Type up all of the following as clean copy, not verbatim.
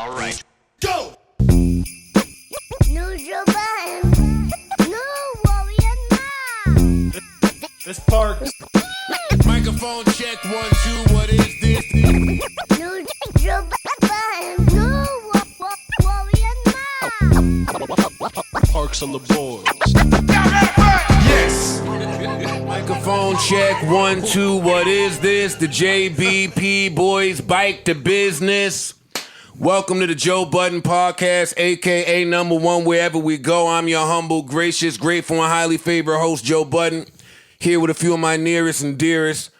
All right. Go! This part. Microphone check 1, 2. What is this? Parks on the board. Yes. Microphone check 1, 2. What is this? The JBP Boys Bike to Business. Welcome to the Joe Budden Podcast, a.k.a. number one wherever we go. I'm your humble, gracious, grateful, and highly favored host, Joe Budden. Here with a few of my nearest and dearest.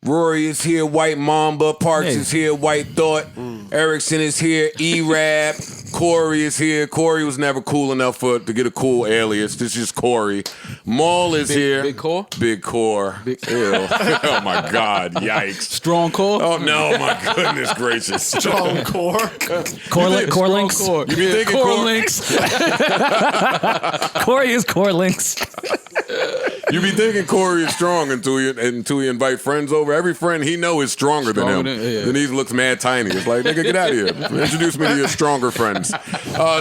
Rory is here, White Mamba. Parks is here, White Thought. Erickson is here, E-Rap. Corey is here. Corey was never cool enough to get a cool alias. This is Corey. Maul is here. Big Core? Big Core. Ew. Oh, my God. Yikes. Strong Core? Oh, no. My goodness gracious. Strong core. Core links. Core. You be thinking Core Corey? links. Corey is core links. You be thinking Corey is strong until you invite friends over. Every friend he know is stronger than him. Then he looks mad tiny. It's like, nigga, get out of here. Introduce me to your stronger friends.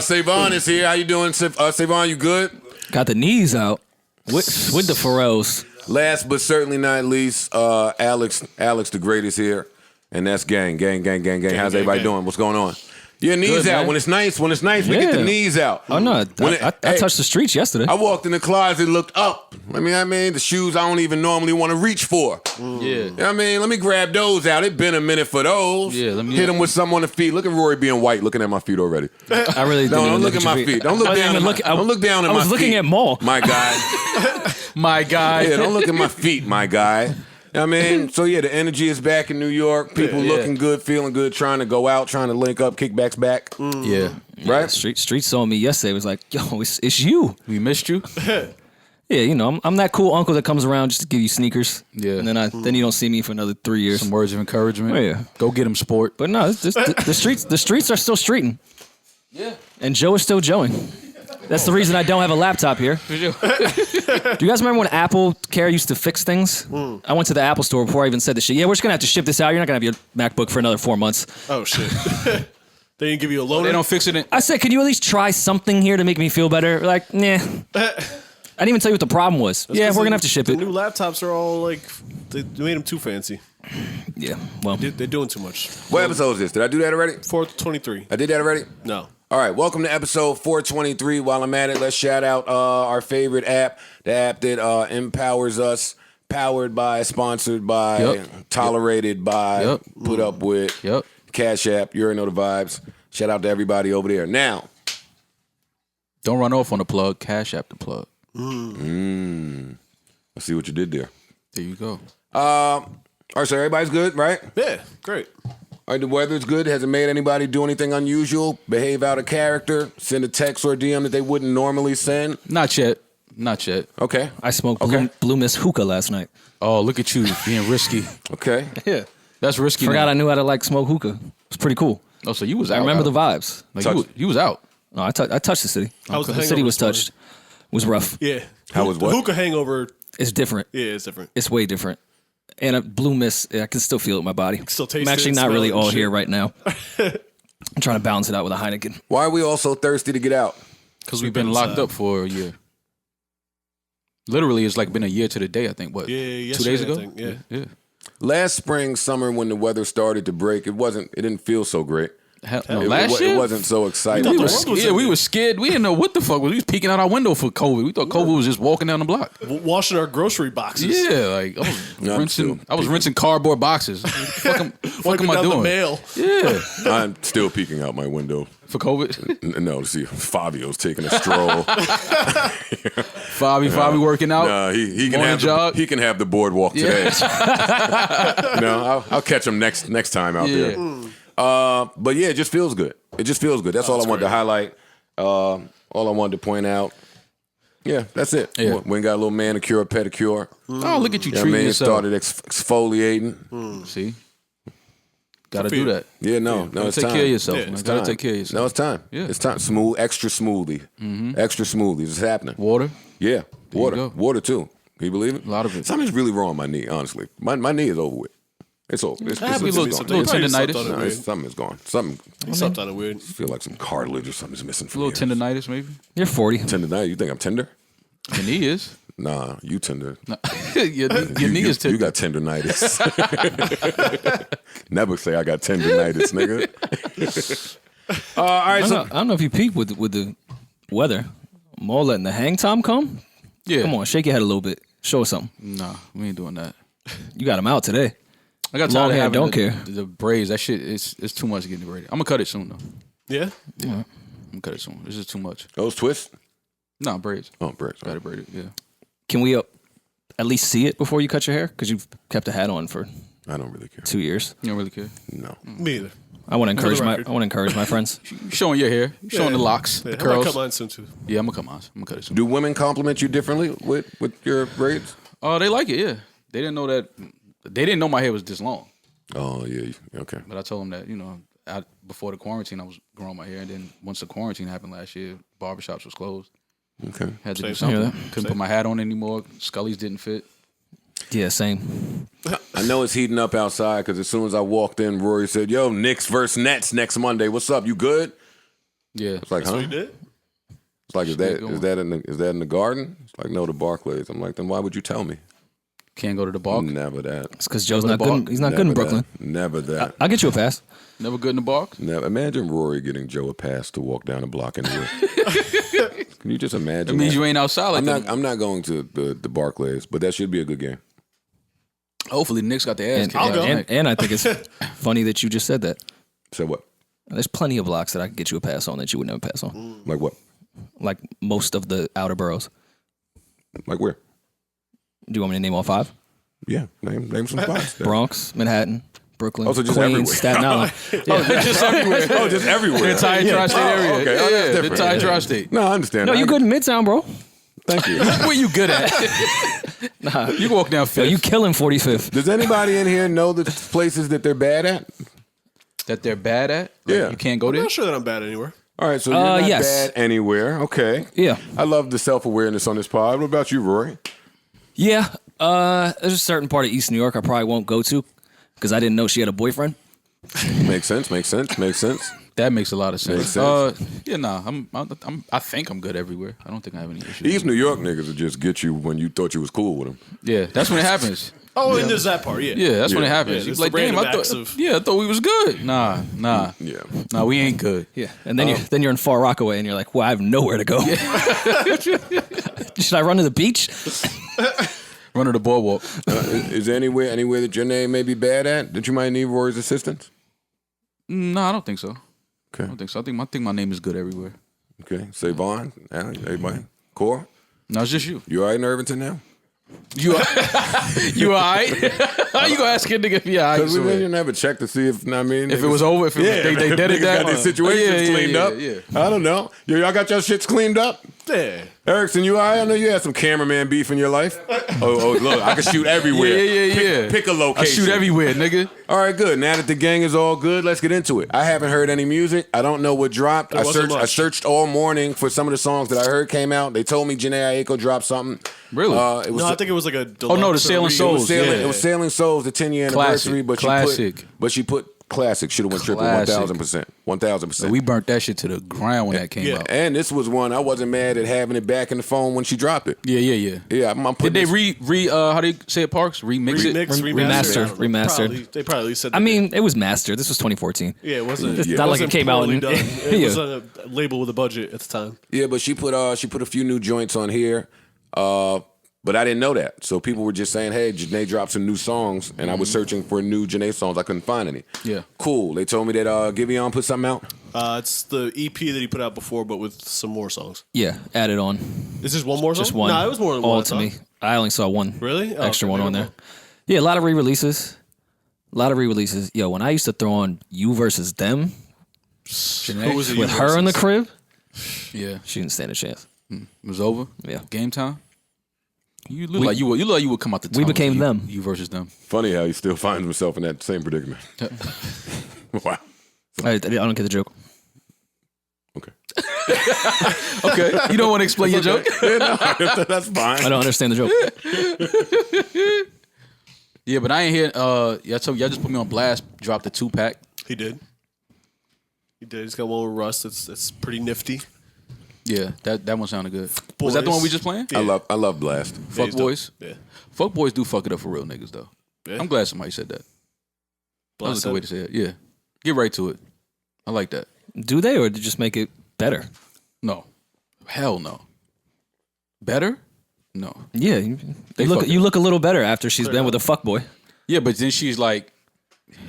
Savon is here. How you doing, Savon? You good? Got the knees out with the Pharrells. Last but certainly not least, Alex the Great is here, and that's gang. How's everybody doing? What's going on? Your knees Good, out. man. When it's nice, we get the knees out. Oh no, I touched the streets yesterday. I walked in the closet, looked up. I mean, the shoes I don't even normally want to reach for. Yeah. You know what I mean, let me grab those out. It's been a minute for those. Yeah, let me hit them with some on the feet. Look at Rory being white, looking at my feet already. I really Don't look at my feet. Don't look down. Don't look down at my feet. I was looking at Maul. My guy. My guy. Yeah, don't look at my feet, my guy. I mean, so yeah, the energy is back in New York. People looking good, feeling good, trying to go out, trying to link up, kickbacks back. Yeah. Right? Street saw me yesterday. It was like, yo, it's you. We missed you. Yeah, you know, I'm that cool uncle that comes around just to give you sneakers. Yeah. And then you don't see me for another 3 years. Some words of encouragement. Oh, yeah. Go get him, sport. But no, the streets are still streeting. Yeah. And Joe is still Joeing. That's the reason I don't have a laptop here. Do you guys remember when Apple Care used to fix things? I went to the Apple store before I even said the shit. Yeah, we're just going to have to ship this out. You're not going to have your MacBook for another 4 months. Oh, shit. They didn't give you a loader? They don't fix it. I said, can you at least try something here to make me feel better? Like, nah. I didn't even tell you what the problem was. That's Yeah, we're they- going to have to ship The it. new laptops are all like, they made them too fancy. Yeah, well. They're doing too much. What episode is this? Did I do that already? 423. I did that already? No. All right, welcome to episode 423. While I'm at it, let's shout out our favorite app, the app that empowers us, powered by, sponsored by, tolerated by, put up with. Cash App, you already know the vibes. Shout out to everybody over there. Now, don't run off on the plug. Cash App the plug. I see what you did there. There you go. All right, so everybody's good, right? Yeah, great. All right, the weather's good. Has it made anybody do anything unusual? Behave out of character? Send a text or DM that they wouldn't normally send? Not yet. Okay. I smoked Okay. Blue Miss hookah last night. Oh, look at you being risky. Okay. Yeah. That's risky. Forgot now. I knew how to like smoke hookah. It's pretty cool. Oh, so you was out. I remember out. the vibes. Like you was out. No, I touched the city. How was the The city hangover was this morning? touched. It was rough. Yeah. How was The what? hookah hangover, It's different. yeah, it's different. It's way different. And a Blue Miss, I can still feel it in my body. Still taste I'm actually it, not smell really it and all shit. here right now. I'm trying to balance it out with a Heineken. Why are we all so thirsty to get out? Because we've been locked up for a year. Literally, it's like been a year to the day, I think. What? Yeah, 2 days yesterday, ago? I think, yeah. Last spring, summer, when the weather started to break, it didn't feel so great. Last year? It wasn't so exciting. We We thought were, the world was we ending. were scared. We didn't know what the fuck. We was peeking out our window for COVID. We thought COVID was just walking down the block. Washing our grocery boxes. Yeah, like I was rinsing cardboard boxes. What am Wiping I down the doing? mail. Yeah, I'm still peeking out my window. for COVID. No, to see Fabio's taking a stroll. Fabi working out. No, he can Morning have jog. he can have the boardwalk today. I'll catch him next time out there. But yeah, it just feels good. It just feels good. That's all I wanted to highlight. All I wanted to point out. Yeah, that's it. Yeah. We got a little manicure, pedicure. Oh, look at you Yeah, treating man, yourself. started exfoliating. See, gotta do that. Yeah, no, it's take time. care of yourself. Yeah, man. it's Gotta Time. take care of yourself. No, it's time. Yeah. It's time. Extra smoothly. Extra smoothly. It's happening. Water. Yeah, you water. go. Water too. Can you believe it? A lot of it. Something's really wrong with my knee, honestly. My knee is over with. It's over. It's Happens to it's me gone. sometimes. Little He probably tendinitis. slept on it No, weird. something is gone. Something. He slept on it weird. I feel like some cartilage or something's missing A from little here. tendinitis, maybe. You're 40. Tendonitis. You think I'm tender? Your knee is. Nah, you tender. Your knee is You tender. got tendonitis. Never say I got tendonitis, nigga. All right, so I don't know if you peaked with the weather. More letting the hang time come? Yeah. Come on, shake your head a little bit. Show us something. Nah, we ain't doing that. You got him out today. I got Long tired of hair, having don't the, care. The braids. That shit it's too much getting braided. I'm gonna cut it soon though. Yeah? I'm gonna cut it soon. This is too much. those twists. Nah, braids. Oh, braids. Got it braided. Yeah. Can we at least see it before you cut your hair? Because you've kept a hat on for I don't really care. 2 years. You don't really care. No. Me either. I want to encourage record. my friends. You showing your hair. You showing the locks, Yeah, the I might curls. cut mine soon too. Yeah, I'm gonna cut mine. I'm gonna cut it soon. Do women compliment you differently with your braids? Oh, they like it. Yeah. They didn't know that. They didn't know my hair was this long. Oh yeah. Okay. But I told them that before the quarantine I was growing my hair, and then once the quarantine happened last year, barbershops was closed. Okay. Had to do Same. something. Couldn't put my hat on anymore. Scully's didn't fit. Yeah, same. I know it's heating up outside because as soon as I walked in, Rory said, "Yo, Knicks versus Nets next Monday. What's up? You good?" Yeah. It's like, That's huh? what you did? It's like, is going. that in the garden? It's like, no, the Barclays. I'm like, then why would you tell me? Can't go to the bar. Never that. It's because Joe's Never not the good. bar. He's not good in Never Brooklyn. that. Never that. I'll get you a pass. Never good in the bar. Never. Imagine Rory getting Joe a pass to walk down a block anywhere. Can you just imagine? It means that? you ain't outside like that. I'm not going to the Barclays, but that should be a good game. Hopefully, the Knicks got their ass And, kicked. last night. and I think it's funny that you just said that. So what? There's plenty of blocks that I could get you a pass on that you would never pass on. Like what? Like most of the outer boroughs. Like where? Do you want me to name all 5? Yeah, name some spots. Bronx, Manhattan, Brooklyn, Also just Queens, everywhere. Staten Island. Just everywhere. Oh, just everywhere. The entire tri-state area. okay. Oh, that's Yeah, the different. entire tri-state. No, I understand. No, you good in Midtown, bro. Thank you. Where you good at? You can walk down Yo, Fifth. you killing 45th. Does anybody in here know the places that they're bad at? That they're bad at? Like, Yeah. You can't go I'm there? not sure that I'm bad anywhere. All right, so you're not yes. bad anywhere. Okay. Yeah. I love the self-awareness on this pod. What about you, Rory? Yeah. There's a certain part of East New York I probably won't go to because I didn't know she had a boyfriend. Makes sense. That makes a lot of sense. Makes sense. Yeah, nah. I think I'm good everywhere. I don't think I have any issues. These New York niggas will just get you when you thought you was cool with them. Yeah, that's when it happens. Oh, and there's that part, yeah. Yeah, that's when it Yeah. happens. Yeah, You're it's like, the damn, random I acts thought, of- I thought we was good. Nah, Yeah. we ain't good. Yeah. And then you're in Far Rockaway and you're like, well, I have nowhere to go. Should I run to the beach? Run to the boardwalk. Is there anywhere that your name may be bad at that you might need Rory's assistance? No, I don't think so. Okay. I don't think so. I think my name is good everywhere. Okay. Say Vaughn. Everybody. Core. No, it's just you. You all right in Irvington now? You all right? How you gonna ask a nigga if he all right? Because we somewhere? didn't ever check to see if, I mean. If it was over, if they did it niggas got that their situations Yeah, cleaned up. Yeah. I don't know. Y'all got your shits cleaned up? Yeah. Erickson, you all right? I know you had some cameraman beef in your life. Oh, look, I can shoot everywhere. Yeah. Pick a location. I shoot everywhere, nigga. All right, good. Now that the gang is all good, let's get into it. I haven't heard any music. I don't know what dropped. I wasn't much. searched all morning for some of the songs that I heard came out. They told me Janae Aiko dropped something. Really? It was No, I think it was like a deluxe. no, the Sailing or Souls. It was Sailing Souls, the 10-year anniversary. Classic. But she put classic. Should have went triple. Classic. 1,000%. 1,000%. We burnt that shit to the ground when that came out. And this was one I wasn't mad at having it back in the phone when she dropped it. Yeah. Yeah, I'm Did putting they this- how do you say it, Parks? Remix it? Remastered. They probably said. I mean, it was mastered. This was 2014. yeah, it wasn't. It's It not like it wasn't came out poorly in- done. It Yeah. was on a label with a budget at the time. Yeah, but she put a few new joints on here. But I didn't know that. So people were just saying, hey, Janae dropped some new songs, and I was searching for new Janae songs. I couldn't find any. Yeah. Cool. They told me that Giveon put something out. It's the EP that he put out before, but with some more songs. Yeah, added on. Is this one more song? Just one. No, it was more than all one. to me. I only saw one. Really? Oh, Extra okay, one on maybe there. Yeah, a lot of re-releases. Yo, when I used to throw on You versus Them Who was it with you her in the versus? crib, Yeah. she didn't stand a chance. It was over? Yeah. Game time? You look like you would come out the We tunnel. became You- them. You versus them. Funny how he still finds himself in that same predicament. Wow. I don't get the joke. Okay. Okay. You don't want to explain your joke? Yeah, no, that's fine. I don't understand the joke. Yeah, but I ain't hear. Y'all told y'all just put me on blast. Dropped the 2-pack. He did. He's got one with Russ. That's pretty nifty. Yeah, that one sounded good. Was that the one we just playing? Yeah. I love Blxst. Fuck he's boys. dope. Yeah. Fuck boys do fuck it up for real niggas though. Yeah. I'm glad somebody said that. That was a good way to say it. Yeah, get right to it. I like that. Do they, or to just make it better? No, hell no. Better? No. Yeah, you look a little better after she's been with a fuckboy. Yeah, but then she's like,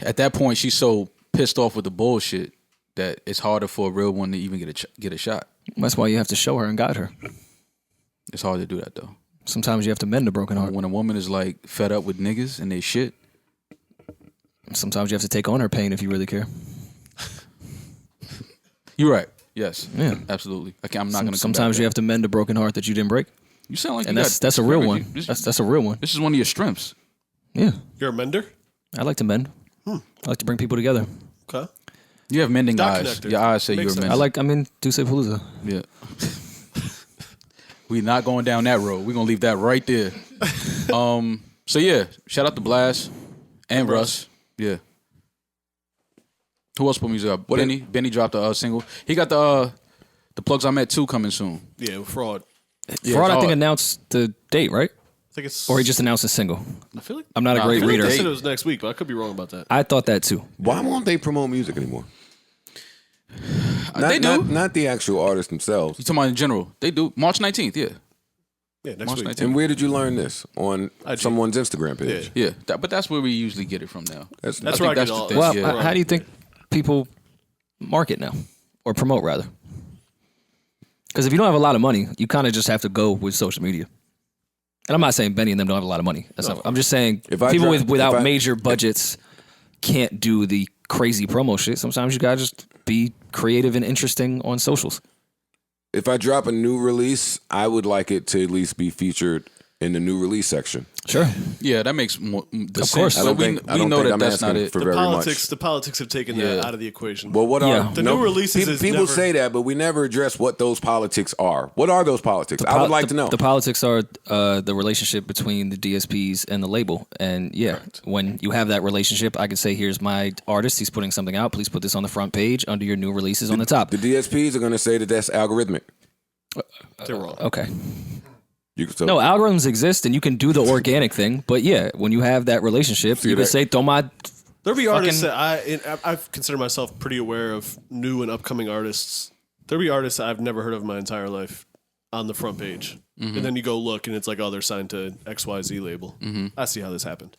at that point, she's so pissed off with the bullshit that it's harder for a real one to even get a shot. That's why you have to show her and guide her. It's hard to do that though. Sometimes you have to mend a broken heart. When a woman is like fed up with niggas and they shit. Sometimes you have to take on her pain if you really care. You're right. Yes. Yeah. Absolutely. I'm not gonna. Sometimes you have to mend a broken heart that you didn't break. You sound like And you that's a real one. This, That's a real one. this is one of your strengths. Yeah. You're a mender? I like to mend. I like to bring people together. Okay. You have mending Dot eyes. connector. Your eyes say Makes you're a sense. mending. Duce Palooza. Yeah. We not going down that road. We're gonna leave that right there. So yeah, shout out to Blxst and Russ. Yeah. Who else put music up? Benny dropped a single. He got the Plugs I Met 2 coming soon. Yeah, Fraud. Yeah, Fraud, it's I think, hard. announced the date, right? I think it's. Or he just announced a single. I feel like. I'm not a Nah, I great feel like reader. They said it was next week, but I could be wrong about that. I thought that too. Why won't they promote music anymore? They do. Not the actual artists themselves. You talking about in general? They do. March 19th. Yeah. Yeah, next March week. 19th. And where did you learn this? On IG. someone's Instagram page. Yeah. Yeah. But that's where we usually get it from now. That's I think where I that's get the all. thing. Well, Yeah. how do you think people market now? Or promote, rather? Because if you don't have a lot of money, you kind of just have to go with social media. And I'm not saying Benny and them don't have a lot of money. I'm just saying people without major budgets can't do the crazy promo shit. Sometimes you gotta just be creative and interesting on socials. If I drop a new release, I would like it to at least be featured in the new release section. Sure. Yeah, that makes more sense. course. I don't we think know that I'm that's not asking it. for The very politics. much. The politics have taken Yeah. that out of the equation. Well, what Yeah. are The new releases is people never- say that, but we never address what those politics are. What are those politics? I would like to know. The politics are the relationship between the DSPs and the label. And yeah, when you have that relationship, I can say, here's my artist. He's putting something out. Please put this on the front page under your new releases on the top. The DSPs are going to say that that's algorithmic. They're wrong. Okay. So, No, algorithms exist and you can do the organic thing. But yeah, when you have that relationship, you can that- say, throw my... There'll be artists that I've considered myself pretty aware of new and upcoming artists. There'll be artists that I've never heard of in my entire life on the front page. And then you go look and it's like, oh, they're signed to XYZ label. I see how this happened.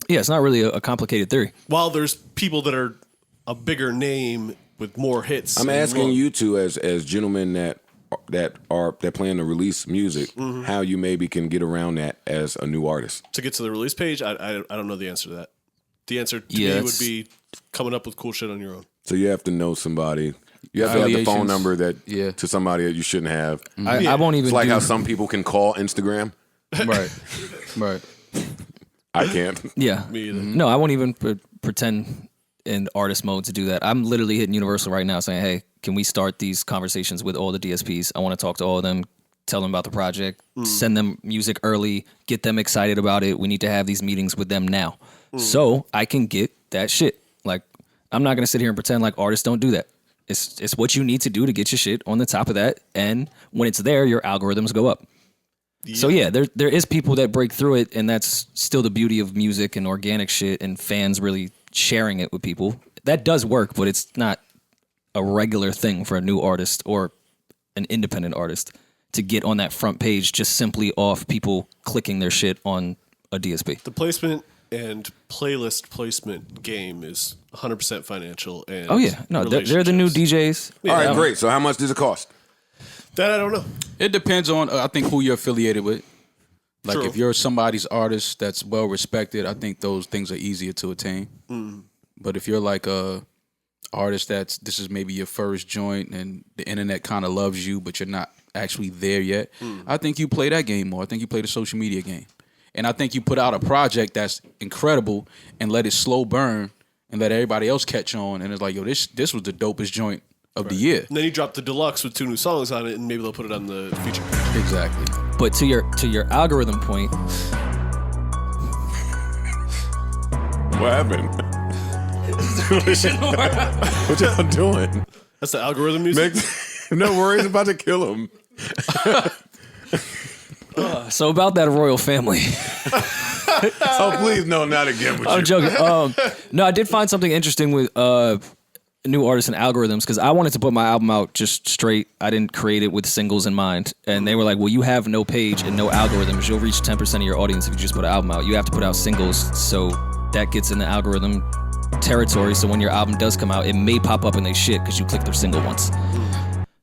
Yeah, it's not really a complicated theory. While there's people that are a bigger name with more hits. I'm and asking more- you two, as gentlemen that plan to release music, how you maybe can get around that as a new artist. to get to the release page. I don't know the answer to that. The answer to Yeah, me it's- would be coming up with cool shit on your own. So you have to know somebody. You have to have the phone Affiliations. number that Yeah. to somebody that you shouldn't have. I won't even It's like do... how some people can call Instagram. Right. Right. I can't. Yeah. Me either. No, I won't even pretend in artist mode to do that. I'm literally hitting Universal right now saying, hey, can we start these conversations with all the DSPs? I want to talk to all of them, tell them about the project, send them music early, get them excited about it. We need to have these meetings with them now. So I can get that shit. Like, I'm not going to sit here and pretend like artists don't do that. It's what you need to do to get your shit on the top of that. And when it's there, your algorithms go up. So yeah, there is people that break through it, and that's still the beauty of music and organic shit and fans really sharing it with people. That does work, but it's not a regular thing for a new artist or an independent artist to get on that front page just simply off people clicking their shit on a DSP. The placement and playlist placement game is 100% financial. And Oh yeah, no, they're the new DJs. All right, great. So how much does it cost? That I don't know. It depends on, I think, who you're affiliated with. Like, True. if you're somebody's artist that's well respected, I think those things are easier to attain. But if you're like a artist this is maybe your first joint and the internet kind of loves you, but you're not actually there yet, I think you play that game more. I think you play the social media game. And I think you put out a project that's incredible and let it slow burn and let everybody else catch on. And it's like, yo, this was the dopest joint of the year. And then you drop the deluxe with 2 new songs on it, and maybe they'll put it on the feature page. Exactly. But to your algorithm point, What happened? What y'all doing? That's the algorithm music. No, Rory's about to kill him. So about that royal family. Oh, please, no, not again with I'm you. joking. No, I did find something interesting with new artists and algorithms because I wanted to put my album out just straight. I didn't create it with singles in mind. And they were like, well, you have no page and no algorithms. You'll reach 10% of your audience if you just put an album out. You have to put out singles, so that gets in the algorithm territory. So when your album does come out, it may pop up in they shit because you clicked their single once.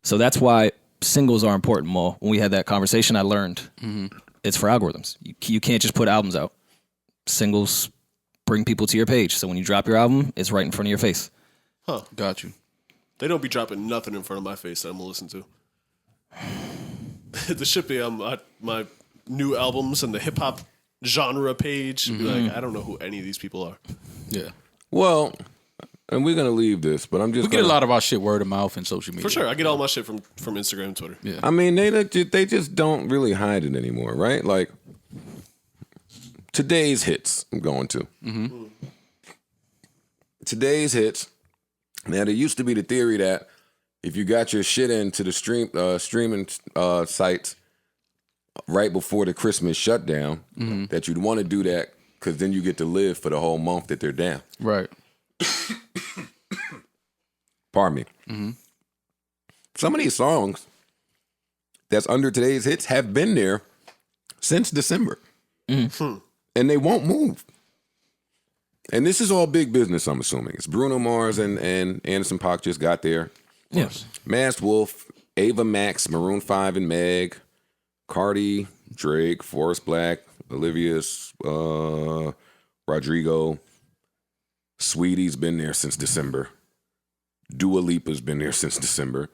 So that's why singles are important, Mo. When we had that conversation, I learned it's for algorithms. You can't just put albums out. Singles bring people to your page. So when you drop your album, it's right in front of your face. Huh. Got you. They don't be dropping nothing in front of my face that I'm gonna listen to. The shit be my new albums and the hip hop genre page. Be like, I don't know who any of these people are. Yeah. Well, and we're gonna leave this, but I'm just We get a lot of our shit word of mouth and social media. For sure, I get all my shit from Instagram and Twitter. Yeah. I mean, they just don't really hide it anymore, right? Like today's hits. I'm going to today's hits. Now, there used to be the theory that if you got your shit into the streaming sites right before the Christmas shutdown, that you'd want to do that because then you get to live for the whole month that they're down. Right. Pardon me. Some of these songs that's under today's hits have been there since December. And they won't move. And this is all big business, I'm assuming. It's Bruno Mars and Anderson .Paak just got there. Yes. Masked Wolf, Ava Max, Maroon 5 and Meg, Cardi, Drake, Forrest Black, Olivia's, Rodrigo, Sweetie's been there since December. Dua Lipa's been there since December.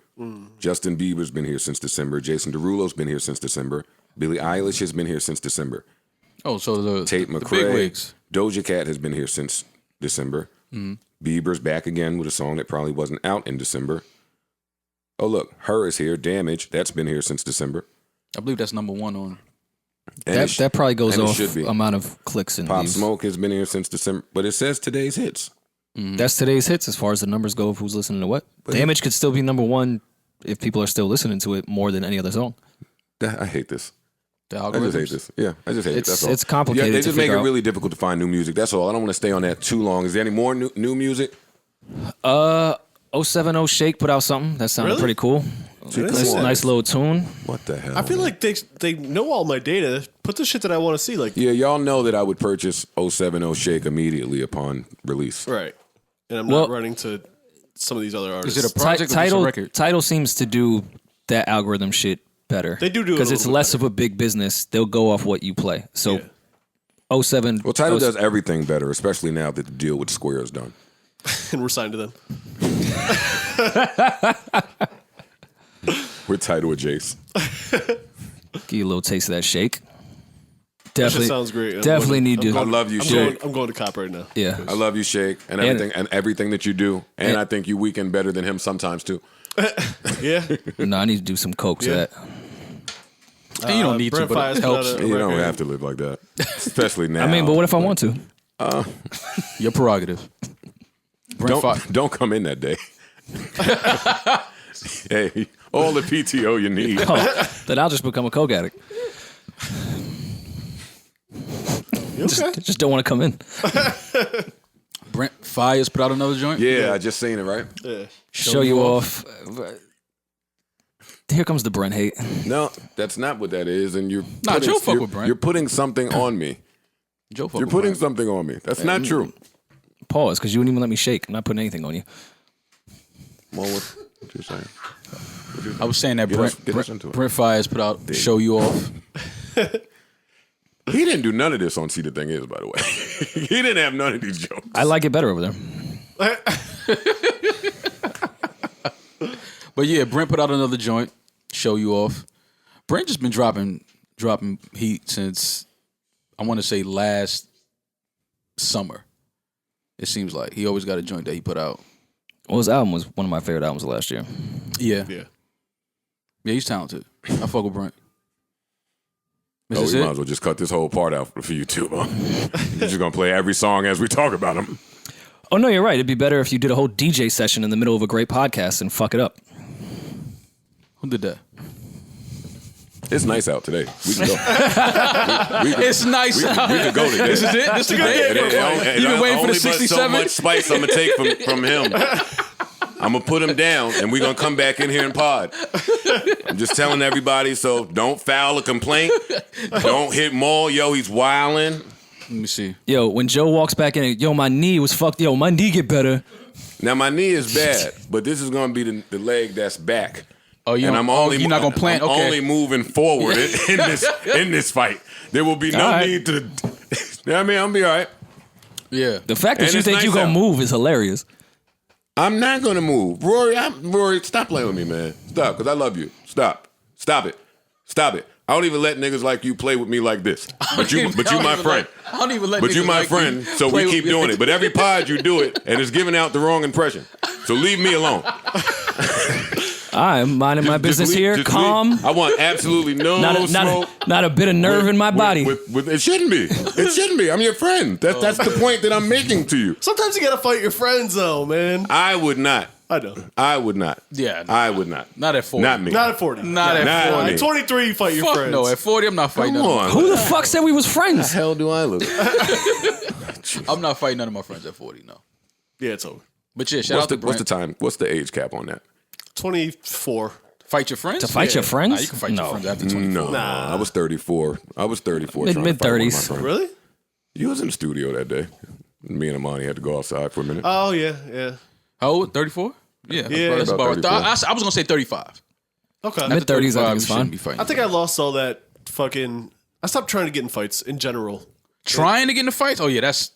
Justin Bieber's been here since December. Jason Derulo's been here since December. Billie Eilish has been here since December. Oh, so the Tate the big McRae, wigs. Doja Cat has been here since December. Bieber's back again with a song that probably wasn't out in December. Oh, look, Her is here. Damage, that's been here since December. I believe that's number one on. And That probably goes and it off should be. amount of clicks and Pop views. Smoke has been here since December, but it says today's hits. That's today's hits as far as the numbers go of who's listening to what. Damage could still be number one if people are still listening to it more than any other song. I hate this. The I just hate algorithms. this. Yeah, I just hate it. That's all. It's complicated Yeah, they to just make it figure out. really difficult to find new music. That's all. I don't want to stay on that too long. Is there any more new music? 070 Shake put out something that sounded Really? pretty cool. Nice little tune. What the hell? I feel like they know all my data. Put the shit that I want to see. Like Yeah, y'all know that I would purchase 070 Shake immediately upon release. right, and I'm Well- not running to some of these other artists. Is it a project or just a Title record? Title seems to do that algorithm shit better. They do it a because little it's bit less better. of a big business. They'll go off what you play. So Yeah. 07 Well, Tidal does everything better, especially now that the deal with Square is done. and we're signed to them. We're Tidal with Jace. Give you a little taste of that shake. That Definitely shit sounds great. I'm Definitely going need to. I love you, Shake. I'm going to cop right now. Yeah. I love you, Shake, and everything that you do. And I think you weekend better than him sometimes too. Yeah. No, I need to do some coke to Yeah. that. And you don't need to, Brent but Fires it put helps. out a You don't record. have to live like that, especially now. I mean, but what if I want to? Your prerogative. Brent Fi- Don't come in that day. Hey, all the PTO you need. Then I'll just become a coke addict. You okay? Just don't want to come in. Brent Fires put out another joint. Yeah, I just seen it, right? Yeah. Show you off. Here comes the Brent hate. No, that's not what that is. And you're Nah, Joe fuck you're- with Brent. You're putting something on me. Joe fuck You're with putting Brent. something on me. That's not true. Pause, because you wouldn't even let me shake. I'm not putting anything on you. Well, what you saying? I was saying that Get us Brent into it. Brent Fires put out Show You Off. He didn't do none of this on See the Thing Is, by the way. He didn't have none of these jokes. I like it better over there. But yeah, Brent put out another joint, Show You Off. Brent just been dropping heat since I want to say last summer. It seems like he always got a joint that he put out. Well, his album was one of my favorite albums of last year. Yeah, Yeah. he's talented. I fuck with Brent. Oh, we might as well just cut this whole part out for YouTube. Huh? You're just gonna play every song as we talk about them. Oh no, you're right. It'd be better if you did a whole DJ session in the middle of a great podcast and fuck it up. Who did that? It's nice out today. We can go. It's nice out. We can go today. This is it. This is the day. You've been waiting for the 67. So much spice I'm gonna take from him. I'm gonna put him down, and we're gonna come back in here and pod. I'm just telling everybody, so don't file a complaint. Don't hit Maul. Yo, he's wilding. Let me see. Yo, when Joe walks back in, yo, my knee was fucked. Yo, my knee get better. Now my knee is bad, but this is gonna be the leg that's back. Oh, you're not gonna plant. I'm okay. only moving forward in this fight. There will be no need to. You know what I mean? I'm gonna be all right. Yeah. The fact that And you it's think nice you gonna out. move is hilarious. I'm not gonna move, Rory. Stop playing with me, man. Stop, because I love you. Stop it. I don't even let niggas like you play with me like this. But you my friend. I don't even let. But you niggas my like friend, so we keep doing it. But every pod you do it, and it's giving out the wrong impression. So leave me alone. I'm minding my business here, Just calm. leave. I want absolutely no smoke. Not a bit of nerve in my body. It shouldn't be. It shouldn't be. I'm your friend. That's the point that I'm making to you. Sometimes you gotta fight your friends, though, man. I would not. I know. I would not. Yeah. I would not. Not at 40. Not me. Not at 40. Not at 40. At 23, you fight your Fuck friends. no. At 40, I'm not fighting. Come none of on. Who the fuck said we was the friends? hell do I look? I'm not fighting none of my friends at 40. No. Yeah, it's over. But yeah, shout out to What's the Brent. time? What's the age cap on that? 24. Fight your friends? To fight your friends? Nah, you can fight your friends after 24. No, I was 34. I was 34. Mid- trying to fight one of my mid-30s. friends. Really? You was in the studio that day. Me and Amani had to go outside for a minute. Oh, yeah. How old? 34? Yeah. That's About about right. 34. I was going to say 35. Okay. Mid- 30s, I think it's 35, you shouldn't fine. be fighting. I think I lost all that fucking... I stopped trying to get in fights in general. Trying to get in the fights? Oh, yeah, that's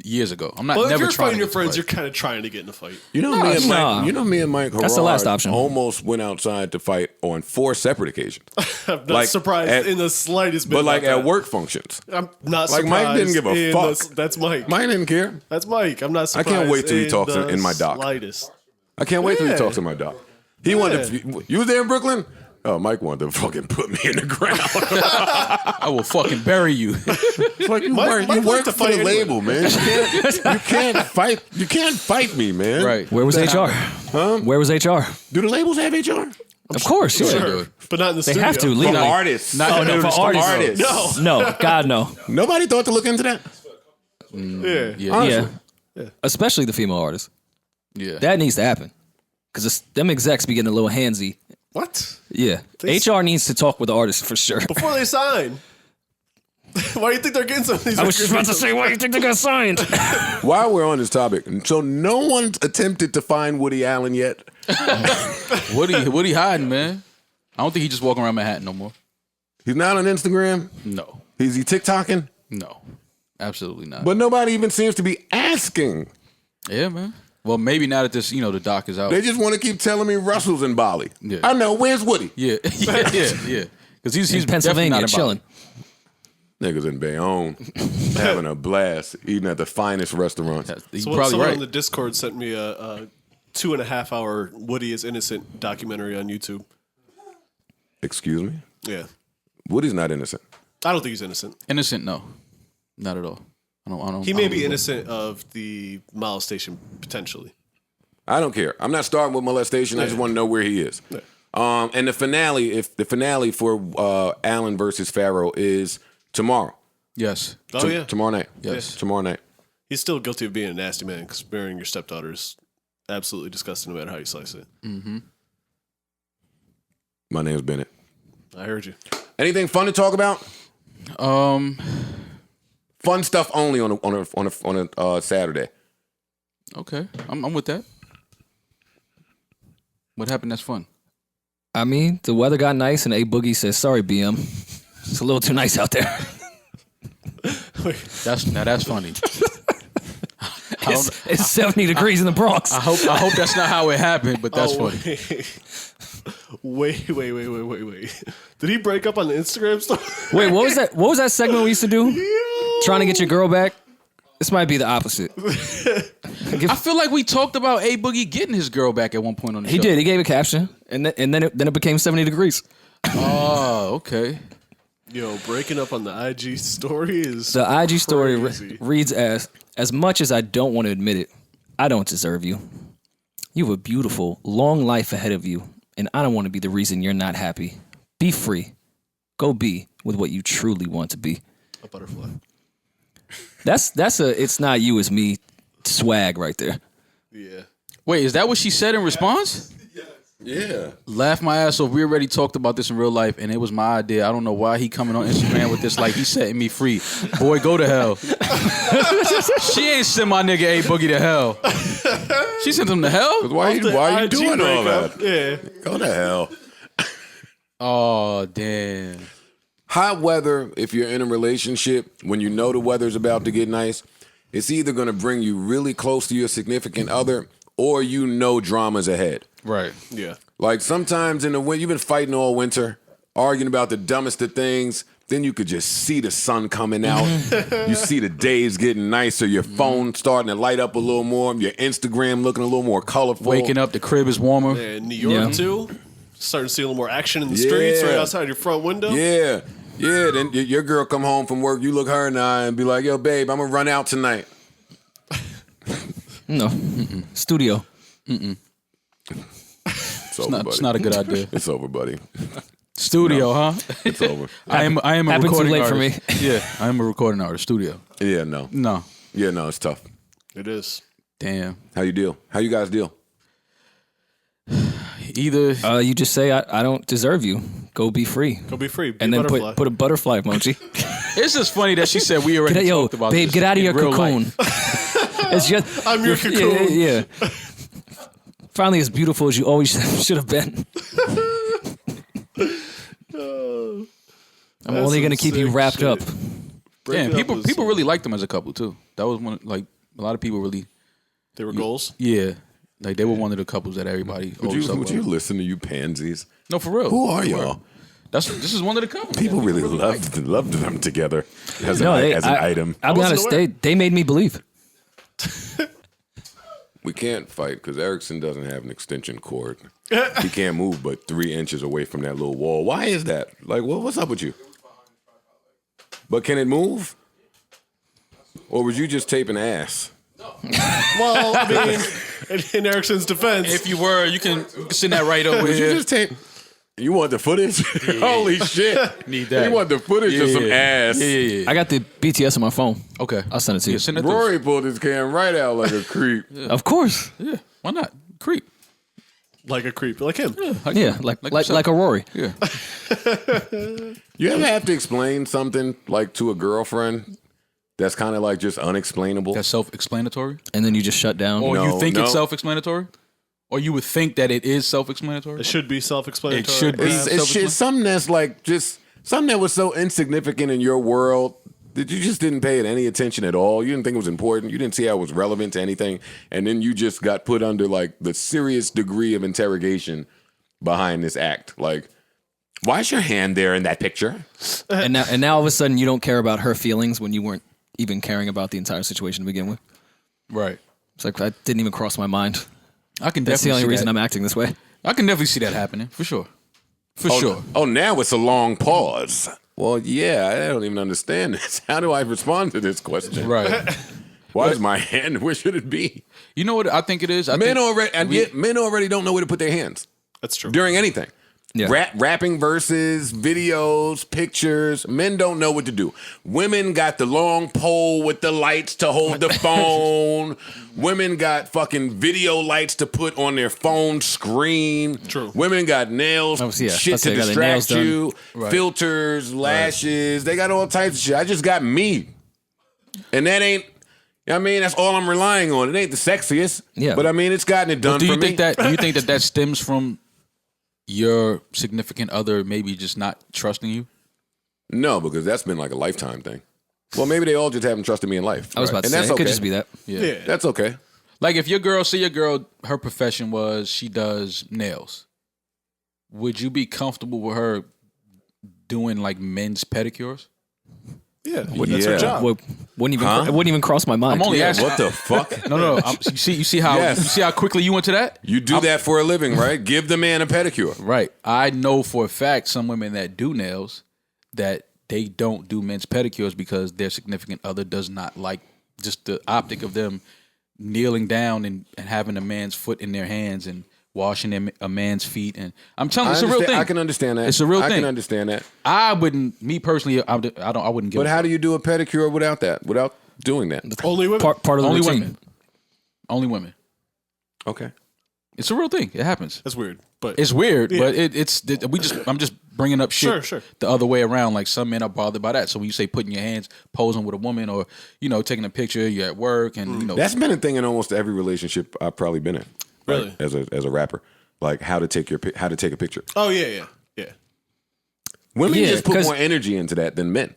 years ago. I'm not Well, if never you're trying fighting to your get friends, in you're kind of trying to get in a fight. You know me and nah. Mike. You know me and Mike. That's the last option. Almost went outside to fight on 4 separate occasions. I'm not Like, surprised in the slightest bit. But like about at that. work functions. I'm not Like, surprised. Mike didn't give a in fuck. That's Mike. Mike didn't care. That's Mike. I'm not I surprised. can't wait till he talks the in my doc. Slightest. I can't wait till he Yeah. talks to my doc. He wanted to, you was there in Brooklyn? Oh, Mike wanted to fucking put me in the ground. I will fucking bury you. It's like you Mike work liked to for fight the anyway. label, man. You can't fight. You can't fight me, man. Right. Where was HR? Huh? Where was HR? Do the labels have HR? Of course, yeah. Sure. But not in the They studio. have to. For Legally. artists. Oh, no, for artists. Artists. No, God, no. Nobody thought to look into that. Yeah. Honestly. Yeah. Especially the female artists. Yeah. That needs to happen. Because them execs be getting a little handsy. What? Yeah. HR needs to talk with the artists for sure. Before they sign. Why do you think they're getting some of these? I was just about to say, why do you think they got signed? While we're on this topic, so no one's attempted to find Woody Allen yet. What he hiding, man? I don't think he just walking around Manhattan no more. He's not on Instagram. No. Is he TikToking? No. Absolutely not. But nobody even seems to be asking. yeah, man. Well, maybe now that this, the doc is out. They just want to keep telling me Russell's in Bali. Yeah. I know. Where's Woody? Yeah. Yeah. Because he's In Pennsylvania, definitely not chilling. Niggas in Bayonne having a blast, eating at the finest restaurants. He's So probably someone right. on the Discord sent me a 2.5 hour Woody is Innocent documentary on YouTube. Excuse me? Yeah. Woody's not innocent. I don't think he's innocent. Innocent? No, not at all. I don't. He may be innocent of the molestation potentially. I don't care. I'm not starting with molestation. I just want to know where he is. Yeah. And the finale for Allen versus Farrow is tomorrow. Yes. Oh, yeah. Tomorrow night. Yes. Tomorrow night. He's still guilty of being a nasty man because burying your stepdaughter is absolutely disgusting no matter how you slice it. My name's Bennett. I heard you. Anything fun to talk about? Fun stuff only on a Saturday. Okay. I'm with that. What happened? That's fun. I mean, the weather got nice and A Boogie says, sorry, BM. It's a little too nice out there. That's funny. It's 70 degrees in the Bronx. I hope that's not how it happened, but that's funny. Wait. Did he break up on the Instagram story? Wait, what was that? What was that segment we used to do? Trying to get your girl back? This might be the opposite. I feel like we talked about A Boogie getting his girl back at one point on the show. He did. He gave a caption, and then it became 70 degrees. Oh, okay. Yo, breaking up on the IG story is The IG story crazy. reads as much as I don't want to admit it, I don't deserve you. You have a beautiful, long life ahead of you, and I don't want to be the reason you're not happy. Be free. Go be with what you truly want to be. a butterfly. That's a it's not you, it's me swag right there. Yeah. Wait, is that what she said in response? Yeah. Laugh my ass off. We already talked about this in real life, and it was my idea. I don't know why he coming on Instagram with this like he's setting me free. Boy, go to hell. She ain't send my nigga A Boogie to hell. She sent him to hell? Why you IG doing all breakup, that? Yeah. Go to hell. Oh, damn. Hot weather, if you're in a relationship, when you know the weather's about to get nice, it's either going to bring you really close to your significant other or you know drama's ahead. Right. Yeah. Like sometimes in the winter, you've been fighting all winter, arguing about the dumbest of things. Then you could just see the sun coming out. You see the days getting nicer. Your phone starting to light up a little more. Your Instagram looking a little more colorful. Waking up, the crib is warmer. And New York, too. Starting to see a little more action in the streets right outside your front window. Yeah. Yeah. Then your girl come home from work. You look her in the eye and be like, yo, babe, I'm going to run out tonight. No. Studio. It's over, buddy. It's not a good idea. It's over, buddy. Studio, huh? It's over. I am a Happened too recording late artist. for me. Yeah, I am a recording artist. Studio. Yeah, no. No. Yeah, no, it's tough. It is. Damn. How you deal? How you guys deal? Either You just say I don't deserve you. Go be free. Go be free. Be And a then butterfly. put a butterfly emoji. it's just funny that she said we already talked about babe, this get out of in your real cocoon. life. It's just I'm your cocoon. Yeah. Finally, as beautiful as you always should have been. I'm only gonna keep you wrapped up. Damn, people really liked them as a couple too. That was one like a lot of people really. They were goals. Yeah, like they were one of the couples that everybody. Would you listen to you pansies? No, for real. Who are y'all? This is one of the couples. People really loved them together as an I item. I'll be wasn't honest, aware. they made me believe. We can't fight because Erickson doesn't have an extension cord. He can't move but 3 inches away from that little wall. Why is that? Like, what's up with you? But can it move? Or was you just taping ass? Well, I mean, in Erickson's defense, If you were, you can send that right over Was you here. just tape? You want the footage? Holy shit. Need that. You want the footage of some ass. Yeah. I got the BTS on my phone. Okay, I'll send it to you. Send it through. Rory pulled his cam right out like a creep. Of course. Yeah, why not? Creep. like a creep, like him. Yeah, like yourself. a Rory. Yeah. You ever have to explain something like to a girlfriend that's kind of like just unexplainable? That's self-explanatory. And then you just shut down. Or you think no. it's self-explanatory, or you would think that it is self-explanatory. It should be self-explanatory. It should be. It's shit, something that's like just something that was so insignificant in your world that you just didn't pay it any attention at all. You didn't think it was important. You didn't see how it was relevant to anything. And then you just got put under like the serious degree of interrogation behind this act. Like, why is your hand there in that picture? And now all of a sudden you don't care about her feelings when you weren't even caring about the entire situation to begin with. Right. It's like that didn't even cross my mind. I can That's the definitely only see reason that. I'm acting this way. I can definitely see that happening for sure. For sure. Oh, now it's a long pause. Well, yeah, I don't even understand this. How do I respond to this question? Right. Why is my hand? Where should it be? You know what I think it is? Men already don't know where to put their hands That's true. during anything. Yeah. Rapping verses, videos, pictures. Men don't know what to do. Women got the long pole with the lights to hold the phone. Women got fucking video lights to put on their phone screen. True. Women got nails, shit I'd to say they got their nails distract you, Right. filters, lashes. They got all types of shit. I just got me. And that ain't, I mean, that's all I'm relying on. It ain't the sexiest. Yeah. But I mean, it's gotten it done Do you for me. think that stems from your significant other maybe just not trusting you? No, because that's been like a lifetime thing. Well, maybe they all just haven't trusted me in life. I was about to And say that's it could okay. just be that. Yeah. That's okay. Like if your girl, her profession was she does nails. Would you be comfortable with her doing like men's pedicures? Yeah. That's her Yeah. job. It wouldn't even cross my mind. I'm only asking. What the fuck? No. You see how Yes. you see how quickly you went to that? You do that for a living, right? Give the man a pedicure. Right. I know for a fact some women that do nails that they don't do men's pedicures because their significant other does not like just the optic of them kneeling down and having a man's foot in their hands and washing a man's feet. And I'm telling you, it's a real thing. I can understand that. It's a real thing. I can understand that. I wouldn't, me personally, I wouldn't give. But how do you do a pedicure without that? Without doing that? Only women. Part of the only routine. women. Only women. Okay. It's a real thing. It happens. That's weird, but It's weird, but I'm just bringing up shit Sure. the other way around. Like some men are bothered by that. So when you say putting your hands, posing with a woman, or taking a picture, you're at work, and That's been a thing in almost every relationship I've probably been in. Really? Like, as a rapper, like how to take a picture. oh yeah. Women Yeah, just put 'cause- more energy into that than men.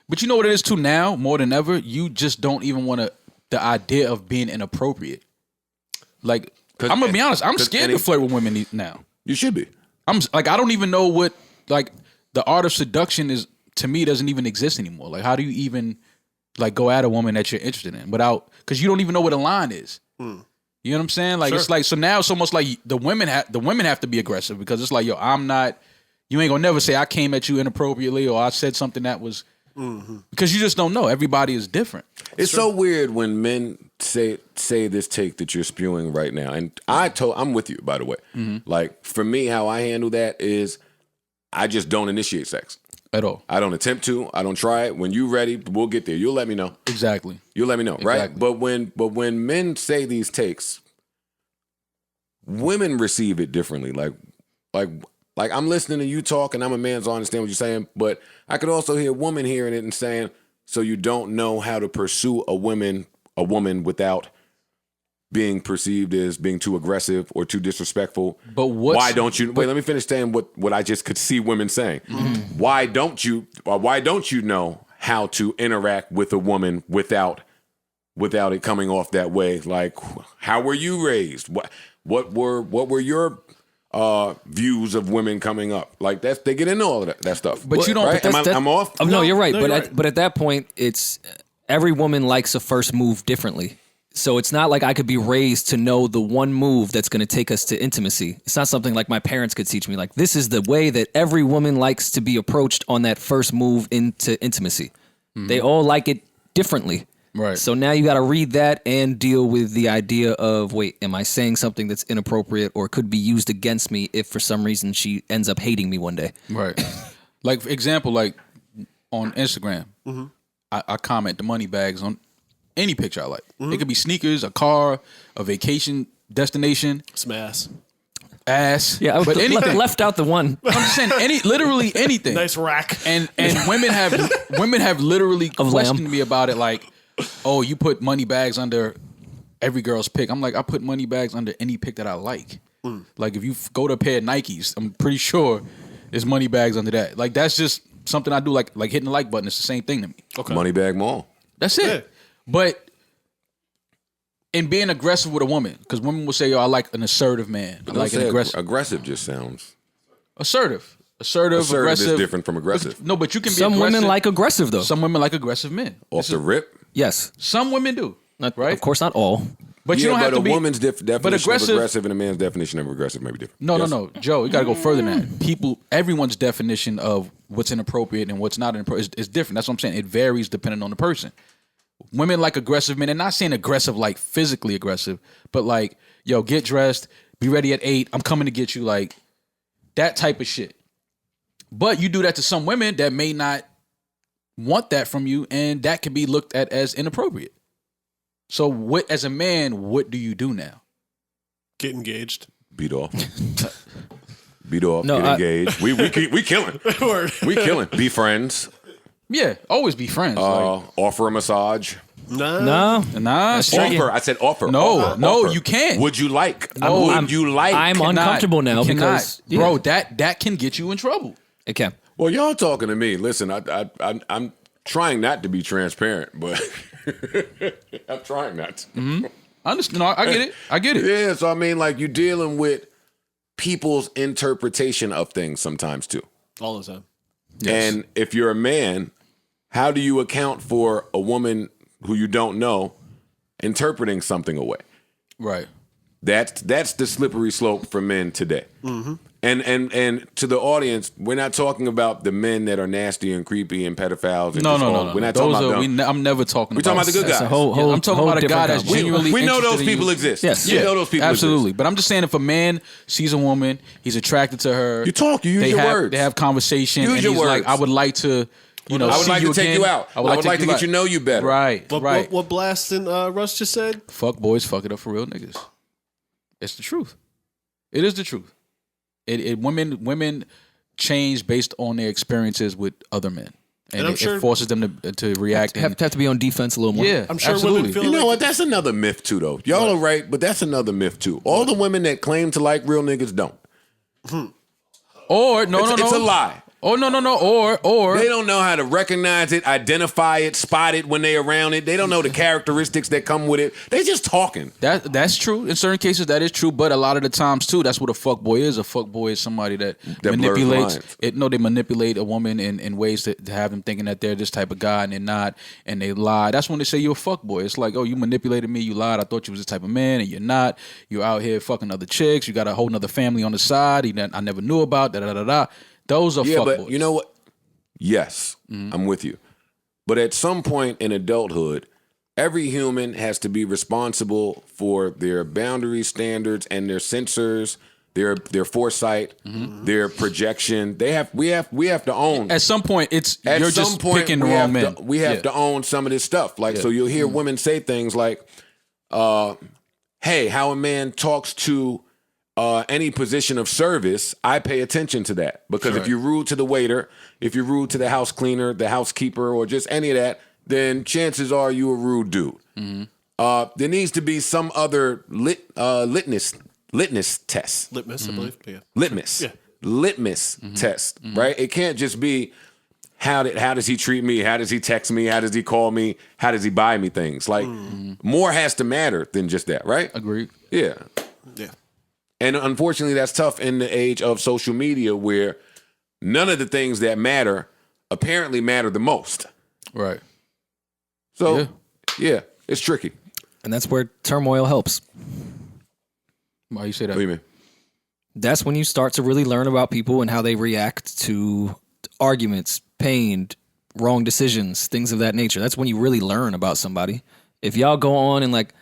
But you know what it is too now, more than ever, you just don't even want the idea of being inappropriate. Like, I'm gonna be honest, I'm scared to flirt with women now. You should be. I don't even know what, like, the art of seduction is, to me, doesn't even exist anymore. Like, how do you even, like, go at a woman that you're interested in because you don't even know what a line is. You know what I'm saying? Like, It's like, so now it's almost like the women have to be aggressive because it's like, yo, you ain't gonna never say I came at you inappropriately or I said something that was, because you just don't know. Everybody is different. It's so weird when men say this take that you're spewing right now, and I'm with you, by the way. Like, for me, how I handle that is I just don't initiate sex At all. I don't attempt to. I don't try it. When you ready, we'll get there. You'll let me know. Exactly. You'll let me know, right? Exactly. But when men say these takes, women receive it differently. Like I'm listening to you talk, and I'm a man, so I understand what you're saying. But I could also hear a woman hearing it and saying, "So you don't know how to pursue a woman without being perceived as being too aggressive or too disrespectful." But why don't you? Wait, let me finish saying what I just could see women saying. Why don't you know how to interact with a woman without it coming off that way? Like, how were you raised? What were your views of women coming up? Like, they get into all of that stuff. But you don't. Right? I'm off. Oh, no, you're right. No, But at that point, it's every woman likes a first move differently. So it's not like I could be raised to know the one move that's going to take us to intimacy. It's not something like my parents could teach me. Like, this is the way that every woman likes to be approached on that first move into intimacy. They all like it differently. Right. So now you got to read that and deal with the idea of, wait, am I saying something that's inappropriate or could be used against me if for some reason she ends up hating me one day? Right. Like, for example, like on Instagram, I comment the money bags on any picture I like. It could be sneakers, a car, a vacation destination, some ass. Yeah, but anything. left out the one. I'm just saying literally anything. nice rack. And women have literally questioned me about it, like, oh, you put money bags under every girl's pic. I'm like, I put money bags under any pic that I like. Like, if you go to a pair of Nikes, I'm pretty sure there's money bags under that. Like, that's just something I do, like hitting the like button. It's the same thing to me. Okay. Moneybag Mall. That's it. Yeah. But in being aggressive with a woman, because women will say, yo, I like an assertive man. I like an aggressive. Aggressive just sounds. Assertive, Assertive aggressive. is different from aggressive. No, but you can be Some aggressive. women like aggressive, though. Some women like aggressive men. Off the rip. Yes. Some women do. Right? Of course, not all. But you don't have but to a be. woman's definition aggressive- of aggressive and a man's definition of aggressive may be different. No, Yes. no. Joe, you got to go further than that. Everyone's definition of what's inappropriate and what's not inappropriate is different. That's what I'm saying. It varies depending on the person. Women like aggressive men, and not saying aggressive like physically aggressive, but like, yo, get dressed, be ready at 8, I'm coming to get you, like that type of shit. But you do that to some women that may not want that from you, and that can be looked at as inappropriate. So as a man, what do you do now? Get engaged. Beat off. Beat off. No, get engaged. We killing. Word. We killing. Be friends. Yeah, always be friends. Offer a massage. No. Nah, straight. Offer. I said offer. No, Offer. no, Offer. you can't. Would you like? No, Would you like? I'm Cannot. uncomfortable now You cannot. because bro, that can get you in trouble. it can. Well, y'all talking to me. Listen, I'm trying not to be transparent, but I'm trying not to. I understand. No, I get it. I get it. Yeah, so I mean, like, you're dealing with people's interpretation of things sometimes too. All the time. Yes. And if you're a man, how do you account for a woman who you don't know interpreting something away? Right. That's the slippery slope for men today. And to the audience, we're not talking about the men that are nasty and creepy and pedophiles. And No. We're not talking about them. I'm never talking We're about. talking about the good guys. I'm talking about a guy that's genuinely. We know interested those in people you. exist. Yes. We know those people absolutely. exist. But I'm just saying, if a man sees a woman, he's attracted to her. You talk. You use your words. They have conversation. Use and your he's words. like, I would like to. I would like to take you out. I would like to get you to know you better. Right. What Blxst and Russ just said? Fuck boys, fuck it up for real niggas. It's the truth. It is the truth. Women change based on their experiences with other men, and I'm sure it forces them to react. Have to be on defense a little more. Yeah, I'm sure absolutely. women feel You know like what? That's another myth too, though. Y'all are right, but that's another myth too. All the women that claim to like real niggas don't. Or no. It's a lie. Oh no. Or They don't know how to recognize it, identify it, spot it when they around it. They don't know the characteristics that come with it. They just talking. that's true. In certain cases, that is true. But a lot of the times too, that's what a fuckboy is. A fuckboy is somebody that manipulates blurs it. No, they manipulate a woman in ways to have them thinking that they're this type of guy and they're not, and they lie. That's when they say you're a fuckboy. It's like, oh, you manipulated me, you lied. I thought you was this type of man, and you're not. You're out here fucking other chicks. You got a whole nother family on the side. I never knew about. Those are fuckboys. But you know what? Yes, I'm with you. But at some point in adulthood, every human has to be responsible for their boundary standards and their sensors, their foresight, their projection. We have to own. At some point, you're just picking the wrong men. We have to own some of this stuff. Like, so you'll hear women say things like, hey, how a man talks to any position of service, I pay attention to that. Because if you're rude to the waiter, if you're rude to the house cleaner, the housekeeper, or just any of that, then chances are you're a rude dude. There needs to be some other litmus test. litmus, I believe. Yeah. Litmus. Yeah. Litmus test, right? It can't just be how does he treat me? How does he text me? How does he call me? How does he buy me things? Like, more has to matter than just that, right? Agreed. Yeah. Yeah. And unfortunately, that's tough in the age of social media where none of the things that matter apparently matter the most. Right. So, yeah, it's tricky. And that's where turmoil helps. Why you say that? What do you mean? That's when you start to really learn about people and how they react to arguments, pain, wrong decisions, things of that nature. That's when you really learn about somebody. If y'all go on and like,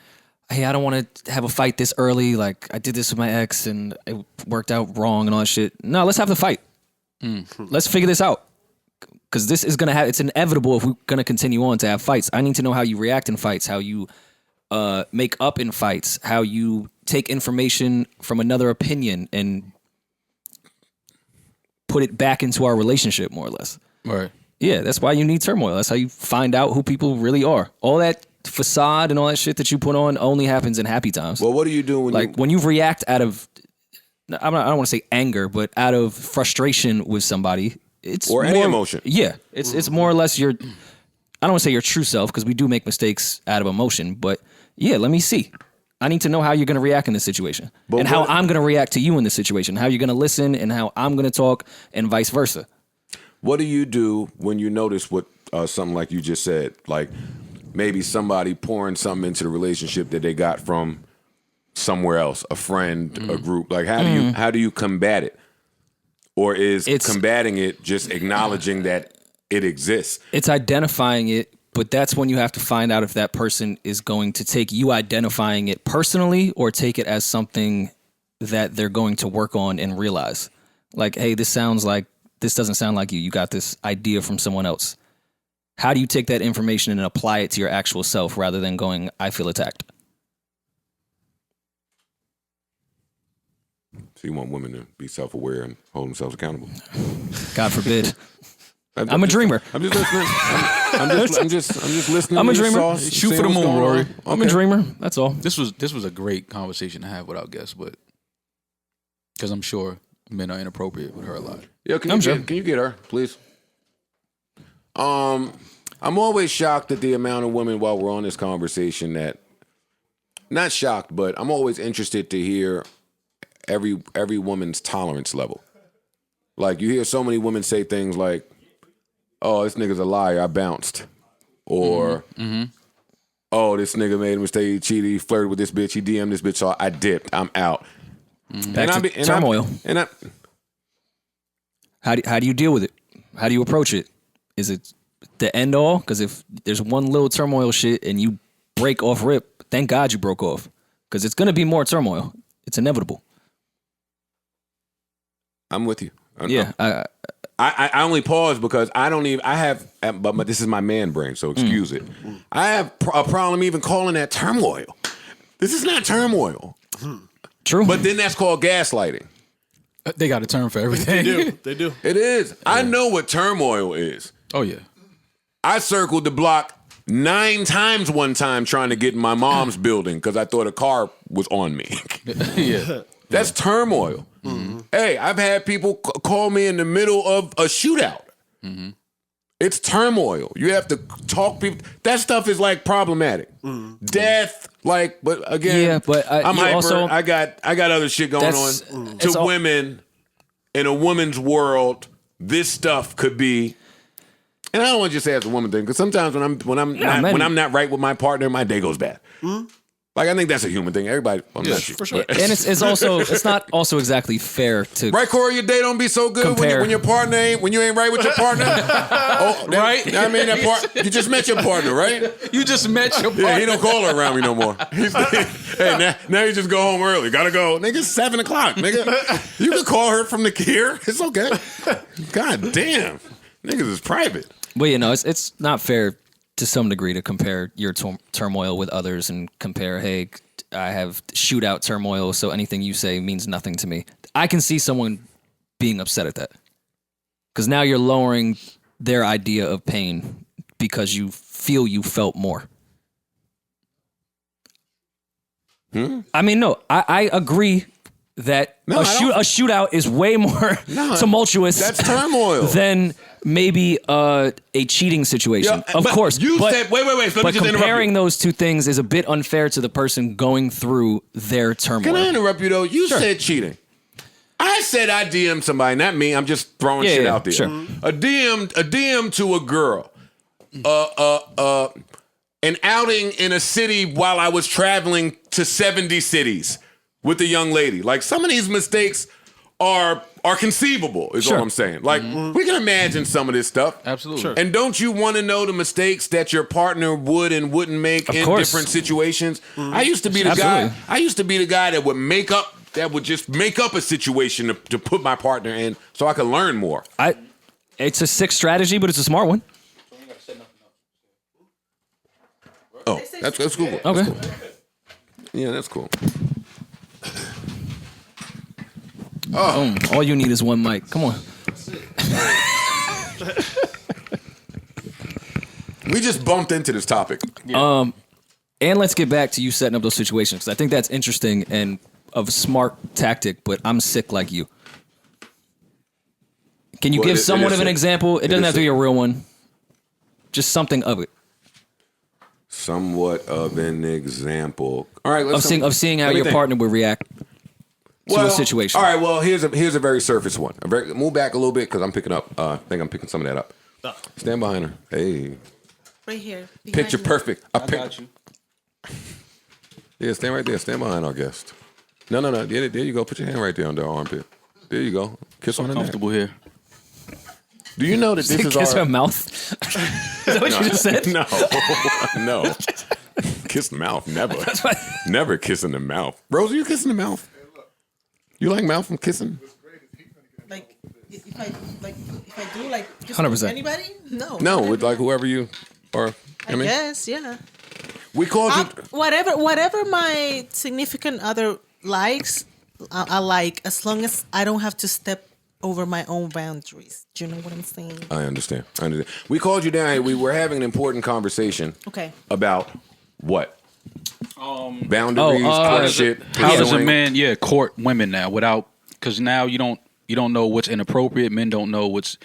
hey, I don't want to have a fight this early. Like, I did this with my ex and it worked out wrong and all that shit. No, let's have the fight. Let's figure this out. Because this is going to it's inevitable if we're going to continue on to have fights. I need to know how you react in fights, how you make up in fights, how you take information from another opinion and put it back into our relationship, more or less. Right. Yeah, that's why you need turmoil. That's how you find out who people really are. All that facade and all that shit that you put on only happens in happy times. Well, what do you do when you react out of, I don't want to say anger, but out of frustration with somebody? It's or more, any emotion. Yeah, it's more or less your. I don't want to say your true self because we do make mistakes out of emotion, but yeah, let me see. I need to know how you're going to react in this situation, and how I'm going to react to you in this situation, how you're going to listen, and how I'm going to talk, and vice versa. What do you do when you notice what something like you just said, like maybe somebody pouring something into the relationship that they got from somewhere else, a friend, a group? Like, how do you combat it? Or is combating it just acknowledging that it exists? It's identifying it, but that's when you have to find out if that person is going to take you identifying it personally or take it as something that they're going to work on and realize. Like, hey, this doesn't sound like you. You got this idea from someone else. How do you take that information and apply it to your actual self rather than going, I feel attacked? So you want women to be self-aware and hold themselves accountable? God forbid. I'm a dreamer. I'm just listening. I'm just listening. I'm a dreamer. Shoot for the moon, Rory. I'm a dreamer. That's all. This was a great conversation to have without guests, but because I'm sure men are inappropriate with her a lot. Yeah, can you get her, please? I'm always shocked at the amount of women while we're on this conversation that, not shocked, but I'm always interested to hear every woman's tolerance level. Like, you hear so many women say things like, oh, this nigga's a liar, I bounced. Or, oh, this nigga made a mistake, he cheated, he flirted with this bitch, he DM'd this bitch, so I dipped, I'm out. Back to turmoil. How do you deal with it? How do you approach it? Is it the end all? Because if there's one little turmoil shit and you break off rip, thank God you broke off. Because it's gonna be more turmoil. It's inevitable. I'm with you. Yeah. I only pause because I don't even. I have, but this is my man brain, so excuse it. I have a problem even calling that turmoil. This is not turmoil. True. But then that's called gaslighting. They got a term for everything. They do. It is. I know what turmoil is. Oh yeah. I circled the block 9 times one time trying to get in my mom's building because I thought a car was on me. Yeah. That's turmoil. Mm-hmm. Hey, I've had people call me in the middle of a shootout. Mm-hmm. It's turmoil. You have to talk people. That stuff is like problematic. Mm-hmm. Death, like, but again, yeah, but I'm hyper. Also, I got other shit going on. To women in a woman's world, this stuff could be. And I don't want to just say it's a woman thing because sometimes when I'm not right with my partner, my day goes bad. Mm-hmm. Like I think that's a human thing. Everybody, for sure. And it's not also exactly fair to right, Corey. Your day don't be so good when your partner ain't when you ain't right with your partner. Right? I mean, you just met your partner, right? You just met your partner. Yeah, he don't call her around me no more. Hey, now you just go home early. Gotta go, nigga. 7 o'clock, nigga. You can call her from the here. It's okay. God damn, niggas is private. Well, it's not fair to some degree to compare your turmoil with others and compare, hey, I have shootout turmoil, so anything you say means nothing to me. I can see someone being upset at that. Because now you're lowering their idea of pain because you feel you felt more. I mean, no, I agree that a shootout is way more tumultuous that's turmoil. than maybe a cheating situation. Of course. Wait. But comparing those two things is a bit unfair to the person going through their turmoil. Can I interrupt you though? You said cheating. I said I DM'd somebody, not me. I'm just throwing shit out there. Sure. A DM to a girl. An outing in a city while I was traveling to 70 cities with a young lady. Like some of these mistakes are conceivable, is all I'm saying. Like we can imagine some of this stuff. Absolutely. Sure. And don't you want to know the mistakes that your partner would and wouldn't make in different situations? I used to be the guy. I used to be the guy that would just make up a situation to put my partner in so I could learn more. It's a sick strategy, but it's a smart one. Oh, that's cool. Okay. That's cool. Yeah, that's cool. All you need is one mic. Come on. We just bumped into this topic. And let's get back to you setting up those situations, because I think that's interesting and of a smart tactic, but I'm sick like you. Can you give somewhat of an example? It doesn't have to be a real one. Just something of it. Somewhat of an example. All right, of seeing how your partner would react to a situation. All right, well, here's a very surface one. Move back a little bit because I'm picking up. I think I'm picking some of that up. Stand behind her. Hey. Right here. Picture perfect. I got you. Yeah, stand right there. Stand behind our guest. No. There you go. Put your hand right there on their armpit. There you go. Kiss on her neck. Comfortable here. Do you know that this is kiss our... her mouth? Is that what you just said? No. Kiss the mouth. Never. Never kissing the mouth. Rose, are you kissing the mouth? You like mouth from kissing? Like if I do like kiss 100%. anybody? No. No, with like whoever you are. I guess, yeah. We called you Whatever my significant other likes, I like, as long as I don't have to step over my own boundaries. Do you know what I'm saying? I understand. We called you down here. We were having an important conversation. Okay. About what? Boundaries, courtship. How does a man, court women now without? Because now you don't know what's inappropriate. Men don't know what's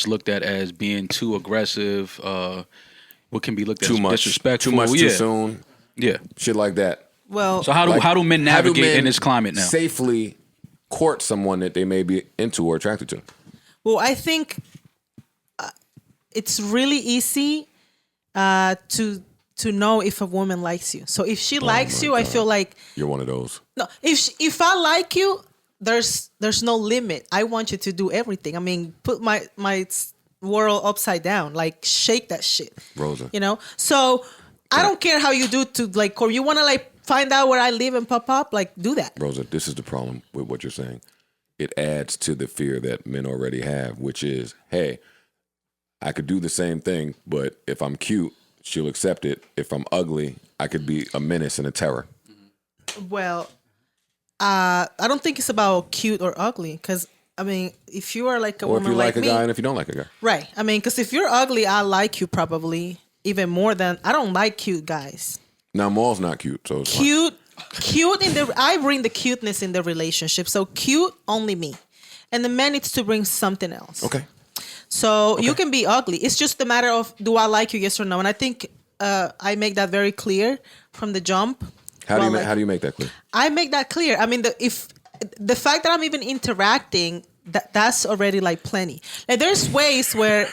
looked at as being too aggressive. What can be looked at as disrespectful. Too much too soon. Yeah, shit like that. Well, so how do men navigate in this climate now? Safely court someone that they may be into or attracted to. Well, I think it's really easy to know if a woman likes you. So if she likes you, I feel like you're one of those. No, if I like you, there's no limit. I want you to do everything. I mean, put my world upside down, like shake that shit, Rosa. You know. So I don't care how you do to like, or you want to like find out where I live and pop up, like do that. Rosa, this is the problem with what you're saying. It adds to the fear that men already have, which is, hey, I could do the same thing, but if I'm cute, she'll accept it. If I'm ugly, I could be a menace and a terror. Well, I don't think it's about cute or ugly, because I mean, if you are like a Or if woman you like a me, guy and if you don't like a guy. right? I mean, because if you're ugly, I like you probably even more than I don't like cute guys. Now, Maul's not cute, so it's fine. Cute in the I bring the cuteness in the relationship. So cute only me, and the man needs to bring something else. Okay. So you can be ugly. It's just a matter of, do I like you, yes or no? And I think I make that very clear from the jump. How do you make that clear? I make that clear. I mean, if the fact that I'm even interacting, that's already like plenty. Like there's ways where.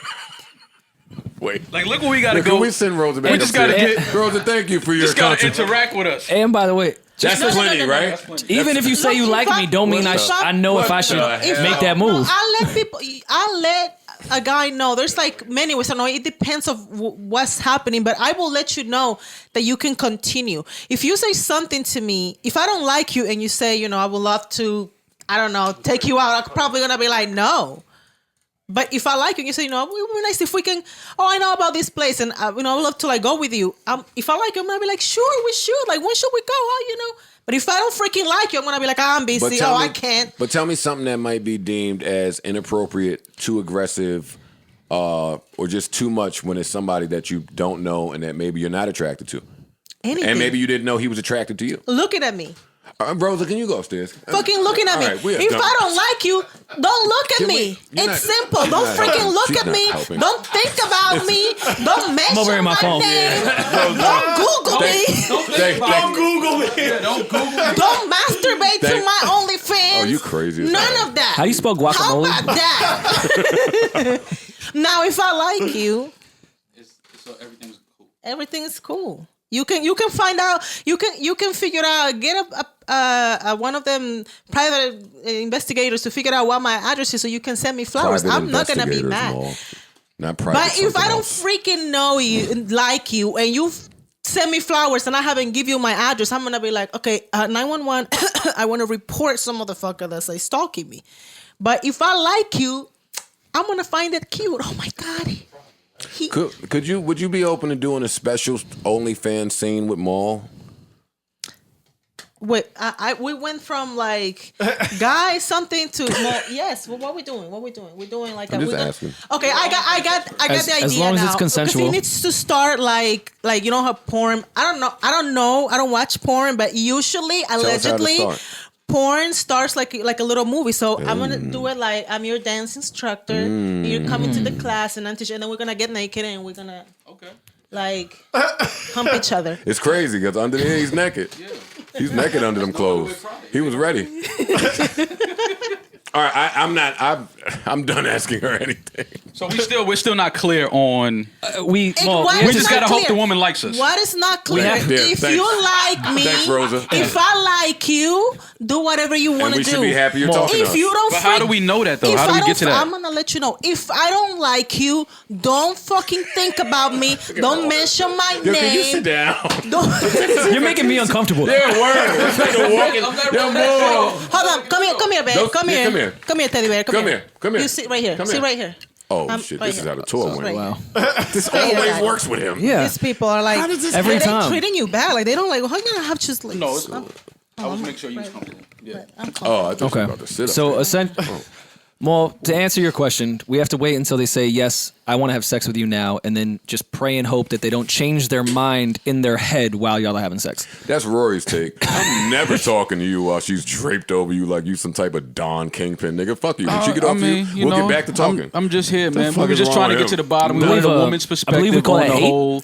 Wait. Like, look where we gotta Can go. we send Rosa back We just upstairs? gotta get. Rosa, thank you for your Just gotta contribution. interact with us. And by the way, That's No, plenty, no. right? even if you say you Look, like if I- me, don't mean I know if I should make that move. I let a guy know. There's like many ways. I know it depends of what's happening, but I will let you know that you can continue. If you say something to me, if I don't like you and you say, you know, I would love to, I don't know, take you out, I'm probably gonna be like, no. But if I like you and you say, you know, it would be nice if we can, I know about this place and, you know, I would love to like go with you. If I like you, I'm going to be like, sure, we should. Like, when should we go? You know? But if I don't freaking like you, I'm going to be like, I'm busy. I can't. But tell me something that might be deemed as inappropriate, too aggressive, or just too much when it's somebody that you don't know and that maybe you're not attracted to. Anything. And maybe you didn't know he was attracted to you. Looking at me. Rosa, can you go upstairs? Fucking looking at me. All right, we are if done. I don't like you, don't look at Can me. we- you're It's not- simple. you're Don't not freaking helping. look She's at not me. helping. Don't think about me. Don't mention over here on my phone. name. Don't Google me. Don't Google me. Don't Google me. Don't masturbate to Thank- my OnlyFans. Oh, you crazy as None hell. of that. How do you spell guacamole? How about that? Now, if I like you, So everything's cool. everything is cool. You can find out. You can figure out. Get a one of them private investigators to figure out what my address is, so you can send me flowers. Private I'm not gonna be investigators, mad. Maul. Not private. But if I don't else. freaking know you, like you, and you send me flowers and I haven't give you my address, I'm gonna be like, okay, 911. I want to report some motherfucker that's like stalking me. But if I like you, I'm gonna find it cute. Oh my god. Would you be open to doing a special OnlyFans scene with Maul? Wait, we went from like guys something to more. Yes. Well, what we doing? We're doing like I'm a. just we're asking. Okay, I got the idea as long as now. it's consensual. Because it needs to start like you know how porn. I don't know. I don't watch porn, but usually, us how to allegedly, start. porn starts like a little movie. So I'm gonna do it like I'm your dance instructor. And you're coming to the class and I'm teaching, and then we're gonna get naked and we're gonna like hump each other. It's crazy because under there he's naked. He's naked under them clothes. He was ready. All right, I'm done asking her anything. So we're still not clear on. We What We is just not gotta hope clear? the woman likes us. What is not clear? have- Yeah, if thanks. you like me, Thanks, Rosa. if I like you, do whatever you want And to we do. should be happy you're talking to If us. you don't, But how do we know that, though? if How do I we don't get to that? I'm gonna let you know. If I don't like you, don't fucking think about me. Don't mention my Yo, can you sit name. down? Don't. You're making me uncomfortable. Yeah, word. It's like a walking. Yo, Maul. Hold on. Come here, babe. Don't- Come yeah, here. come here. Come here, teddy bear. Come here. Come here. You sit right here. Come Sit here. right here. Oh shit! right This is here. how the tour went. Right Wow. This Right here, always guys. works with him. Yeah. These people are like Every they time. treating you bad. Like they don't like. How you gonna have just like? No, it's cool. I was making sure you was comfortable. Yeah. Oh, I thought you Okay. were about to sit up So, there. well, to answer your question, we have to wait until they say, yes, I want to have sex with you now, and then just pray and hope that they don't change their mind in their head while y'all are having sex. That's Rory's take. I'm never talking to you while she's draped over you like you some type of Don Kingpin nigga. Fuck you. When she get off you, we'll get back to talking. I'm just here, man. fuck We were is just wrong trying to with get to him? the bottom. We I wanted believe, a woman's I perspective believe we call on that the hate. whole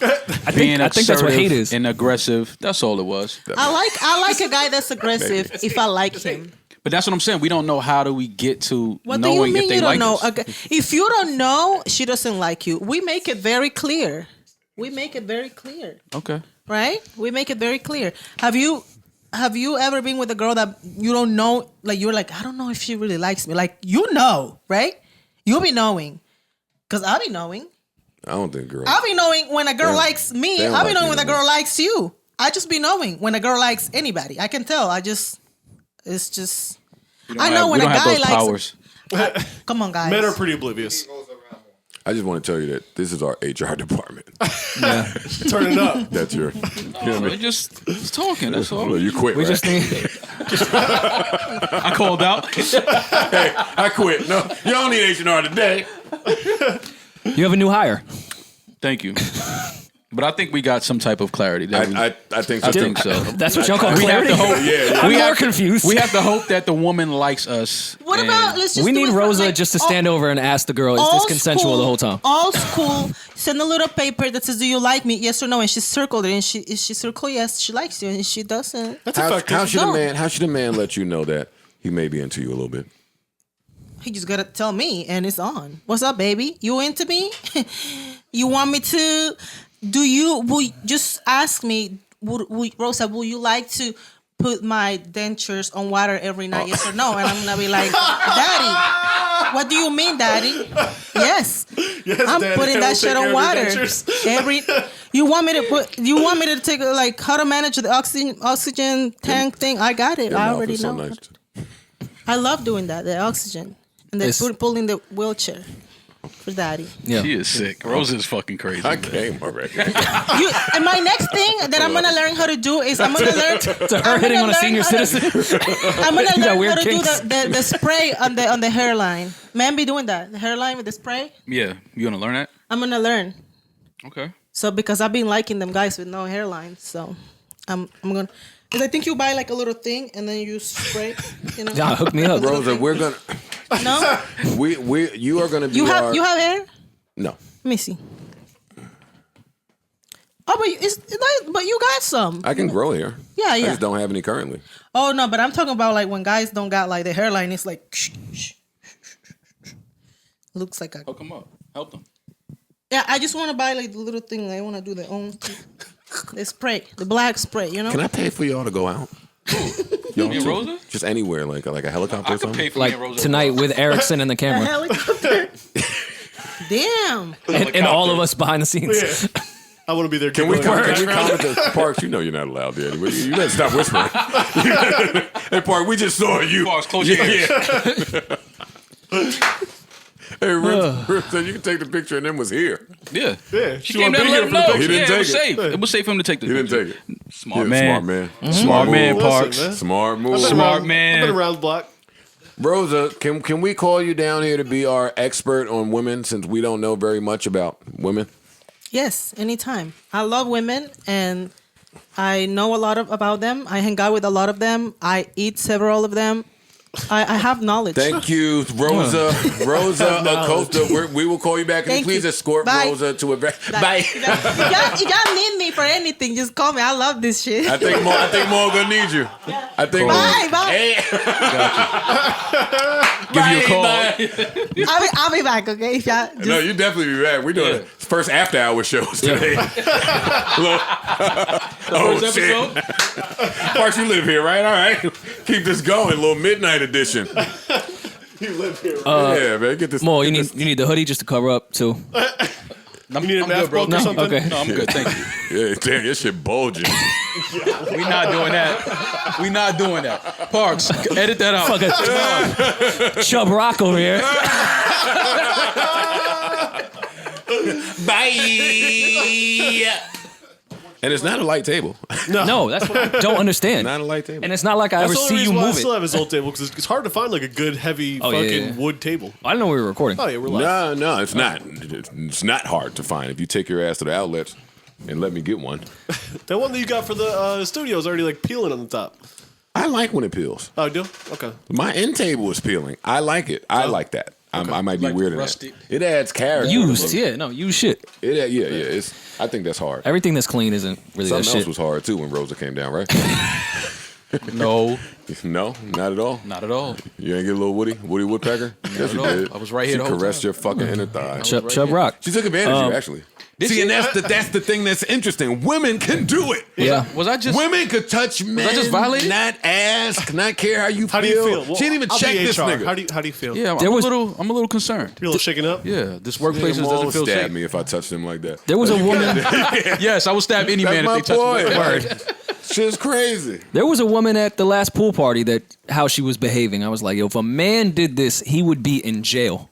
being I think that's what hate is. and aggressive. That's all it was. I like a guy that's aggressive if I like him. But that's what I'm saying. We don't know how do we get to What do you knowing mean if they you don't like know? us. Okay. If you don't know, she doesn't like you. We make it very clear. We make it very clear, Okay. right? We make it very clear. Have you have you ever been with a girl that you don't know? Like you're like, I don't know if she really likes me. Like right? You'll be knowing, cause I'll be knowing. I don't think girls. I'll be knowing when a girl likes me. I'll be knowing when a girl likes you. I just be knowing when a girl likes anybody. I can tell. It's just. I know when a guy likes. Come on, guys. Men are pretty oblivious. I just want to tell you that this is our HR department. Turn it up. That's your. We're just talking. That's all. Well, you quit. We right? just need. I called out. Hey, I quit. No, you don't need H&R today. You have a new hire. Thank you. But I think we got some type of clarity. I think so. I think so. That's what y'all call We have clarity. to hope. Yeah. I'm more confused. We have to hope that the woman likes us. What about? Let's just. We do need it for, Rosa like, just to stand over and ask the girl, is this old consensual school- the whole time? Old school. Send a little paper that says, "Do you like me? Yes or no?" And she circled it. And if she circle yes, she likes you. And if she doesn't, That's How effective. should a man let you know that he may be into you a little bit? he just gotta tell me, and it's on. What's up, baby? You into me? You want me to? Will you just ask me, Rosa? Will you like to put my dentures on water every night? Yes or no? And I'm gonna be like, Daddy, what do you mean, Daddy? Yes, I'm Daddy, putting I that will shit take care on of your water dentures. You want me to take like how to manage the oxygen tank thing? I got it. Your I mouth already is so know. nice. I love doing that. The oxygen and then pulling the wheelchair for Daddy. Yeah. She is sick. Rosa is fucking crazy. I came already. And my next thing that I'm gonna learn how to do is I'm gonna learn To her hitting on a senior citizen. I'm gonna got learn weird how to kinks. do the spray on the hairline. Man, be doing that. The hairline with the spray. Yeah, you gonna learn that? I'm gonna learn. Okay. So because I've been liking them guys with no hairline, so I'm gonna. Because I think you buy like a little thing and then you spray. You know. Yeah, hook me up. Rosa, we're gonna. No. You are gonna be. You have hair? No. Let me see. Oh, but it's nice, but you got some. I can grow hair. Yeah, I yeah. just don't have any currently. Oh no, but I'm talking about like when guys don't got like the hairline. It's like looks like a. Hook them up. Help them. Yeah, I just want to buy like the little thing. I want to do the own the spray, the black spray. You know. Can I pay for y'all to go out? Y'all Me and too? Rosa? Just anywhere, like a helicopter I or could something. pay for me Like and Rosa. tonight with Erickson and the A camera. helicopter. Damn. And all of us behind the scenes. Yeah. I want to be there. Can we giggling in the comment background. the Parks? You know you're not allowed there anyway. You better stop whispering. Hey, Park, we just saw you. Parks, close your ears. Hey, Rip said you can take the picture and then was here. Yeah. Yeah, She she came wanna down be and let here him for the know. picture. He didn't Yeah, it was take safe. it. It was safe for him to take the He didn't picture. take it. Smart Yeah, man. Smart man. Smart man, Listen, Parks. man. Smart move. Smart man. I've been around the block. Rosa, can we call you down here to be our expert on women since we don't know very much about women? Yes, anytime. I love women and I know a lot about them. I hang out with a lot of them. I eat several of them. I have knowledge. Thank you, Rosa. Rosa Acosta. We will call you back. And Thank please you. escort Bye. Rosa to a Bye. If y'all need me for anything, just call me. I love this shit. I think more gonna need you. I think Bye. Hey. Give you a call. I'll be back, okay? If y'all just, No, you definitely be back. We're doing the first after hour shows today. Oh First shit! episode? Parks, you live here, right? All right, keep this going. A little midnight edition. You live here. Yeah, man, get this. Mo, you get need the hoodie just to cover up too. You need a math book or No, something? okay. No, I'm good. Thank you. this. Yeah, damn, your shit bulging. We not doing that. We not doing that. Parks, edit that out. Fuck Chub Rock over here. Bye. And it's not a light table. No, that's what I don't understand. Not a light table. And it's not like I ever That's the only see you reason why I move still it. have his old table because it's hard to find like a good heavy Oh, yeah, fucking yeah. wood table. I didn't know we were recording. Oh yeah, we're live. No, it's not. It's not hard to find if you take your ass to the outlets and let me get one. That one that you got for the studio is already like peeling on the top. I like when it peels. Oh, you do? Okay. My end table is peeling. I like it. I like that. I might be Like weird in rusty. that. It adds character. Used, yeah, no, used shit. It's. I think that's hard. Everything that's clean isn't really Something that else shit. was hard too when Rosa came down, right? No, No, not at all. not at all. You ain't get a little Woody Woodpecker? Yes, you at all. did. I was right here She the whole caressed time. your fucking inner thigh. Chub Rock. She took advantage of you, actually. See, and that's the thing that's interesting. Women can do it. Yeah. Was I just? Women could touch men, just violated? not ask, not care how you feel. How do you feel? Well, She didn't even I'll check be this HR. nigga. How do you feel? Yeah, There was- I'm a little concerned. You're a little shaken up. Yeah, this workplace Won't doesn't feel stab safe. me if I touched him like that. There was a woman. Yes, I will stab any That's man my if they touch boy. me. Word. Shit's crazy. There was a woman at the last pool party that how she was behaving. I was like, yo, if a man did this, he would be in jail.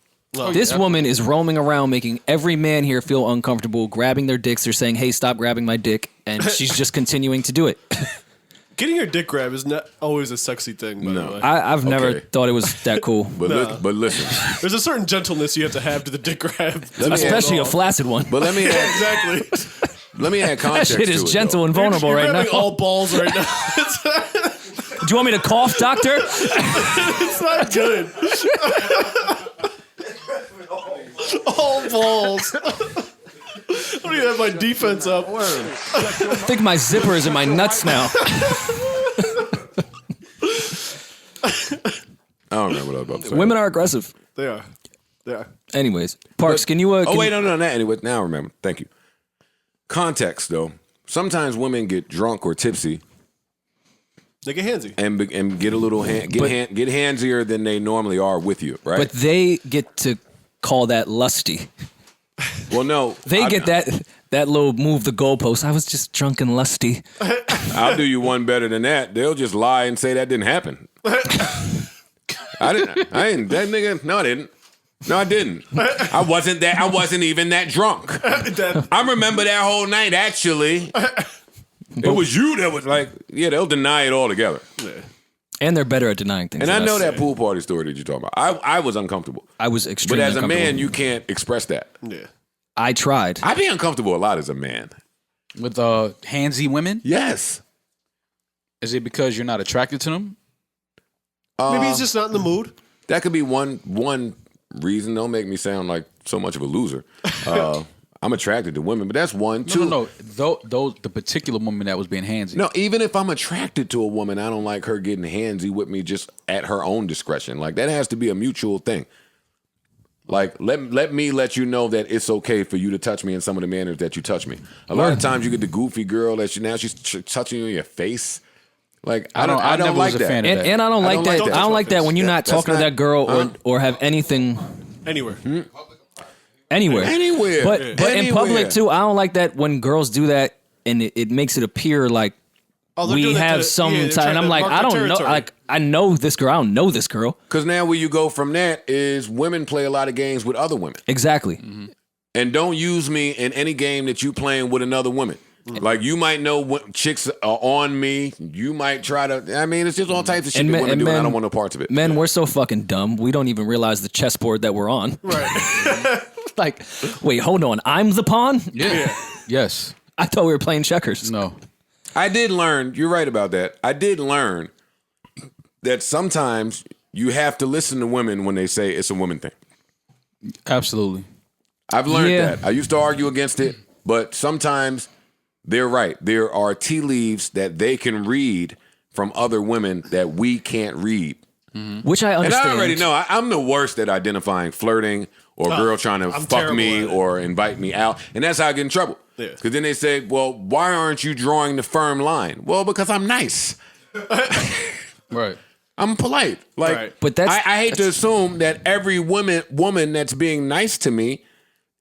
This woman is roaming around making every man here feel uncomfortable, grabbing their dicks. They're saying, hey, stop grabbing my dick. And she's just continuing to do it. Getting your dick grabbed is not always a sexy thing, by the way. I've never Okay. thought it was that cool. But listen. There's a certain gentleness you have to the dick grab. Especially a flaccid one. But let me add, Exactly. let me add That context shit to is it, gentle though. and vulnerable You're right grabbing now. all balls right now. Do you want me to cough, doctor? It's not good. All balls. I don't even have my defense up. I think my zipper is in my nuts now. I don't remember what I was about to say. Women are aggressive. They are. They are. Anyways, Parks, can you? Oh, can wait, you- no. Anyway, now I remember. Thank you. Context, though. Sometimes women get drunk or tipsy They get handsy. and get a little get handsier than they normally are with you, right? But they get to call that lusty. well, no. They get that little move the goalpost. I was just drunk and lusty. I'll do you one better than that. They'll just lie and say that didn't happen. I didn't. That nigga. No, I didn't. No, I didn't. I wasn't even that drunk. I remember that whole night. Actually, it was you that was like, yeah. They'll deny it altogether. Yeah. And they're better at denying things. And than I know us. that pool party story that you're talking about. I was uncomfortable. I was But extremely as a man, uncomfortable. you can't express that. Yeah. I tried. I be uncomfortable a lot as a man. With handsy women, Yes. is it because you're not attracted to them? Maybe he's just not in the mood. That could be one reason. Don't make me sound like so much of a loser. I'm attracted to women, but that's one. Two. No. Those the particular woman that was being handsy. No, even if I'm attracted to a woman, I don't like her getting handsy with me just at her own discretion. Like, that has to be a mutual thing. Like, let me let you know that it's okay for you to touch me in some of the manners that you touch me. A lot of times you get the goofy girl that she's touching you in your face. Like, I I don't never like was a that. fan of that. And I don't like that. I don't like that when you're not That's talking to not- that girl or have anything Anywhere. anywhere. Anywhere. But in Anywhere. public too, I don't like that when girls do that and it makes it appear like Oh, they're we doing that have to- some yeah, they're time. trying And I'm to like, mark I their don't know. territory. Like, I know this girl. I don't know this girl. Because now where you go from that is women play a lot of games with other women. Exactly. And don't use me in any game that you playing with another woman. Like, you might know what chicks are on me. You might try to. I mean, it's just all types of shit And that men- women and do, and I men- don't want no parts of it. Men, we're so fucking dumb. We don't even realize the chessboard that we're on. Right. Like, wait, hold on. I'm the pawn? Yeah. Yes. I thought we were playing checkers. No. I did learn. You're right about that. I did learn that sometimes you have to listen to women when they say it's a woman thing. Absolutely. I've learned Yeah. that. I used to argue against it, but sometimes they're right. There are tea leaves that they can read from other women that we can't read. Which I And understand. I already know I'm the worst at identifying flirting or a girl trying to I'm fuck terrible me at it. or invite me out. And that's how I get in trouble. Yeah. Because then they say, well, why aren't you drawing the firm line? Well, because I'm nice. Right. I'm polite. Like, Right. But that's- I hate to assume that every woman that's being nice to me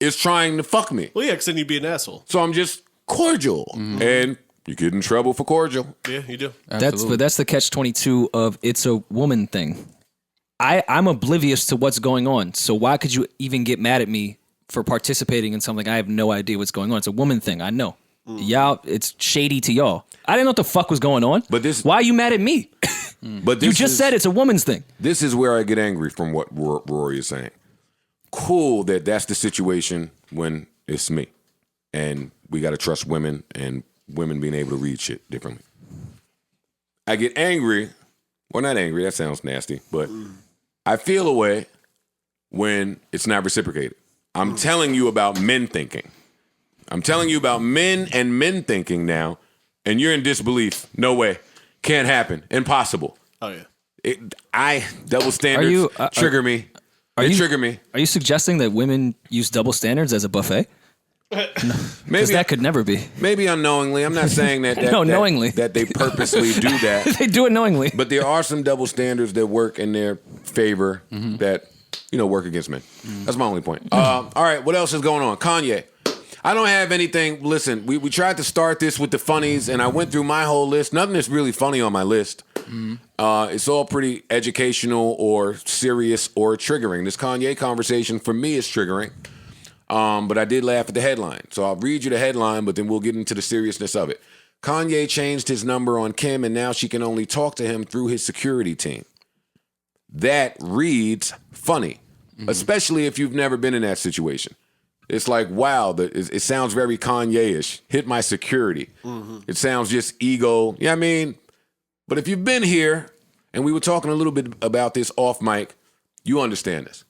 is trying to fuck me. Well, yeah, because then you'd be an asshole. So I'm just cordial. And you get in trouble for cordial. Yeah, you do. That's the catch-22 of it's a woman thing. I'm oblivious to what's going on. So why could you even get mad at me for participating in something I have no idea what's going on? It's a woman thing. I know. Y'all, it's shady to y'all. I didn't know what the fuck was going on. But this- why are you mad at me? But You just said it's a woman's thing. This is where I get angry from what Rory is saying. Cool that that's the situation when it's me. And we got to trust women and women being able to read shit differently. I get angry. Well, not angry. That sounds nasty. But I feel a way when it's not reciprocated. I'm telling you about men thinking. I'm telling you about men and men thinking now. And you're in disbelief. No way. Can't happen. Impossible. Oh yeah. Double standards trigger me. They trigger me. Are you suggesting that women use double standards as a buffet? No, because that could never be. Maybe unknowingly. I'm not saying that. Knowingly. That they purposely do that. They do it knowingly. But there are some double standards that work in their favor that work against men. That's my only point. All right, what else is going on? Kanye. I don't have anything. Listen, we tried to start this with the funnies, and I went through my whole list. Nothing is really funny on my list. It's all pretty educational or serious or triggering. This Kanye conversation for me is triggering. But I did laugh at the headline. So I'll read you the headline, but then we'll get into the seriousness of it. Kanye changed his number on Kim, and now she can only talk to him through his security team. That reads funny, especially if you've never been in that situation. It's like, wow, it sounds very Kanye-ish. Hit my security. It sounds just ego. Yeah, I mean, but if you've been here, and we were talking a little bit about this off mic, you understand this.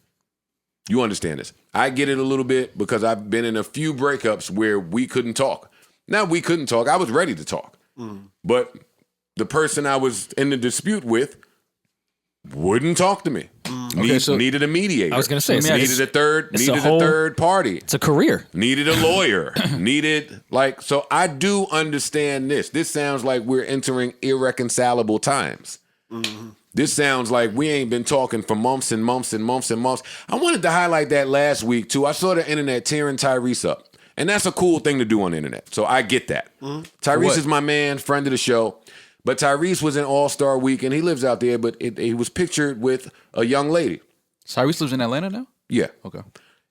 You understand this. I get it a little bit because I've been in a few breakups where we couldn't talk. Now, we couldn't talk. I was ready to talk. But the person I was in the dispute with wouldn't talk to me. Needed a mediator. I was going to say, needed a third party. It's a career. Needed a lawyer. So I do understand this. This sounds like we're entering irreconcilable times. This sounds like we ain't been talking for months and months and months and months. I wanted to highlight that last week, too. I saw the internet tearing Tyrese up. And that's a cool thing to do on the internet. So I get that. Tyrese is my man, friend of the show. But Tyrese was in All-Star Weekend. He lives out there, but he was pictured with a young lady. Tyrese lives in Atlanta now? Yeah. Okay.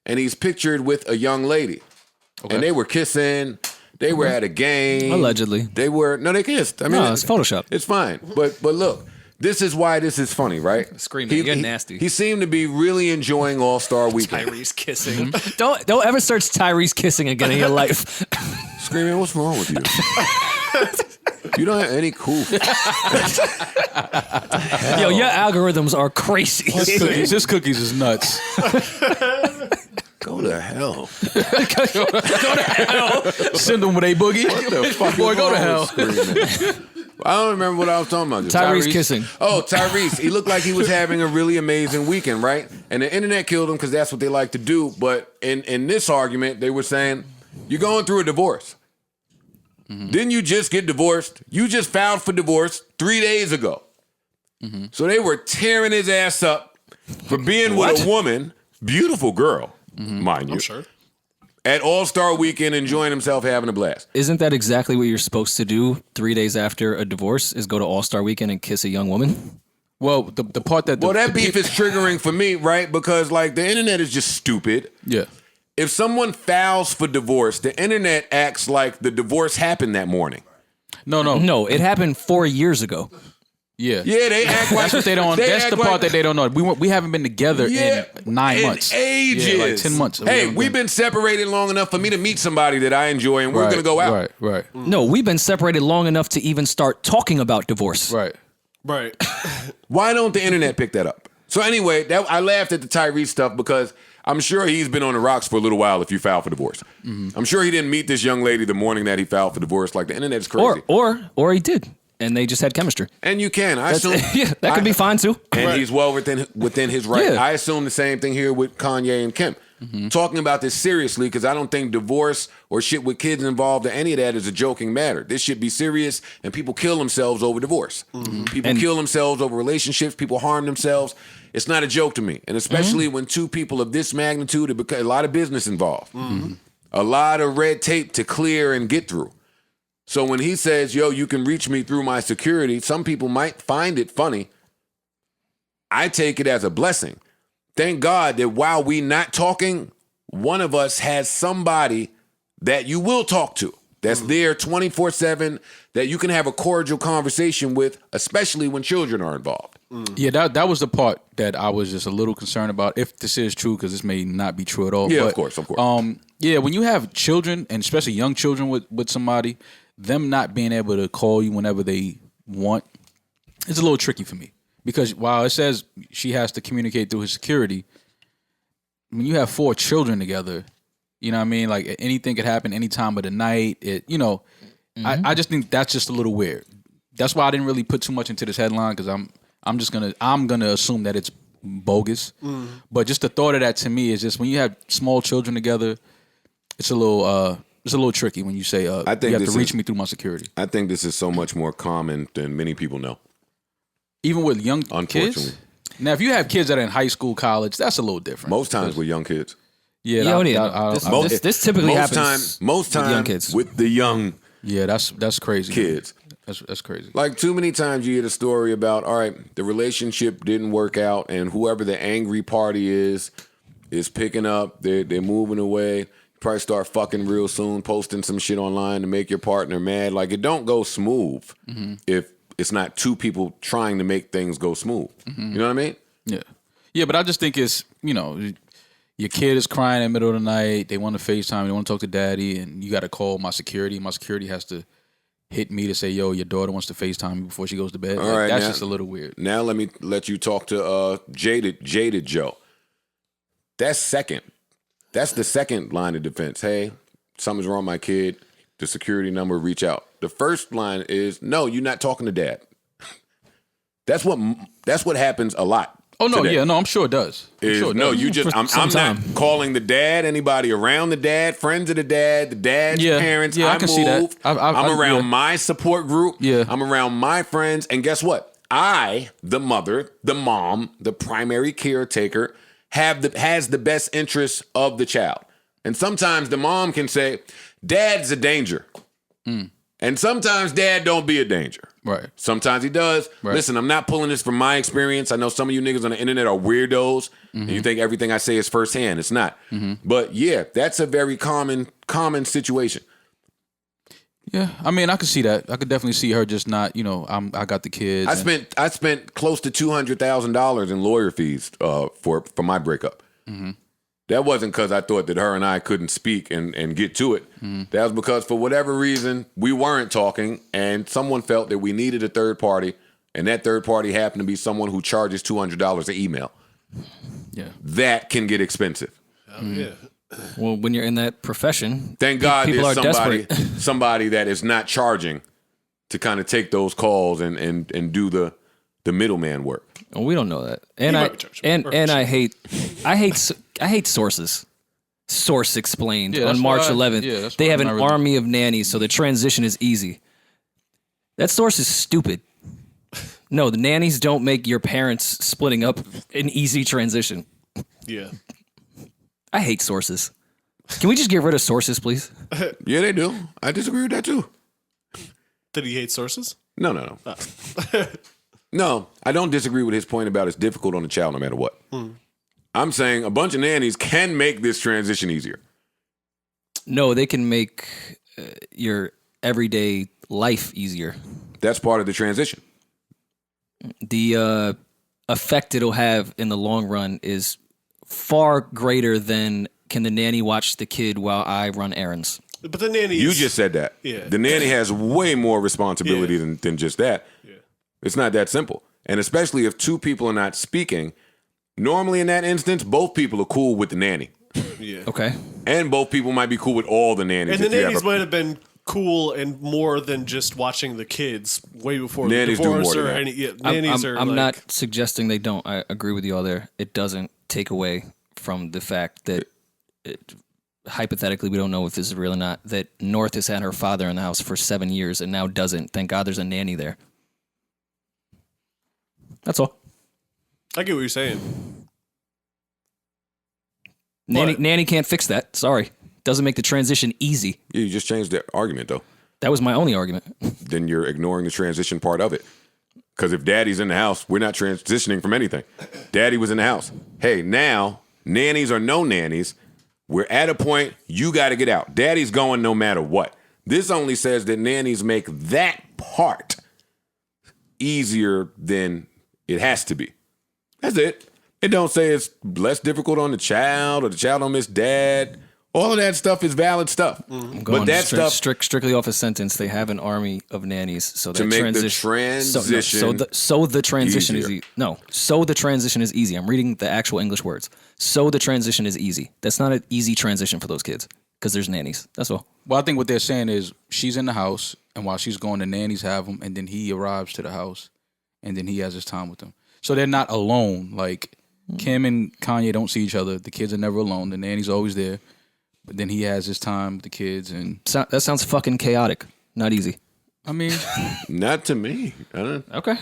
And he's pictured with a young lady. Okay. And they were kissing. They were at a game. Allegedly. They kissed. I mean, no, it's Photoshop. It's fine. But look. This is why this is funny, right? Screaming, you're nasty. He seemed to be really enjoing All-Star Weekend. Tyrese kissing. Don't ever search Tyrese kissing again in your life. Screaming, what's wrong with you? You don't have any cool. Yo, your algorithms are crazy. His cookies is nuts. Go to hell. Go to hell. Send them with A Boogie. What the fuck? Boy, go to hell. I don't remember what I was talking about. Tyrese kissing. Oh, Tyrese. He looked like he was having a really amazing weekend, right? And the internet killed him because that's what they like to do. But in this argument, they were saying, you're going through a divorce. Didn't you just get divorced? You just filed for divorce 3 days ago. So they were tearing his ass up for being with a woman, beautiful girl, mind you. I'm sure. At All-Star Weekend, enjoying himself, having a blast. Isn't that exactly what you're supposed to do 3 days after a divorce, is go to All-Star Weekend and kiss a young woman? Well, the part that... that beef is triggering for me, right? Because, the internet is just stupid. Yeah. If someone files for divorce, the internet acts like the divorce happened that morning. No, it happened 4 years ago. Yeah, they act like that's what they don't. That's the part that they don't know. We haven't been together in 9 months, ages, like 10 months. Hey, we've been separated long enough for me to meet somebody that I enjoy, and we're gonna go out. Right. No, we've been separated long enough to even start talking about divorce. Right. Why don't the internet pick that up? So anyway, I laughed at the Tyrese stuff because I'm sure he's been on the rocks for a little while if you file for divorce. I'm sure he didn't meet this young lady the morning that he filed for divorce. Like, the internet is crazy. Or he did. And they just had chemistry. And you can. I assume that could be fine too. And he's well within his right. Yeah. I assume the same thing here with Kanye and Kim. Talking about this seriously, because I don't think divorce or shit with kids involved or any of that is a joking matter. This should be serious, and people kill themselves over divorce. People kill themselves over relationships. People harm themselves. It's not a joke to me. And especially when two people of this magnitude, a lot of business involved. A lot of red tape to clear and get through. So when he says, yo, you can reach me through my security, some people might find it funny. I take it as a blessing. Thank God that while we not talking, one of us has somebody that you will talk to, that's there 24/7, that you can have a cordial conversation with, especially when children are involved. Yeah, that was the part that I was just a little concerned about, if this is true, because this may not be true at all. Yeah, but, of course. Yeah, when you have children, and especially young children with somebody, them not being able to call you whenever they want, it's a little tricky for me. Because while it says she has to communicate through his security, when you have 4 children together, you know what I mean? Like, anything could happen any time of the night. I just think that's just a little weird. that's why I didn't really put too much into this headline because I'm gonna assume that it's bogus. But just the thought of that to me is just when you have small children together, it's a little tricky when you say you have to reach me through my security. I think this is so much more common than many people know. Even with young Unfortunately. kids. Now, if you have kids that are in high school, college, that's a little different. Most times with young kids. Yeah, this typically happens. Most times with young kids. with the young. Yeah, that's crazy. Kids. That's crazy. Like too many times you hear the story about, all right, the relationship didn't work out, and whoever the angry party is picking up. They're moving away. Probably start fucking real soon, posting some shit online to make your partner mad. Like it don't go smooth if it's not two people trying to make things go smooth. You know what I mean? Yeah, but I just think it's your kid is crying in the middle of the night. They want to FaceTime. They want to talk to daddy, and you got to call my security. My security has to hit me to say, yo, your daughter wants to FaceTime me before she goes to bed. All right, that's now, just a little weird. Now let you talk to Jaded Joe. That's second. That's the second line of defense. Hey, something's wrong with my kid. The security number, reach out. The first line is, no, you're not talking to dad. That's what happens a lot. Oh no, today. yeah, no, I'm sure it does. I'm not calling the dad, anybody around the dad, friends of the dad's parents. Yeah, I can see that. I'm around my support group. Yeah. I'm around my friends, and guess what? I, the mother, the mom, the primary caretaker, has the best interests of the child. And sometimes the mom can say, dad's a danger. And sometimes dad don't be a danger. Right. Sometimes he does. Right. Listen, I'm not pulling this from my experience. I know some of you niggas on the internet are weirdos, and you think everything I say is firsthand. It's not. But yeah, that's a very common situation. Yeah, I mean, I could see that. I could definitely see her just not, I got the kids. I spent close to $200,000 in lawyer fees for my breakup. That wasn't because I thought that her and I couldn't speak and get to it. That was because for whatever reason, we weren't talking, and someone felt that we needed a third party, and that third party happened to be someone who charges $200 an email. Yeah. That can get expensive. Yeah. Well, when you're in that profession, Thank God people there's are desperate. somebody that is not charging to kind of take those calls and do the middleman work. Well, we don't know that, and I hate sources. Source explained on March 11th. They have an army of nannies, so the transition is easy. That source is stupid. No, the nannies don't make your parents splitting up an easy transition. Yeah. I hate sources. Can we just get rid of sources, please? Yeah, they do. I disagree with that too. Did he hate sources? No. No, I don't disagree with his point about it's difficult on the child no matter what. I'm saying a bunch of nannies can make this transition easier. No, they can make your everyday life easier. That's part of the transition. The effect it'll have in the long run is far greater than can the nanny watch the kid while I run errands. But the nanny You just said that. Yeah. The nanny has way more responsibility Yeah. than just that. Yeah. It's not that simple. And especially if two people are not speaking, normally in that instance, both people are cool with the nanny. Yeah. Okay. And both people might be cool with all the nannies. And the nannies might have been cool and more than just watching the kids way before Nannies the do divorce more than or that. any. Yeah, nannies are. I'm like, not suggesting they don't. I agree with you all there. It doesn't take away from the fact that hypothetically, we don't know if this is real or not, that North has had her father in the house for 7 years and now doesn't. Thank God there's a nanny there. That's all. I get what you're saying. Nanny can't fix that. Sorry. Doesn't make the transition easy. Yeah, you just changed the argument, though. That was my only argument. Then you're ignoring the transition part of it. Because if daddy's in the house, we're not transitioning from anything. Daddy was in the house. Hey, now, nannies or no nannies, we're at a point you got to get out. Daddy's going no matter what. This only says that nannies make that part easier than it has to be. That's it. It don't say it's less difficult on the child or the child don't miss dad. All of that stuff is valid stuff. I'm But going that stuff strictly off a sentence. They have an army of nannies, so to that make the transition. transition So the transition is easier. So the transition is easy. I'm reading the actual English words. So the transition is easy. That's not an easy transition for those kids because there's nannies. That's all. Well, I think what they're saying is she's in the house, and while she's going, the nannies have them, and then he arrives to the house, and then he has his time with them. So they're not alone. Like Kim and Kanye don't see each other. The kids are never alone. The nanny's always there, but then he has his time with the kids, and That sounds fucking chaotic. Not easy. I mean, Not to me. Okay.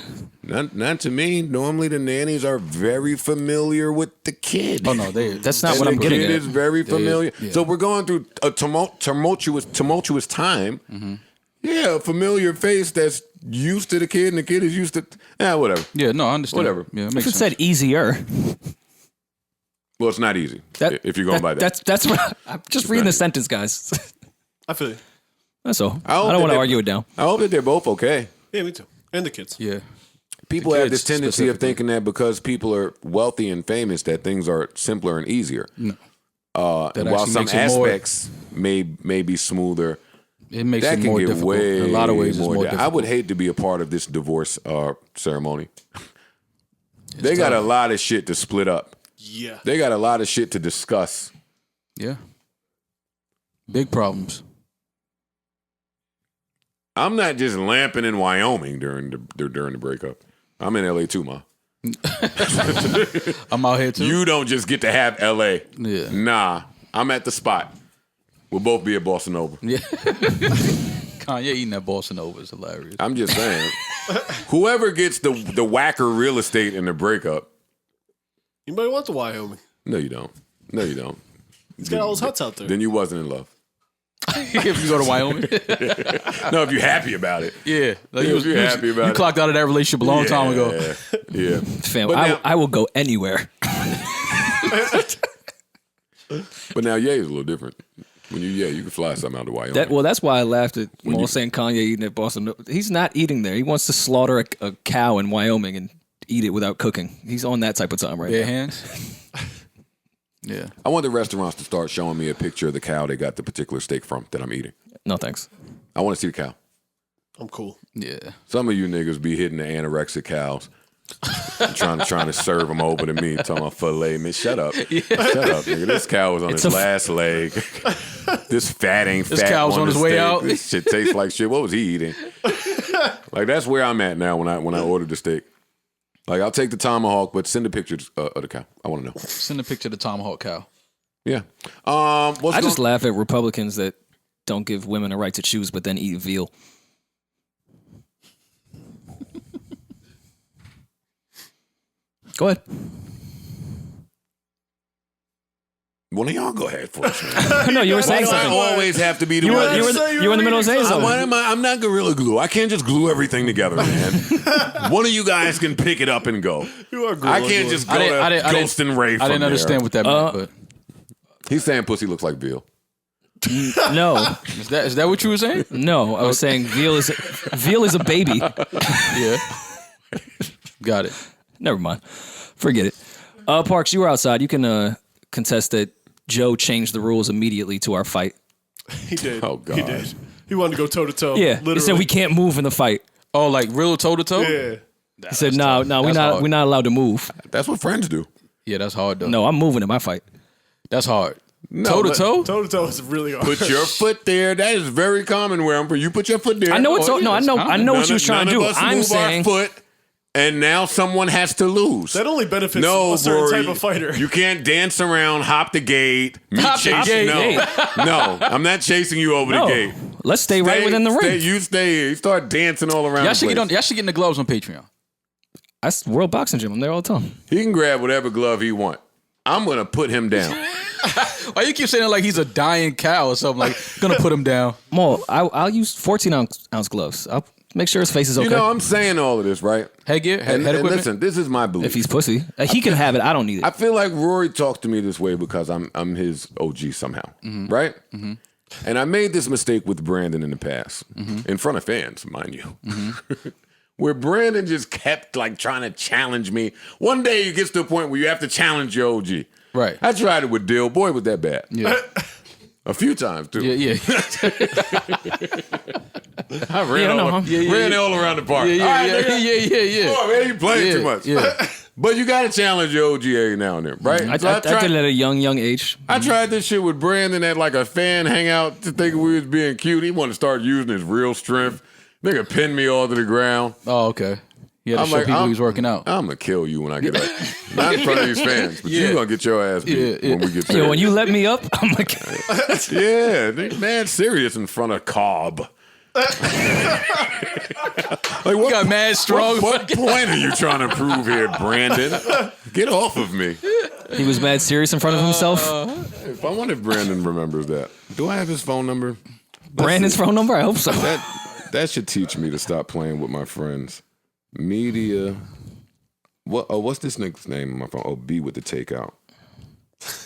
Not to me. Normally, the nannies are very familiar with the kid. oh no, That's not what I'm the getting kid at. is very familiar. yeah. So we're going through a tumultuous time. Mm-hmm. Yeah, a familiar face that's used to the kid, and the kid is used to. Whatever. Yeah, no, I understand. Whatever. Yeah, it If makes it sense. said easier, Well, it's not easy if you're going by that. That's what I'm just reading the sentence, guys. I feel you. That's all. hope I don't that want to they- argue it down. I hope that they're both okay. Yeah, me too. And the kids. Yeah. People The have kids this tendency of specifically. thinking that because people are wealthy and famous, that things are simpler and easier. That And while actually some makes it more- aspects may be smoother, It makes that it can more get difficult. way In a lot of ways, it's more I difficult. would hate to be a part of this divorce ceremony. They got a lot of shit to split up. Yeah. They got a lot of shit to discuss. Yeah. Big problems. I'm not just lamping in Wyoming during the breakup. I'm in LA too, ma. I'm out here too. You don't just get to have LA. Yeah. Nah, I'm at the spot. We'll both be at Boston Nova. Yeah. Kanye eating that Boston Nova is hilarious. I'm just saying. Whoever gets the whacker real estate in the breakup. You might want the Wyoming. No, you don't. No, you don't. He's got all those huts out there. Then you wasn't in love. If you go to Wyoming. No, if you're happy about it. Yeah. Like If you're happy about you it. clocked out of that relationship a long time ago. Yeah. Fam, But now- I will go anywhere. But now, yeah, is a little different. When you can fly something out to Wyoming. That's why I laughed at Maul saying Kanye eating at Boston. He's not eating there. He wants to slaughter a cow in Wyoming and eat it without cooking. He's on that type of time right Bare now. hands. Yeah. I want the restaurants to start showing me a picture of the cow they got the particular steak from that I'm eating. No thanks. I want to see the cow. I'm cool. Yeah. Some of you niggas be hitting the anorexic cows. trying to serve them over to me, talking about filet. Man, shut up. Shut up, nigga. This cow was on his last leg. This fat ain't This fat. cow was on his this way steak. out. This shit tastes like shit. What was he eating? Like, that's where I'm at now when I ordered the steak. Like, I'll take the tomahawk, but send a picture of the cow. I want to know. Send a picture of the tomahawk cow. Yeah. I just laugh at Republicans that don't give women a right to choose, but then eat veal. Go ahead. One of y'all go ahead first, man. No, you were Why saying do I something. always have to be the You one? were in the middle of saying something. Why am I'm not Gorilla Glue. I can't just glue everything together, man. One of you guys can pick it up and go. You are I can't just go to Ghost and Ray from I didn't understand there. what that meant, but He's saying pussy looks like veal. No, is that what you were saying? no. I was saying veal is a baby. Yeah. Got it. Never mind. Forget it. Parks, you were outside. You can contest that Joe changed the rules immediately to our fight. He did. Oh, God. He did. He wanted to go toe to toe. Yeah, literally. he said we can't move in the fight. Oh, like real toe to toe? Yeah. He said no, we're That's not hard. we're not allowed to move. That's what friends do. Yeah, that's hard though. No, I'm moving in my fight. That's hard. No, Toe to but toe? Toe to toe is really hard. Put your foot there. That is very common where I'm from. You put your foot there. I know it's Oh, no, I know None what you was trying to do. None of us I'm move saying our foot, and now someone has to lose. That only benefits No, a certain Rory, type of fighter. You can't dance around, hop the gate, me Hop the chase- gate. No, I'm not chasing you over no. the gate. Let's stay right within the ring. You stay here. You start dancing all around. Y'all the should place. y'all should get in the gloves on Patreon. That's World Boxing Gym. I'm there all the time. He can grab whatever glove he want. I'm gonna put him down. Why you keep saying it like he's a dying cow or something? Like gonna put him down. Mo, I'll use 14-ounce gloves. I'll make sure his face is okay. You know, I'm saying all of this, right? Headgear, head And equipment. listen, this is my belief. if he's pussy, he can have it. I don't need I it. feel like Rory talked to me this way because I'm his OG somehow, right? Mm-hmm. And I made this mistake with Brandon in the past, in front of fans, mind you, where Brandon just kept like trying to challenge me. One day he gets to a point where you have to challenge your OG. Right. I tried it with Dill. Boy, was that bad. Yeah. A few times too. Yeah. I ran, Yeah, I know, all, huh? ran all around the park. Yeah. All right, nigga. Yeah. Oh, man, you playing too much. Yeah. But you got to challenge your OGA now and then, right? I So did it at a young age. I tried this shit with Brandon at like a fan hangout to think we was being cute. He wanted to start using his real strength. Nigga pinned me all to the ground. Oh, okay. He had to show people he was working out. I'm going to kill you when I get up. Not in front of these fans, but you going to get your ass beat when we get there. Yeah, when you let me up, I'm like... Yeah, they mad serious in front of Cobb. Like what, got mad strong. What point are you trying to prove here, Brandon? Get off of me. He was mad serious in front of himself. If I wonder if Brandon remembers that. Do I have his phone number? Brandon's phone number? I hope so. That should teach me to stop playing with my friends. Media. What? Oh, what's this nigga's name on my phone? Oh, B with the takeout.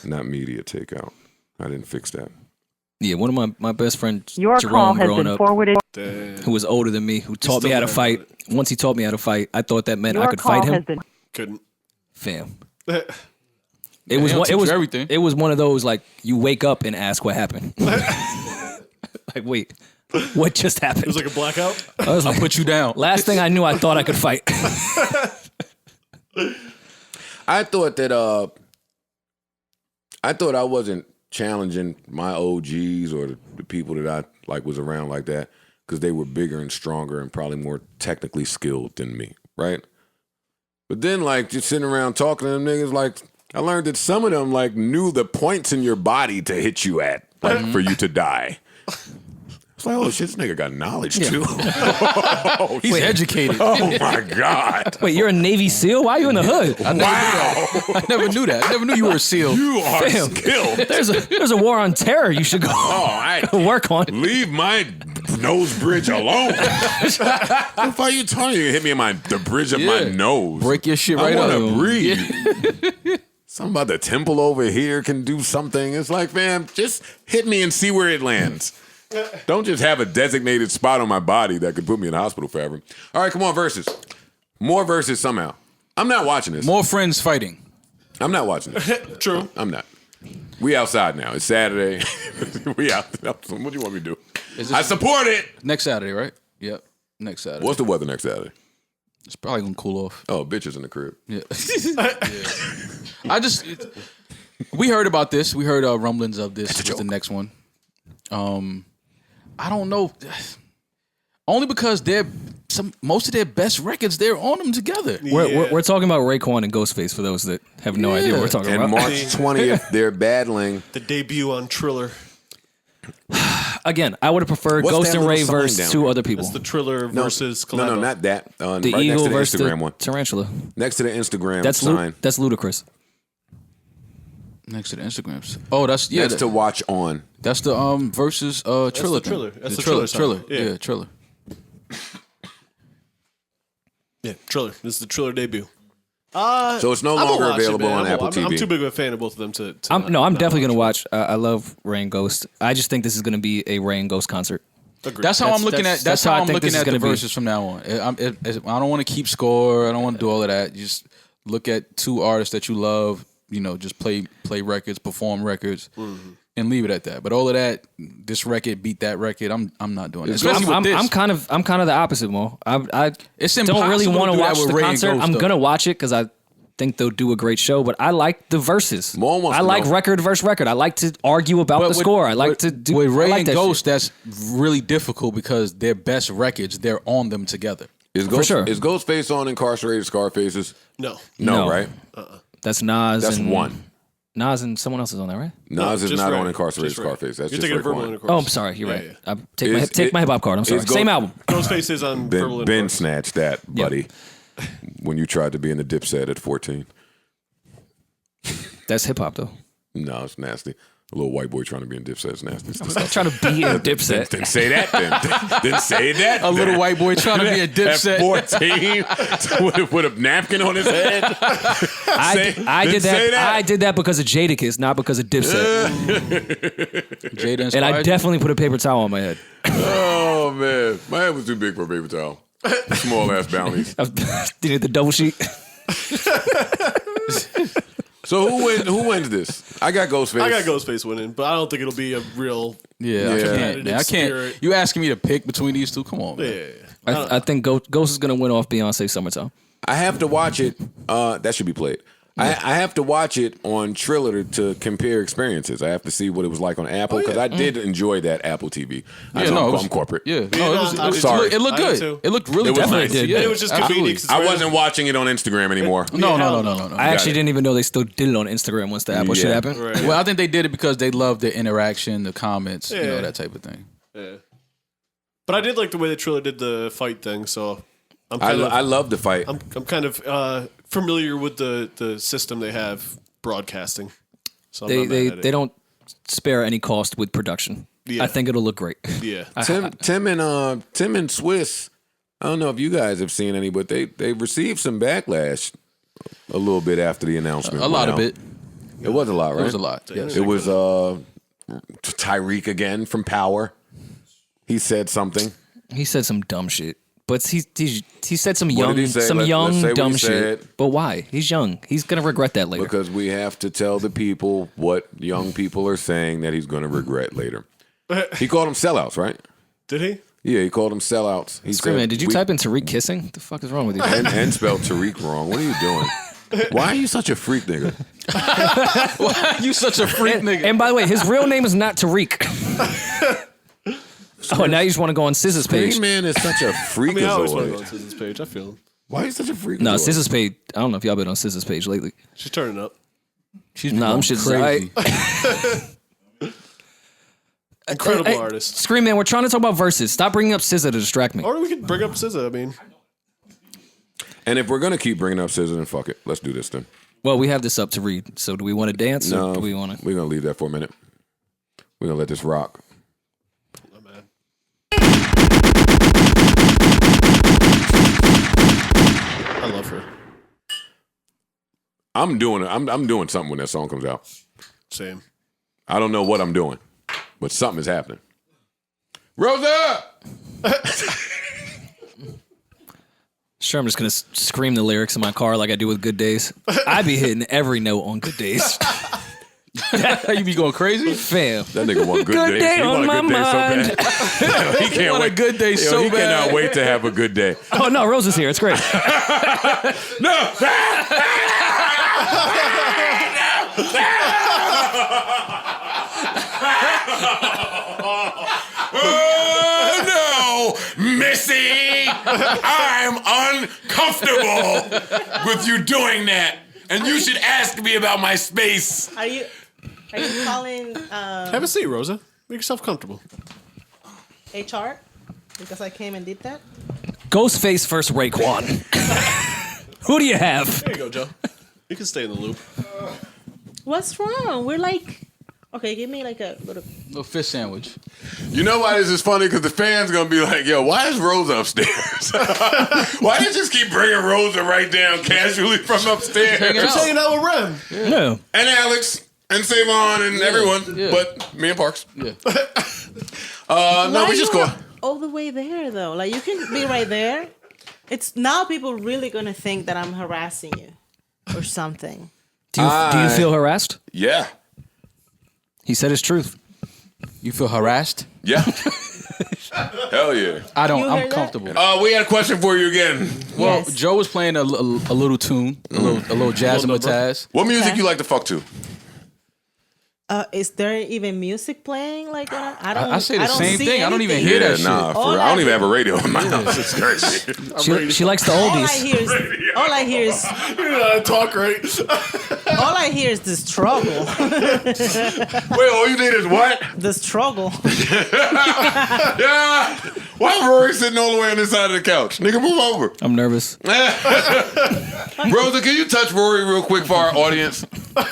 Not media takeout. I didn't fix that. Yeah, one of my best friends, Your Jerome, call has growing been up, forwarded. who was older than me, who taught me how to fight. Once he taught me how to fight, I thought that meant I Your could call fight him. has been. Couldn't. Fam. It was everything. It was one of those like you wake up and ask what happened. Like, wait, what just happened? It was like a blackout. I was I'll like, put you down. last thing I knew, I thought I could fight. I thought I wasn't challenging my OGs or the people that I like was around like that because they were bigger and stronger and probably more technically skilled than me, right? But then like just sitting around talking to them niggas, like I learned that some of them like knew the points in your body to hit you at, like for you to die. It's like, oh shit, this nigga got knowledge too. He's educated. Oh my God. Wait, you're a Navy SEAL? Why are you in the hood? Wow. I never knew that. I never knew you were a SEAL. You are Damn. skilled. There's a war on terror you should go work on. Leave my nose bridge alone. What are you telling you? Hit me in the bridge of my nose. Break your shit right I up. want to breathe. Something about the temple over here can do something. It's like, fam, just hit me and see where it lands. Don't just have a designated spot on my body that could put me in the hospital forever. All right, come on, versus. More versus somehow. I'm not watching this. More friends fighting. I'm not watching this. True. I'm not. We outside now. It's Saturday. We out. What do you want me to do? I support it. Next Saturday, right? Yep. Next Saturday. What's the weather next Saturday? It's probably gonna cool off. Oh, bitches in the crib. Yeah. We heard about this. We heard rumblings of this. What's the next one? I don't know. Only because most of their best records, they're on them together. We're talking about Raekwon and Ghostface for those that have no idea what we're talking And about. March 20th, they're battling. The debut on Triller. Again, I would have preferred What's Ghost that and Ray little sign versus down two there? other people. That's the Triller versus collabo. No, not that. The right Eagle next to the versus Instagram the one. Tarantula. Next to the Instagram That's sign. that's ludicrous. Next to the Instagrams. Oh, that's Next to watch on. That's the versus Triller. the thing. Triller. That's the Triller sign. Triller. Yeah. Yeah, Triller. Yeah, Triller. This is the Triller debut. So it's no I'm gonna longer watch it, available man. on Apple TV. I'm too big of a fan of both of them to I'm not definitely gonna watch watch. I love Ray and Ghost. I just think this is gonna be a Ray and Ghost concert. it. Agreed. That's how I'm looking that's- at. that's That's how how I I'm think looking this is at the gonna be. verses from now on. I don't want to keep score. I don't want to do all of that. You just look at two artists that you love. You know, just play records, perform records, and leave it at that. But all of that, this record beat that record. I'm not doing that. Especially with this. I'm kind of the opposite, Mo. I It's don't really impossible want to to do that watch with the Ray and concert. Ghost, I'm though. gonna watch it because I think they'll do a great show. But I like the verses. Mo wants I to like know- record versus record. I like to argue about the score. I like to do with Ray I like and that Ghost. shit. That's really difficult because their best records, they're on them together. Is sure. Is Ghostface on Incarcerated Scarfaces? No. No, No. right? That's Nas. That's and, one. Nas and someone else is on there, right? Nas is just not Ray. on Incarcerated Just Ray. Scarface. That's You're just taking a verbal Raekwon. intercourse. Oh, I'm sorry. You're right. Yeah. I take my hip hop card. I'm sorry. is Same Ghost- album. Ghostface is on verbal Ben intercourse. snatched that, buddy, when you tried to be in the Dipset at 14. That's hip hop though. No, it's nasty. A little white boy trying to be in Dipset is nasty. I'm not trying to be in Dipset. Didn't say that then. Didn't say that. A little white boy trying to be a At Dipset. 14 with a napkin on his head. I did that. I did that because of Jadakiss, not because of Dipset. Jada And I inspired definitely put a paper towel on my head. Oh man, my head was too big for a paper towel. Small ass bounties. You need the double sheet. So who wins this? I got Ghostface. I got Ghostface winning, but I don't think it'll be a real. Yeah, I can't. Man, I Spirit. can't. You asking me to pick between these two? Come on, man. Yeah. I think Ghost is gonna win off Beyonce Summertime. I have to watch it. That should be played. I have to watch it on Triller to compare experiences. I have to see what it was like on Apple because I did enjoy that Apple TV. I'm corporate. Yeah, no, sorry. It looked good. too. It looked really It was definitely nice. did. Yeah, it was just convenient. I wasn't watching it on Instagram anymore. No. I actually didn't even know they still did it on Instagram once the Apple shit Yeah. happened. Right. Well, I think they did it because they loved the interaction, the comments, Yeah. that type of thing. Yeah. But I did like the way that Triller did the fight thing, so I'm kind I love the fight. I'm kind of familiar with the system they have broadcasting. So I'm not mad at it. They don't spare any cost with production. Yeah. I think it'll look great. Yeah. Tim and Swiss. I don't know if you guys have seen any, but they received some backlash a little bit after the announcement. A lot of it. It was a lot, right? It was a lot. Yes. It was Tyreek again from Power. He said something. He said some dumb shit. But he said some What young did he say? Let's young say what dumb he shit. said. But why? He's young. He's gonna regret that later. Because we have to tell the people what young people are saying that he's going to regret later. He called them sellouts, right? Did he? Yeah, he called them sellouts. He Scream, said, man, did you type in Tariq kissing? What the fuck is wrong with you? and spelled Tariq wrong? What are you doing? Why are you such a freak, nigga? Why are you such a freak nigga? And by the way, his real name is not Tariq. Oh, now you just want to go on SZA's page. Hey, man is such a I freakazoid. mean, I always want to go on Susan's page. I feel him. Why are you such a freakazoid? No, SZA's page. I don't know if y'all been on SZA's page lately. She's turning up. She's Nah, them going shit's crazy. Incredible Hey, artist. Scream, man, we're trying to talk about verses. Stop bringing up SZA to distract me. Or we could bring up SZA. I mean, And if we're going to keep bringing up scissors, then fuck it. Let's do this then. Well, we have this up to read. So do we want to dance No, or do we want to? we're going to leave that for a minute. We're going to let this rock. oh, man. I love her. I'm doing something when that song comes out. Same. I don't know what I'm doing, but something is happening. Rosa! Sure, I'm just going to scream the lyrics in my car like I do with Good Days. I be hitting every note on Good Days. You be going crazy? Fam. That nigga want good, Good days. day He on want a my good day so mind. bad. He can't want a wait. good day so he bad. cannot wait to have a good day. Oh, no, Rose is here. It's great. No! Oh, no, Missy! I'm uncomfortable with you doing that. And you should ask me about my space. Are you calling Have a seat, Rosa. Make yourself comfortable. HR? Because I came and did that? Ghostface versus Raekwon. Who do you have? There you go, Joe. You can stay in the loop. What's wrong? We're like, okay, give me like a little. Little fish sandwich. You know why this is funny? Because the fans going to be like, yo, why is Rosa upstairs? Why did you just keep bringing Rosa right down casually from upstairs? Just hanging out with Rem. No. And Alex and Savon and everyone, yeah. but me and Parks. Yeah. No, we just go. All the way there though. Like you can be right there. It's now people really gonna think that I'm harassing you or something. Do you feel harassed? Yeah. He said his truth. You feel harassed? Yeah. Hell yeah. I don't. You I'm heard that? comfortable. We had a question for you again. Well, Yes. Joe was playing a little tune, a little jazzmatazz. What music Okay. you like to fuck to? Is there even music playing? Like when I say the don't same see thing. I don't even anything. hear that shit. Nah, for All real. I I don't even hear- have a radio in my house. It's crazy. She likes the All I oldies. hear is Talk right. all I hear is the struggle. Wait, all you did is what? The struggle. Yeah. Why is Rory sitting all the way on this side of the couch? Nigga, move over. I'm nervous. Rosa, can you touch Rory real quick for our audience?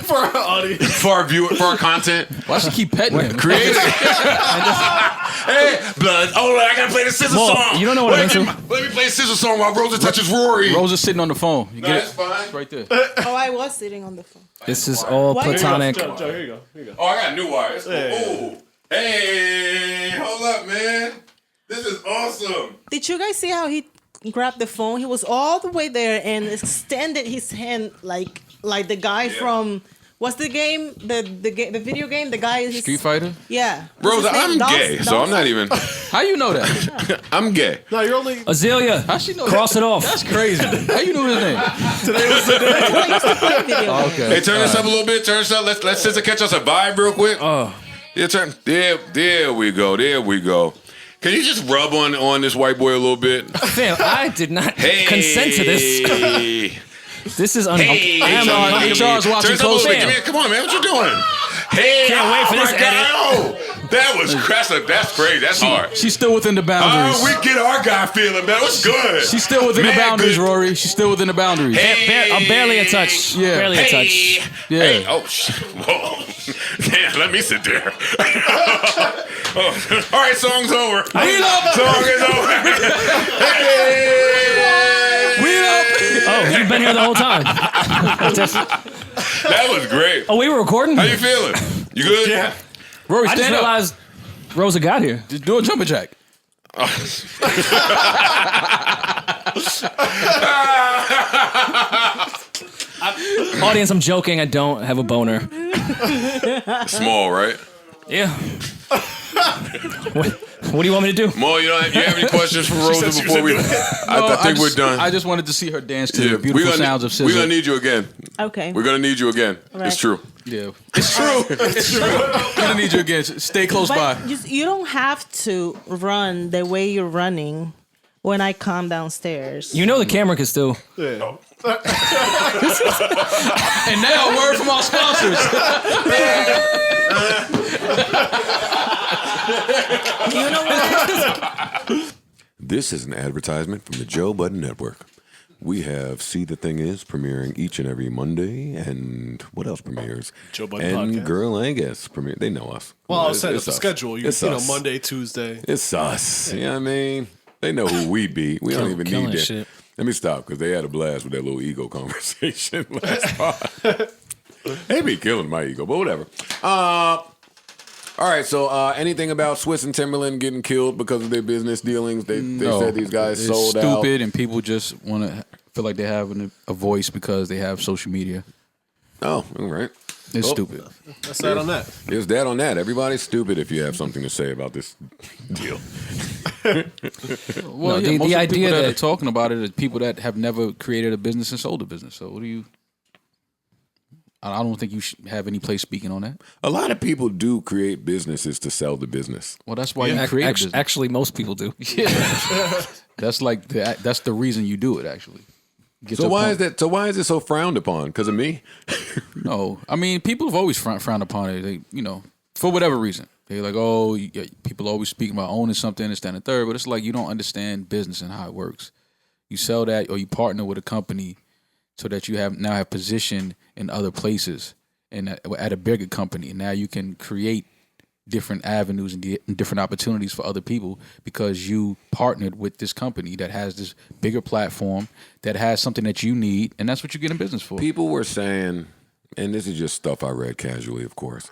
For our audience. For our viewer, for our content? Why she keep petting him? Creative. Hey, blood. Oh, I gotta play the scissor Well, song. you don't know what I'm into. Let me play a scissor song while Rosa touches Rory. Rose is sitting on the phone. You get That's it? fine. It's right there. Oh, I was sitting on the phone. This is all Why- platonic. Joe, here you go. Here you go. Oh, I got a new wire. It's cool. Hey. Ooh. Hey, hold up, man. This is awesome. Did you guys see how he grabbed the phone? He was all the way there and extended his hand like the guy from What's the game? The video game. The guy is Street Fighter? Yeah. Rosa, What's his I'm name? gay, so I'm not even. How you know that? I'm gay. No, you're only. Azalea, How she know cross that? it off. That's crazy. How you know his name? Today was the day. I used to play video games. Okay. Hey, turn this up a little bit. Turn this up. Let's just catch us a vibe real quick. Oh, Yeah, turn. There we go. There we go. Can you just rub on this white boy a little bit? fam, I did not Hey, consent to this. This is Hey, I am on. HR's watching turn this up a little close. bit. Give me- Come on, man. What you doing? Hey, Can't wait for oh this my God. Oh, that was that's crazy. That's hard. She's still within the boundaries. We get our guy feeling, man. What's good? She's still within the Man, boundaries, good. Rory. She's still within the boundaries. Hey. I'm barely a touch. Yeah. Barely a touch. Yeah. Hey, oh, whoa. Damn, let me sit there. Oh, all right, song's over. Song is over. Oh, you've been here the whole time. That was great. Oh, we were recording? How you feeling? You good? Yeah. Rory, I just stand up. realized Rosa got here. Just do a jumping jack. Audience, I'm joking. I don't have a boner. Small, right? Yeah. What do you want me to do? Mo, you have any questions for Rosa before we? I think we're done. I just wanted to see her dance to Yeah, the beautiful sounds of We're Sizzle. gonna need you again. Okay. We're gonna need you again. Right. It's true. Yeah, it's true. It's true. We're gonna need you again. Stay close by. But you don't have to run the way you're running when I come downstairs. You know the camera can still. Yeah. And now, a word from our sponsors. You know what? This is an advertisement from the Joe Budden Network. We have See the Thing Is premiering each and every Monday, and what else premieres? Joe Budden and Podcast. Girl Angus premiere. They know us. Well, I'll It's- set up it's the us. schedule. It's You know, us. Monday, Tuesday. It's us. You know what I mean? They know who we be. We don't even killing need that. shit. Let me stop because they had a blast with that little ego conversation last part. They be killing my ego, but whatever. All right, so anything about Swiss and Timberland getting killed because of their business dealings? They said these guys it's sold out. stupid, and people just want to feel like they have a voice because they have social media. Oh, all right. It's Oh. stupid. That's that on that. There's that on that. Everybody's stupid if you have something to say about this deal. Well, No, the most of the idea people that are that- talking about it are people that have never created a business and sold a business. So what do you? I don't think you should have any place speaking on that. A lot of people do create businesses to sell the business. Well, that's why you create a business. Actually, most people do. That's like that's the reason you do it. Actually. Get to So a why point. is that? So why is it so frowned upon? Because of me? No, I mean people have always frowned upon it. They, for whatever reason, they're like, oh, people always speaking about owning something, and that, and the third. But it's like you don't understand business and how it works. You sell that, or you partner with a company so that you now have position in other places and at a bigger company. And now you can create different avenues and different opportunities for other people because you partnered with this company that has this bigger platform that has something that you need, and that's what you get in business for. People were saying, and this is just stuff I read casually, of course.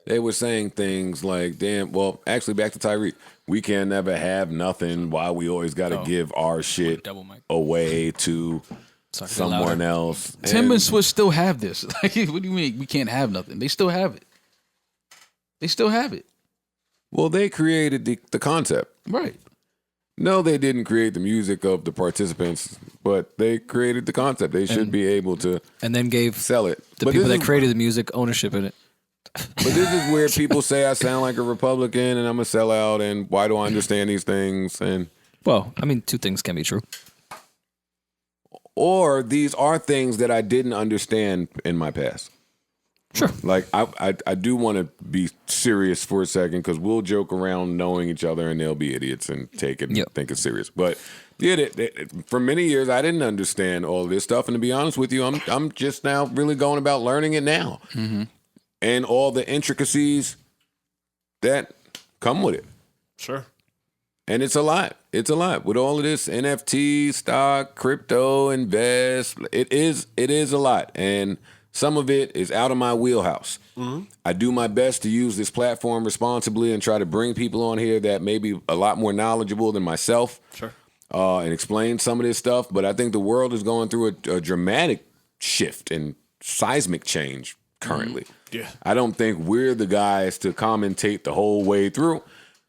They were saying things like, damn, well, actually, back to Tyreek, we can never have nothing. Why we always got to give our shit Double mic. away to someone else. Tim and And Swiss still have this. Like, what do you mean we can't have nothing? They still have it. They still have it. well, they created the concept. Right. No, they didn't create the music of the participants, but they created the concept. They should be able to And then gave sell it. the But people this that is- created the music ownership in it. But this is where people say I sound like a Republican and I'm a sellout, and why do I understand these things? And Well, I mean, two things can be true. or these are things that I didn't understand in my past. Sure. Like I do want to be serious for a second because we'll joke around knowing each other and they'll be idiots and take it and Yep. think it's serious. But yeah, for many years I didn't understand all of this stuff, and to be honest with you, I'm just now really going about learning it now, and all the intricacies that come with it. Sure. And it's a lot. It's a lot with all of this NFT, stock, crypto, invest. It is a lot, and some of it is out of my wheelhouse. I do my best to use this platform responsibly and try to bring people on here that may be a lot more knowledgeable than myself. Sure. And explain some of this stuff. But I think the world is going through a dramatic shift and seismic change currently. Yeah. I don't think we're the guys to commentate the whole way through,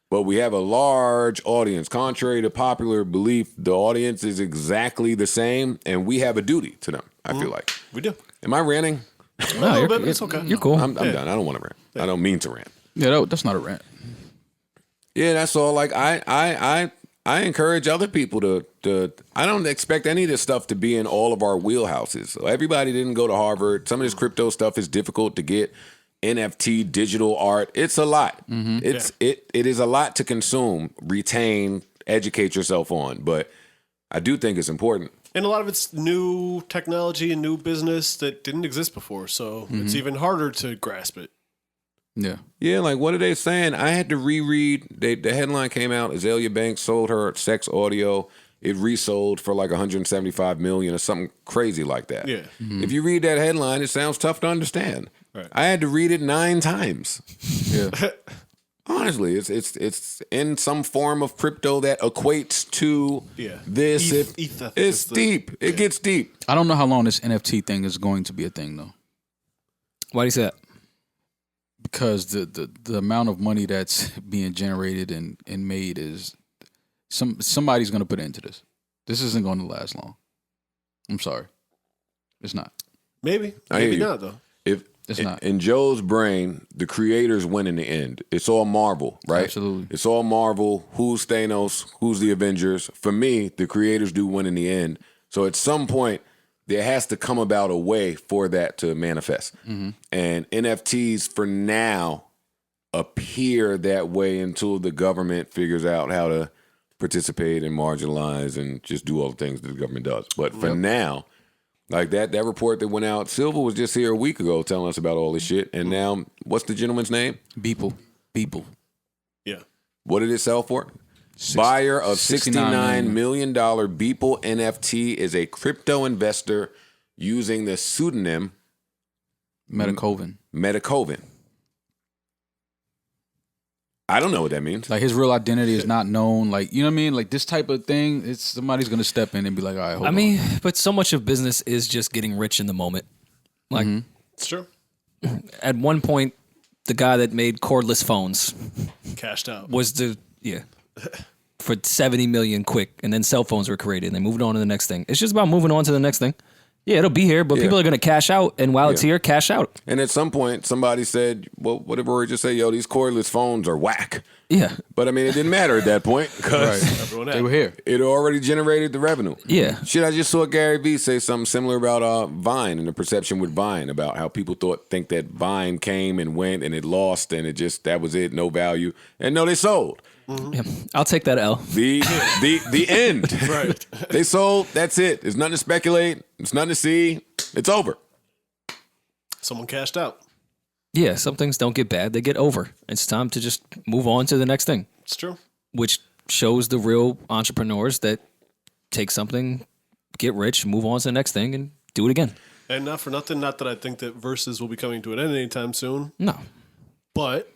but we have a large audience. Contrary to popular belief, the audience is exactly the same, and we have a duty to them, I feel like. We do. Am I ranting? No, little bit, but it's okay. You're cool. I'm done. I don't want to rant. I don't mean to rant. Yeah, that's not a rant. Yeah, that's all. Like I encourage other people to. I don't expect any of this stuff to be in all of our wheelhouses. So everybody didn't go to Harvard. Some of this crypto stuff is difficult to get. NFT, digital art, it's a lot. It is a lot to consume, retain, educate yourself on. But I do think it's important. And a lot of it's new technology and new business that didn't exist before. So it's even harder to grasp it. Yeah. Yeah, like what are they saying? I had to reread. The headline came out. Azalea Banks sold her sex audio. It resold for like $175 million or something crazy like that. Yeah. If you read that headline, it sounds tough to understand. Right. I had to read it 9 times. Yeah. Honestly, it's in some form of crypto that equates to this. Ether. It's deep. It gets deep. I don't know how long this NFT thing is going to be a thing, though. Why do you say that? Because the amount of money that's being generated and made is somebody's going to put into this. This isn't going to last long. I'm sorry, it's not. Maybe not though. It's not. In Joe's brain, the creators win in the end. It's all Marvel, right? Absolutely. It's all Marvel. Who's Thanos? Who's the Avengers? For me, the creators do win in the end. So at some point, there has to come about a way for that to manifest. And NFTs, for now, appear that way until the government figures out how to participate and marginalize and just do all the things that the government does. But for now, like that report that went out, Silva was just here a week ago telling us about all this shit. And now, what's the gentleman's name? Beeple. Yeah. What did it sell for? Buyer of $69 million Beeple NFT is a crypto investor using the pseudonym Metacoven. I don't know what that means. Like his real identity is not known. Like, you know what I mean? Like this type of thing, it's somebody's gonna step in and be like, all right, hold on. But so much of business is just getting rich in the moment. Like It's true. at one point, the guy that made cordless phones Cashed out. was for 70 million quick, and then cell phones were created and they moved on to the next thing. It's just about moving on to the next thing. Yeah, it'll be here, but people are going to cash out, and while it's here, cash out. And at some point, somebody said, well, what did Rory just say? Yo, these cordless phones are whack. Yeah. But I mean, it didn't matter at that point because They were here. it already generated the revenue. Yeah. Shit, I just saw Gary Vee say something similar about Vine and the perception with Vine, about how people think that Vine came and went and it lost and it just, that was it, no value. And no, they sold. Yeah. I'll take that L. The end. Right. They sold. That's it. There's nothing to speculate. There's nothing to see. It's over. Someone cashed out. Yeah, some things don't get bad, they get over. It's time to just move on to the next thing, It's true. which shows the real entrepreneurs that take something, get rich, move on to the next thing, and do it again. And not for nothing, not that I think that VERZUZ will be coming to an end anytime soon, No. but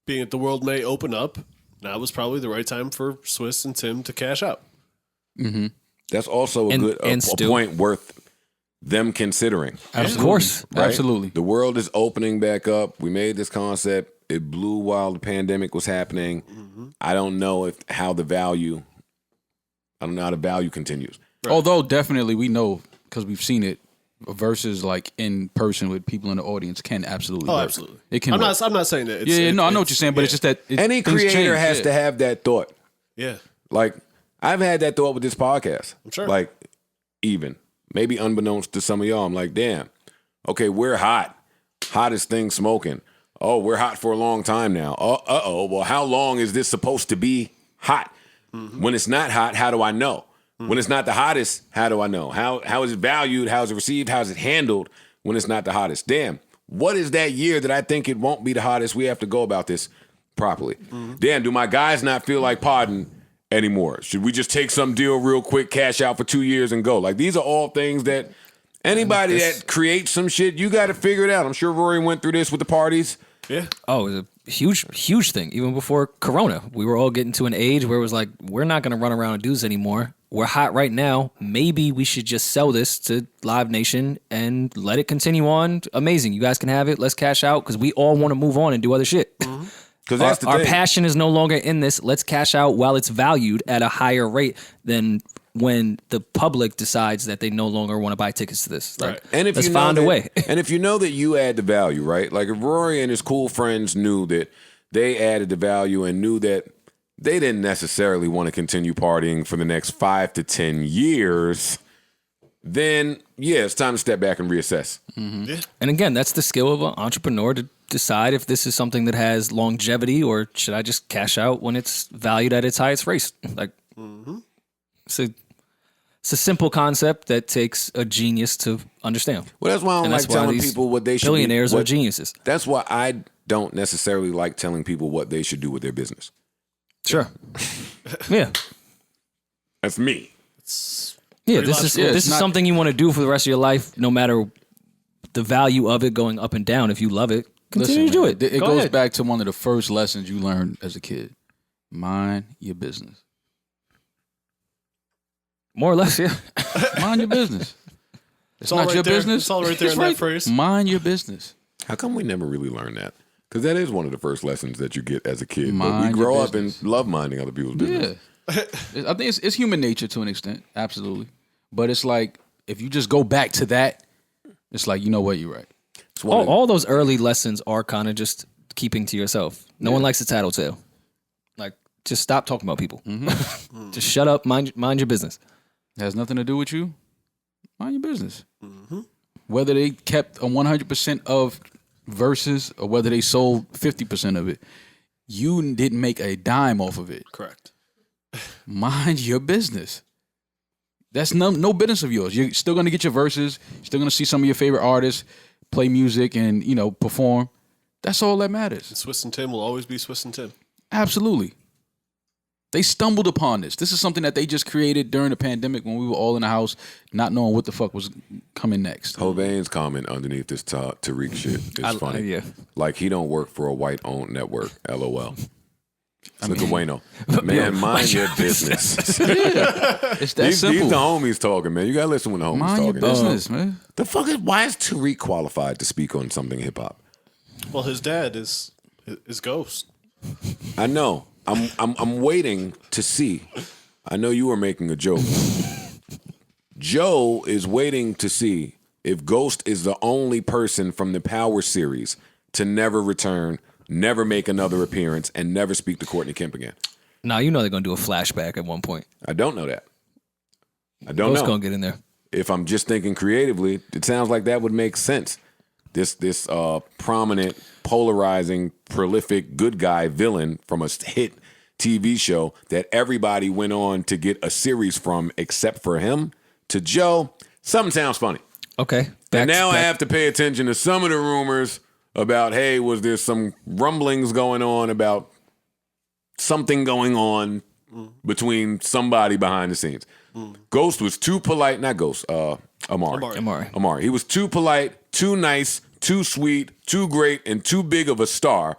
being that the world may open up, now was probably the right time for Swiss and Tim to cash out. That's also a point worth them considering. Of course. Right? Absolutely. The world is opening back up. We made this concept. It blew while the pandemic was happening. I don't know how the value continues. Although definitely we know, because we've seen it, versus like in person with people in the audience can absolutely work. Absolutely. It can I'm work. not saying that. I know what you're saying, but it's just that Any things creator change, has to have that thought. Yeah. Like, I've had that thought with this podcast. I'm sure. Like, even maybe unbeknownst to some of y'all, I'm like, damn, okay, we're hot. Hottest thing smoking. Oh, we're hot for a long time now. Well, how long is this supposed to be hot? When it's not hot, how do I know? When it's not the hottest, how do I know? How is it valued? How is it received? How is it handled when it's not the hottest? Damn, what is that year that I think it won't be the hottest? We have to go about this properly. Damn, do my guys not feel like podding anymore? Should we just take some deal real quick, cash out for 2 years and go? Like, these are all things that anybody that creates some shit, you got to figure it out. I'm sure Rory went through this with the parties. Yeah. Oh, it was a huge thing. Even before Corona, we were all getting to an age where it was like, we're not going to run around and do this anymore. we're hot right now. Maybe we should just sell this to Live Nation and let it continue on. Amazing. You guys can have it. Let's cash out because we all want to move on and do other shit. Because that's the Our thing. passion is no longer in this. Let's cash out while it's valued at a higher rate than when the public decides that they no longer want to buy tickets to this. Like, And if let's you know find a that- way. And if you know that you add the value, right? Like if Rory and his cool friends knew that they added the value and knew that they didn't necessarily want to continue partying for the next 5 to 10 years, then yeah, it's time to step back and reassess. Yeah. And again, that's the skill of an entrepreneur to decide if this is something that has longevity or should I just cash out when it's valued at its highest rate. Like, it's a simple concept that takes a genius to understand. Well, that's why I don't And like that's why telling these people what they should billionaires do. are geniuses. That's why I don't necessarily like telling people what they should do with their business. Sure. Yeah. That's me. Yeah, Pretty this is logical. this is something you want to do for the rest of your life, no matter the value of it going up and down. If you love it, continue to do it. It Go goes ahead. back to one of the first lessons you learned as a kid. Mind your business. More or less, yeah. Mind your business. It's all not right your there. business. It's all right there in that phrase. Mind your business. How come we never really learned that? Because that is one of the first lessons that you get as a kid. But Mind we your grow up and business. love minding other people's business. Yeah. I think it's human nature to an extent. Absolutely. But it's like, if you just go back to that, it's like, you know what, you're right. It's one of- All those early lessons are kind of just keeping to yourself. No one likes a tattletale. Like, just stop talking about people. Just shut up. Mind your business. It has nothing to do with you. Mind your business. Whether they kept a 100% of verses or whether they sold 50% of it, you didn't make a dime off of it. Correct. Mind your business. That's no business of yours. You're still going to get your verses. You're still going to see some of your favorite artists play music and, perform. That's all that matters. Swiss and Tim will always be Swiss and Tim. Absolutely. They stumbled upon this. This is something that they just created during the pandemic when we were all in the house, not knowing what the fuck was coming next. Hovain's comment underneath this Tariq shit is funny. yeah. Like he don't work for a white-owned network. LOL. Look at Wayno. Man, mind your business. It's that These simple. the homies talking, man. You gotta listen when the homies Mind your talking. business, man. The fuck is? Why is Tariq qualified to speak on something hip hop? Well, his dad is Ghost. I know. I'm waiting to see. I know you were making a joke. Joe is waiting to see if Ghost is the only person from the Power series to never return, never make another appearance, and never speak to Courtney Kemp again. Now you know they're gonna do a flashback at one point. I don't know that. I don't Who's know. gonna get in there? If I'm just thinking creatively, it sounds like that would make sense. This prominent, polarizing, prolific good guy villain from a hit TV show that everybody went on to get a series from except for him, to Joe, something sounds funny. Okay. And now I have to pay attention to some of the rumors about, hey, was there some rumblings going on about something going on between somebody behind the scenes. Ghost was too polite, not Ghost, Amari. Amari. He was too polite, too nice, too sweet, too great, and too big of a star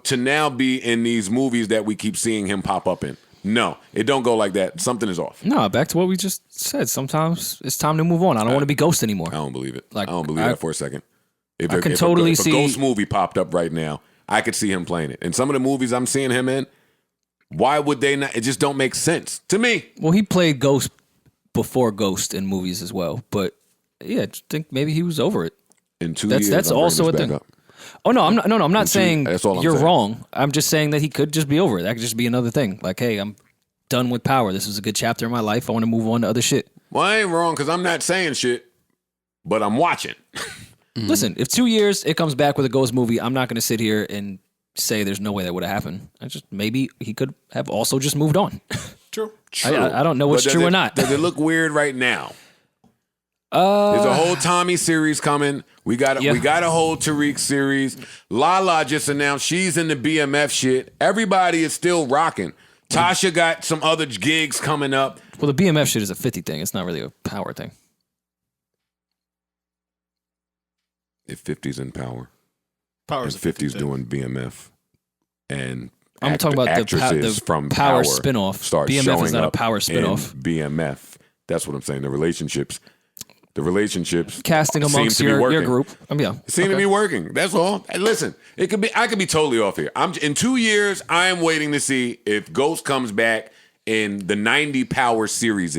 to now be in these movies that we keep seeing him pop up in. No, it don't go like that. Something is off. No, back to what we just said. Sometimes it's time to move on. I don't want to be Ghost anymore. I don't believe it. Like, I don't believe that for a second. If I can if totally if see- a Ghost movie popped up right now, I could see him playing it. And some of the movies I'm seeing him in, why would they not? It just don't make sense to me. Well, he played Ghost before Ghost in movies as well. But yeah, I think maybe he was over it. In 2 That's- years, that's I'm bringing also this a back thing. up. Oh no, I'm not. No, I'm not saying that's all I'm you're saying. wrong. I'm just saying that he could just be over it. That could just be another thing. Like, hey, I'm done with Power. This was a good chapter in my life. I want to move on to other shit. Well, I ain't wrong because I'm not saying shit, but I'm watching. Listen, if 2 years it comes back with a Ghost movie, I'm not going to sit here and say there's no way that would have happened. I just maybe he could have also just moved on. True. I don't know what's But does true or it- not. Does it look weird right now? There's a whole Tommy series coming. We got Yeah. a whole Tariq series. Lala just announced she's in the BMF shit. Everybody is still rocking. Tasha got some other gigs coming up. Well, the BMF shit is a 50 thing. It's not really a Power thing. If 50's in power, Power's and a 50 50's thing. doing BMF, and I'm talking about actresses the from Power spinoff. start BMF showing is not a up Power in spinoff. BMF. That's what I'm saying. The relationships Casting seem amongst to be your working. group. Yeah. It seemed to be working. That's all. And listen, I could be totally off here. In 2 years, I am waiting to see if Ghost comes back in the 90 Power series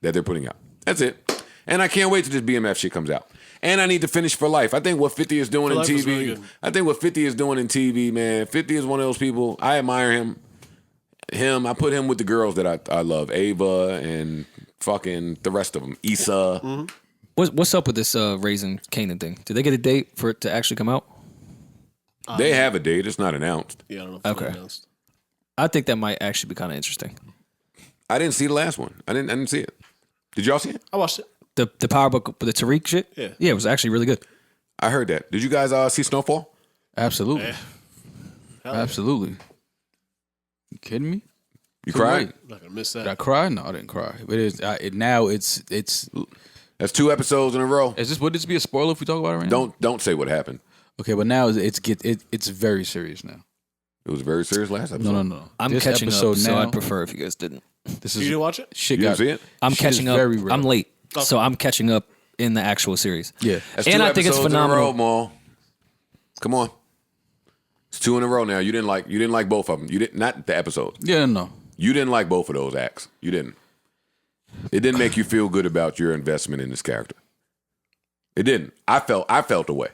that they're putting out. That's it. And I can't wait till this BMF shit comes out. And I need to finish For Life. I think what 50 is doing in Life was TV. really good. I think what 50 is doing in TV, man. 50 is one of those people. I admire him. I put him with the girls that I love. Ava and fucking the rest of them. Issa. Mm-hmm. What's up with this Raising Kanan thing? Did they get a date for it to actually come out? They have a date. It's not announced. Yeah, I don't know if it's Okay. announced. I think that might actually be kind of interesting. I didn't see the last one. I didn't see it. Did y'all see it? I watched it. The Power Book, the Tariq shit? Yeah. Yeah, it was actually really good. I heard that. Did you guys see Snowfall? Absolutely. Hell yeah. Absolutely. You kidding me? You cried? I'm not gonna miss Did I that. cry? No, I didn't cry. But it's That's 2 episodes in a row. would this be a spoiler if we talk about it right now? Don't say what happened. Okay, but now it's very serious now. It was very serious last episode. No. I'm This catching up, episode so now, I'd prefer if you guys didn't. This You is didn't watch it? shit. You Got didn't see it? I'm shit catching is up. very real. I'm late, so I'm catching up in the actual series. Yeah. That's And 2 I think it's episodes in a phenomenal. row, Maul. Come on. It's 2 in a row now. You didn't like both of them. You didn't, not the episodes. Yeah, no. You didn't like both of those acts. You didn't. It didn't make you feel good about your investment in this character. It didn't. I felt the way.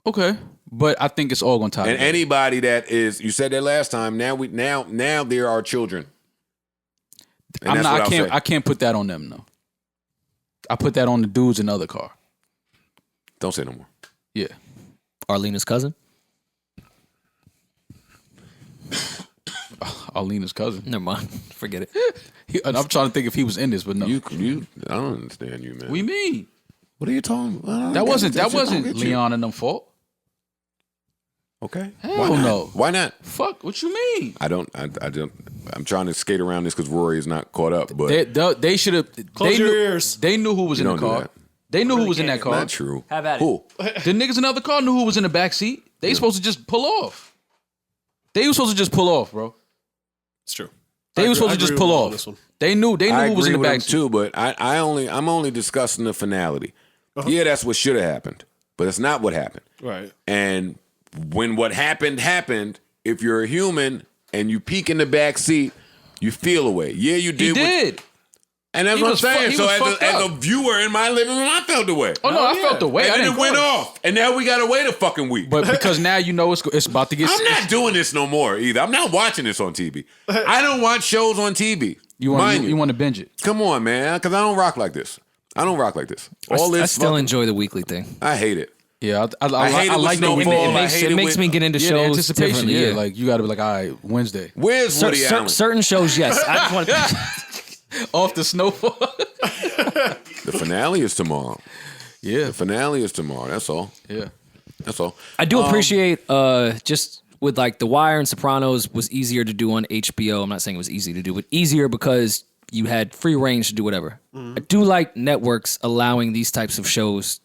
Okay, but I think it's all going to tie. And together. anybody that is, you said that last time. Now there are children. And that's what I'll say. I can't put that on them. No. I put that on the dudes in the other car. Don't say no more. Yeah. Arlena's cousin? Arlena's cousin. Never mind. Forget it. I'm trying to think if he was in this, but no. You. I don't understand you, man. What do you mean? What are you talking about? That wasn't I don't get you. Leon and them fault. Okay. Hell Why not? no. Why not? Fuck. What you mean? I don't. I'm trying to skate around this because Rory is not caught up. But They should have. Close your ears. They knew who was You in the don't do car. that. They knew who was in that car. not true. Have at it. Who? The niggas in the other car knew who was in the back seat. They supposed to just pull off. They were supposed to just pull off, bro. It's true. They were supposed to just pull on off. this one. They knew I who was in agree the with him back seat. too, but I'm only discussing the finality. Yeah, that's what should have happened, but it's not what happened. Right. And when what happened, if you're a human and you peek in the back seat, you feel away. Yeah, you did. He did. And that's He what I'm was fu- saying. he So was as fucked a up. viewer in my living room, I felt the way. Oh no, I felt the way. And I then didn't it went cry. off, and now we gotta wait a fucking week. But because now you know it's about to get. I'm not doing this no more either. I'm not watching this on TV. I don't watch shows on TV. You Mind want to binge it. Come on, man, because I don't rock like this. All this I still fucking- enjoy the weekly thing. I hate it. Yeah, I hate it with like the Snowfall. weekly. I hate It it makes with- me get into Yeah, the shows anticipation. differently. Yeah, Yeah, like you got to be like, all right, Wednesday Where's Woody Allen? certain shows, yes. I just want to. off the Snowfall. The finale is tomorrow. Yeah, The finale is tomorrow. That's all. yeah. That's all. I do appreciate just with like The Wire and Sopranos was easier to do on HBO. I'm not saying it was easy to do, but easier because you had free range to do whatever. I do like networks allowing these types of shows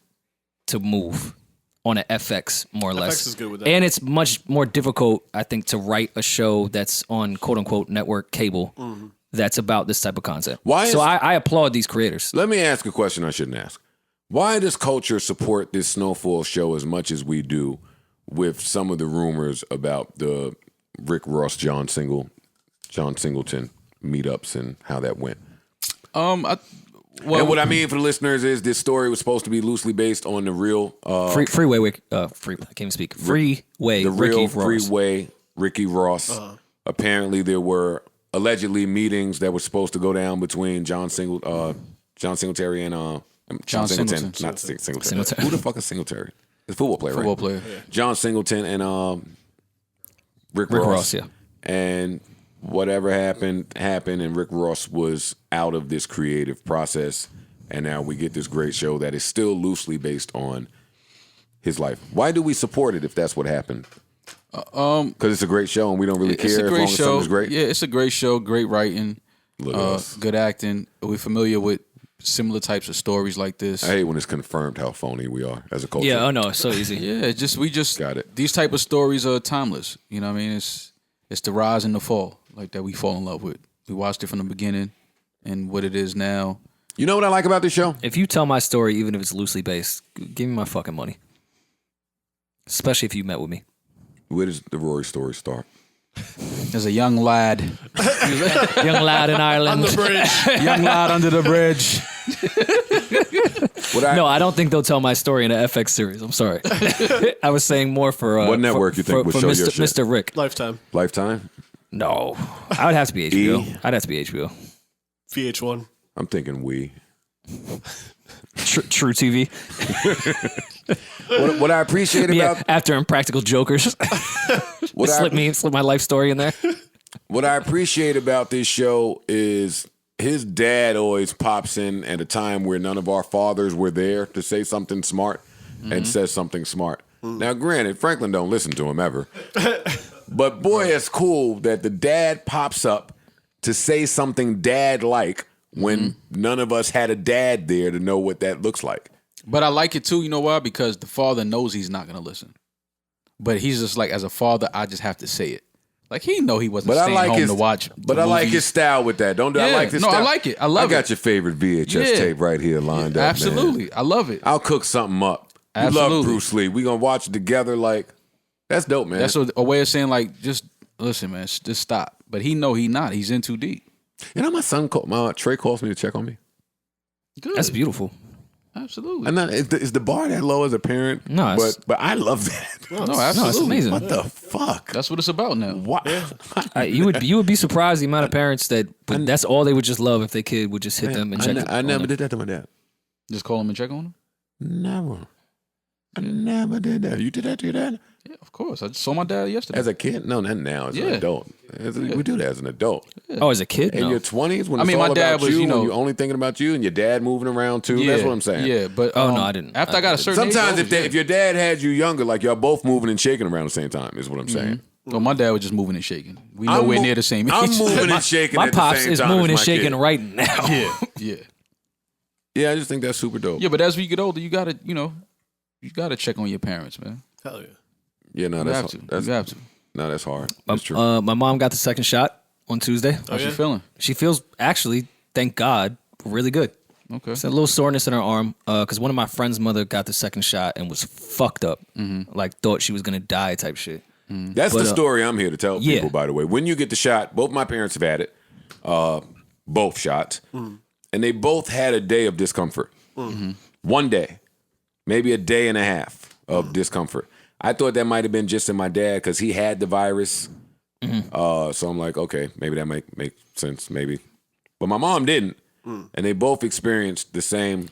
to move on an FX more or less. FX is good with that. And it's much more difficult, I think, to write a show that's on quote unquote network cable that's about this type of concept. Why I applaud these creators. Let me ask a question I shouldn't ask. Why does culture support this Snowfall show as much as we do with some of the rumors about the Rick Ross, John Singleton meetups and how that went? Well, And what I mean for the listeners is this story was supposed to be loosely based on the real Freeway Rick, I can't even speak. Freeway the real Ricky Ross. Freeway Ricky Ross. Apparently, there were allegedly meetings that were supposed to go down between John Singletary and John Singleton. not Singletary. Singletary. Who the fuck is Singletary? The football player, football right? player. John Singleton and Rick Rick Ross. Ross, yeah. And whatever happened, and Rick Ross was out of this creative process, and now we get this great show that is still loosely based on his life. Why do we support it if that's what happened? Because it's a great show and we don't really care It's a as long great as show. something's great. Yeah, it's a great show. Great writing. Look at us. Good acting. We're familiar with similar types of stories like this. I hate when it's confirmed how phony we are as a culture. Yeah, oh no, it's so easy. Yeah, we just Got it. These type of stories are timeless. You know what I mean? It's the rise and the fall, like that we fall in love with. We watched it from the beginning and what it is now. You know what I like about this show? If you tell my story, even if it's loosely based, give me my fucking money. Especially if you met with me. Where does the Rory story start? There's a young lad. Young lad in Ireland. On the bridge. Young lad under the bridge. No, I don't think they'll tell my story in an FX series. I'm sorry. I was saying more for what network you think would show Mr. your shit? Mr. Rick. Lifetime. Lifetime? No, I would have to be HBO. I'd have to be HBO. VH1. I'm thinking we. True TV. What I appreciate about after Impractical Jokers, slip my life story in there. What I appreciate about this show is his dad always pops in at a time where none of our fathers were there to say something smart and says something smart. Now, granted, Franklin don't listen to him ever, but boy, it's cool that the dad pops up to say something dad-like when none of us had a dad there to know what that looks like. But I like it too, you know why? Because the father knows he's not going to listen. But he's just like, as a father, I just have to say it. Like, he know he wasn't staying home to watch But I like his style with that. I like his style. I like it. I love it. I got your favorite VHS tape right here lined up, Absolutely. man. I love it. I'll cook something up. Absolutely. You love Bruce Lee. We going to watch it together. Like, that's dope, man. That's a way of saying, like, just listen, man, just stop. But he know he not. He's in too deep. You know, my Trey calls me to check on me. Good. That's beautiful. Absolutely. And is the bar that low as a parent? No, but I love that. No, absolutely. No, it's amazing. What the fuck? That's what it's about now. What? You would be surprised the amount of parents that's all they would just love if their kid would just hit them and check. I never did that to my dad. Just call him and check on him? Never. I never did that. You did that to your dad? Yeah, of course. I just saw my dad yesterday. As a kid? No, not now. As an adult. We do that as an adult. Oh, as a kid? In No. your 20s, when I it's mean, all my dad about was, you, you know- when you're only thinking about you and your dad moving around too. That's what I'm saying. Yeah, but Oh, no, I didn't. After I got a certain Sometimes age, if your dad had you younger, like y'all both moving and shaking around the same time, is what I'm saying. well, my dad was just moving and shaking. We nowhere near the same age. I'm moving and shaking My at the pops same is time moving as and my shaking kid. right now. Yeah. Yeah, I just think that's super dope. Yeah, but as we get older, you gotta check on your parents, man. Hell yeah. Yeah, no, You that's have to. that's You have to. no, that's hard. That's true. My mom got the second shot on Tuesday. How's she feeling? She feels actually, thank God, really good. Okay. It's a little soreness in her arm because one of my friend's mother got the second shot and was fucked up, like thought she was gonna die type shit. That's the story I'm here to tell yeah. people, by the way. When you get the shot, both my parents have had it, both shots, and they both had a day of discomfort. One day, maybe a day and a half of discomfort. I thought that might have been just in my dad because he had the virus. So I'm like, okay, maybe that might make sense, maybe. But my mom didn't, and they both experienced the same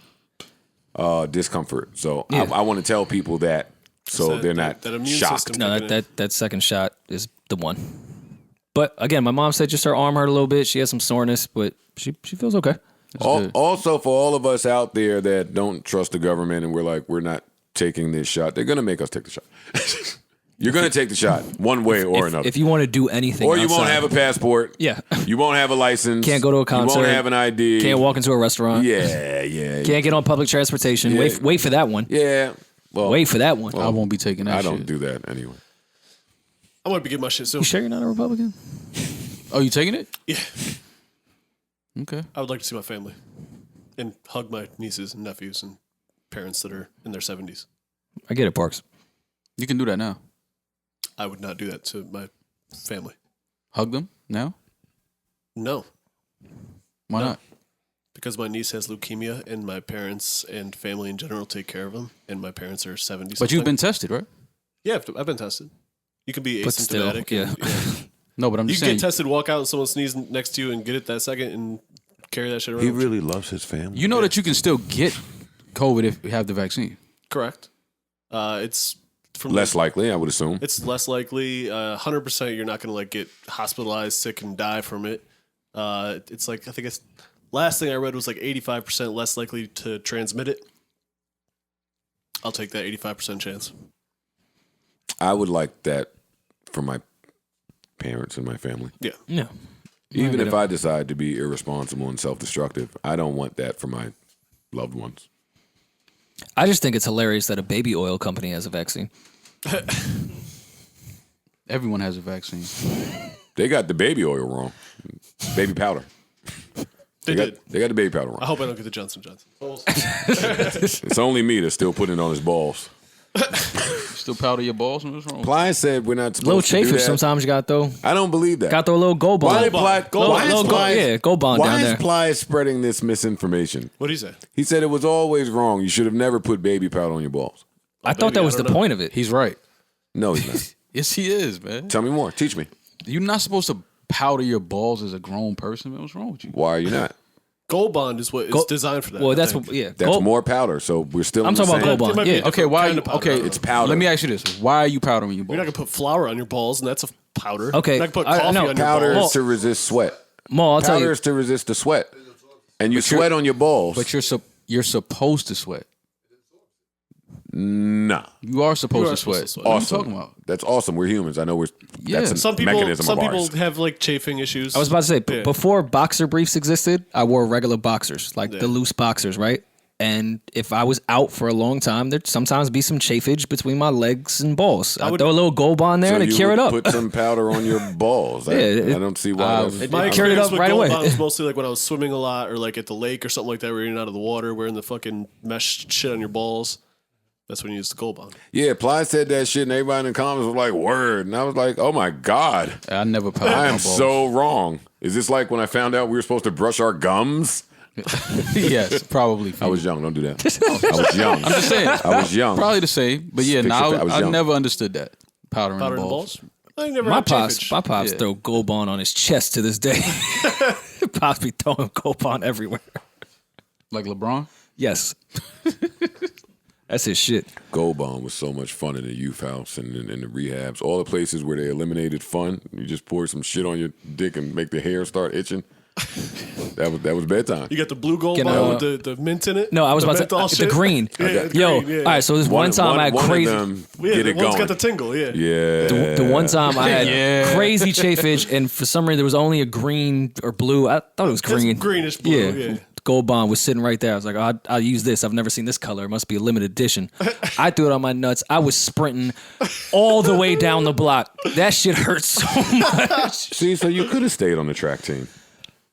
discomfort. So I want to tell people that so they're not that immune shocked. system. No, that second shot is the one. But again, my mom said just her arm hurt a little bit. She has some soreness, but she feels okay. Also, for all of us out there that don't trust the government and we're like, we're not taking this shot, they're going to make us take the shot. You're going to take the shot one way or another. If you want to do anything or you won't outside- have a passport. Yeah. You won't have a license. Can't go to a concert. You won't have an ID. Can't walk into a restaurant. Yeah. Can't get on public transportation. Yeah. Wait for that one. Yeah. Well, Wait for that one. I won't be taking that I shit. don't do that anyway. I might be getting my shit soon. You sure you're not a Republican? Oh, you taking it? Yeah. Okay. I would like to see my family and hug my nieces and nephews and parents that are in their 70s. I get it, Parks. You can do that now. I would not do that to my family. Hug them now? No, Why not? because my niece has leukemia and my parents and family in general take care of them, and my parents are 70. But you've been tested, right? Yeah, I've been tested. You can be But still, asymptomatic. yeah. No, but I'm You just can saying. get tested, walk out, and someone sneeze next to you, and get it that second, and carry that shit around. He really loves his family. You know that you can still get COVID if you have the vaccine. Correct. It's from Less likely, I would assume. It's less likely. 100%, you're not going to like get hospitalized, sick, and die from it. It's like I think it's last thing I read was like 85% less likely to transmit it. I'll take that 85% chance. I would like that for my parents and my family. Yeah. No. Even if I decide to be irresponsible and self-destructive, I don't want that for my loved ones. I just think it's hilarious that a baby oil company has a vaccine. Everyone has a vaccine. They got the baby oil wrong. Baby powder. They did. They got the baby powder wrong. I hope I don't get the Johnson Johnson. It's only me that's still putting it on his balls. Still powder your balls? What's wrong? Ply said we're not supposed Little to do chafers that. sometimes you got though. I don't believe that. Got throw a little gold bond. Why did Ply? Gold bond Why down is there. Ply spreading this misinformation? What did he say? He said it was always wrong. You should have never put baby powder on your balls. I thought that was the point of it. He's right. No, he's not. Yes, he is, man. Tell me more. Teach me. You're not supposed to powder your balls as a grown person, man. What's wrong with you? Why are you not? Gold Bond is what is designed for that. Well, I that's think. what. Yeah, That's gold, more powder, so we're still. I'm in the talking about same- gold It might bond. be a Yeah. different Okay, why? kind of powder. Okay, It's powder. Let me ask you this: why are you powdering your balls? You're not gonna put flour on your balls, and that's a powder. Okay, You're not gonna put I coffee know. on your Powder balls. is to resist sweat. Mo, I'll tell Powder you. is to resist the sweat, and you sweat on your balls. But you're supposed to sweat. Nah, You are supposed to supposed sweat. to sweat. What are you awesome. talking about? That's awesome. We're humans. I know we're. Yeah. That's a Some people, mechanism some of people ours. have like chafing issues. I was about to say Yeah. before boxer briefs existed, I wore regular boxers, like the loose boxers, right? And if I was out for a long time, there'd sometimes be some chafage between my legs and balls. I'd throw a little gold bond there So and you cure would it up. Put some powder on your balls. I don't see why. That's, My cured it experience up with right gold away. bond was mostly like when I was swimming a lot, or like at the lake or something like that, where you're in and out of the water, wearing the fucking mesh shit on your balls. That's when you use the gold bond. yeah, Ply said that shit, and everybody in the comments was like, "Word," and I was like, "Oh my god, I never powdered I my am balls. so wrong." Is this like when I found out we were supposed to brush our gums? Yes, probably. I was young. Don't do that. I was young. I'm just saying. I was young. Probably the same, but yeah, Picture now that, I was I young. never understood that powdering Powder the in the balls. balls? I never My had pops chafage. throw gold bond on his chest to this day. Pops be throwing gold bond everywhere. Like LeBron. Yes. That's his shit. Gold Bond was so much fun in the youth house and in the rehabs. All the places where they eliminated fun. You just pour some shit on your dick and make the hair start itching. That was bedtime. You got the blue gold Can, bond with the mint in it? No, I was The about menthol to shit? the green. Yeah, the Yo, green, yeah. all right. So this one time I had crazy. One of them Yeah, get the it one's going. got the tingle, yeah. Yeah. The one time I had Yeah. crazy chafage, and for some reason there was only a green or blue. I thought it was It's green. greenish blue, yeah. Gold bond was sitting right there. I was like, oh, I'll use this. I've never seen this color. It must be a limited edition. I threw it on my nuts. I was sprinting all the way down the block. That shit hurt so much. See, so you could have stayed on the track team.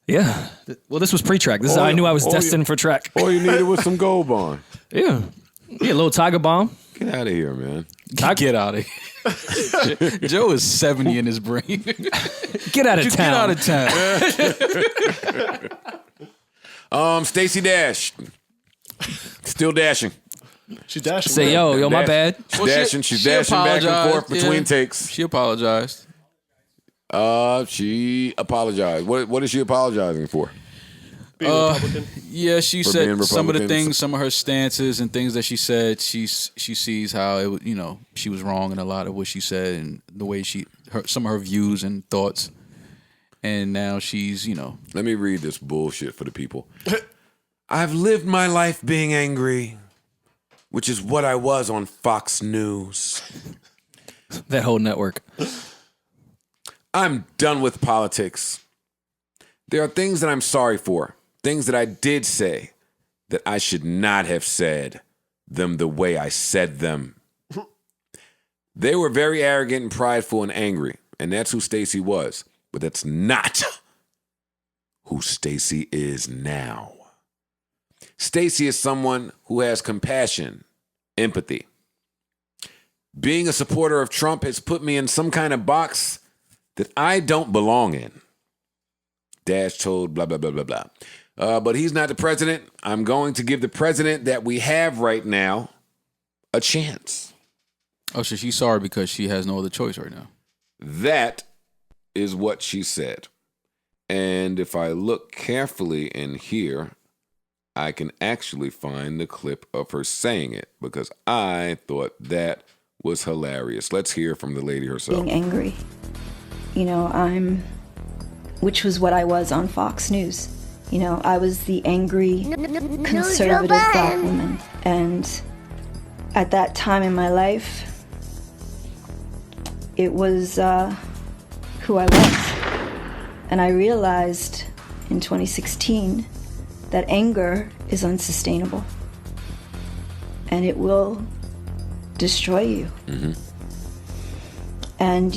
Yeah. Well, this was pre-track. This is how I knew I was destined for track. All you needed was some Gold Bond. Yeah. Yeah, a little tiger bomb. Get out of here, man. Get out of here. Joe is 70 in his brain. Get out of Just town. get out of town. Stacey Dash. Still dashing. She's dashing. Say, man. yo, my bad. She's dashing. She's dashing back and apologized, forth between yeah. takes. She apologized. She apologized. What is she apologizing for? Being Republican. Yeah, she For said being some of the Republicans. things, some of her stances and things that she said. She sees how it, she was wrong in a lot of what she said and the way some of her views and thoughts. And now she's, Let me read this bullshit for the people. I've lived my life being angry, which is what I was on Fox News. That whole network. I'm done with politics. There are things that I'm sorry for, things that I did say that I should not have said them the way I said them. They were very arrogant and prideful and angry, and that's who Stacey was. But that's not who Stacey is now. Stacey is someone who has compassion, empathy. Being a supporter of Trump has put me in some kind of box that I don't belong in. Dash told blah, blah, blah, blah, blah. But he's not the president. I'm going to give the president that we have right now a chance. oh, so she's sorry because she has no other choice right now. That is what she said. And if I look carefully in here, I can actually find the clip of her saying it because I thought that was hilarious. Let's hear from the lady herself. Being angry. Which was what I was on Fox News. I was the angry, conservative black woman. And at that time in my life, it was who I was. And I realized in 2016 that anger is unsustainable. And it will destroy you. Mm-hmm. And,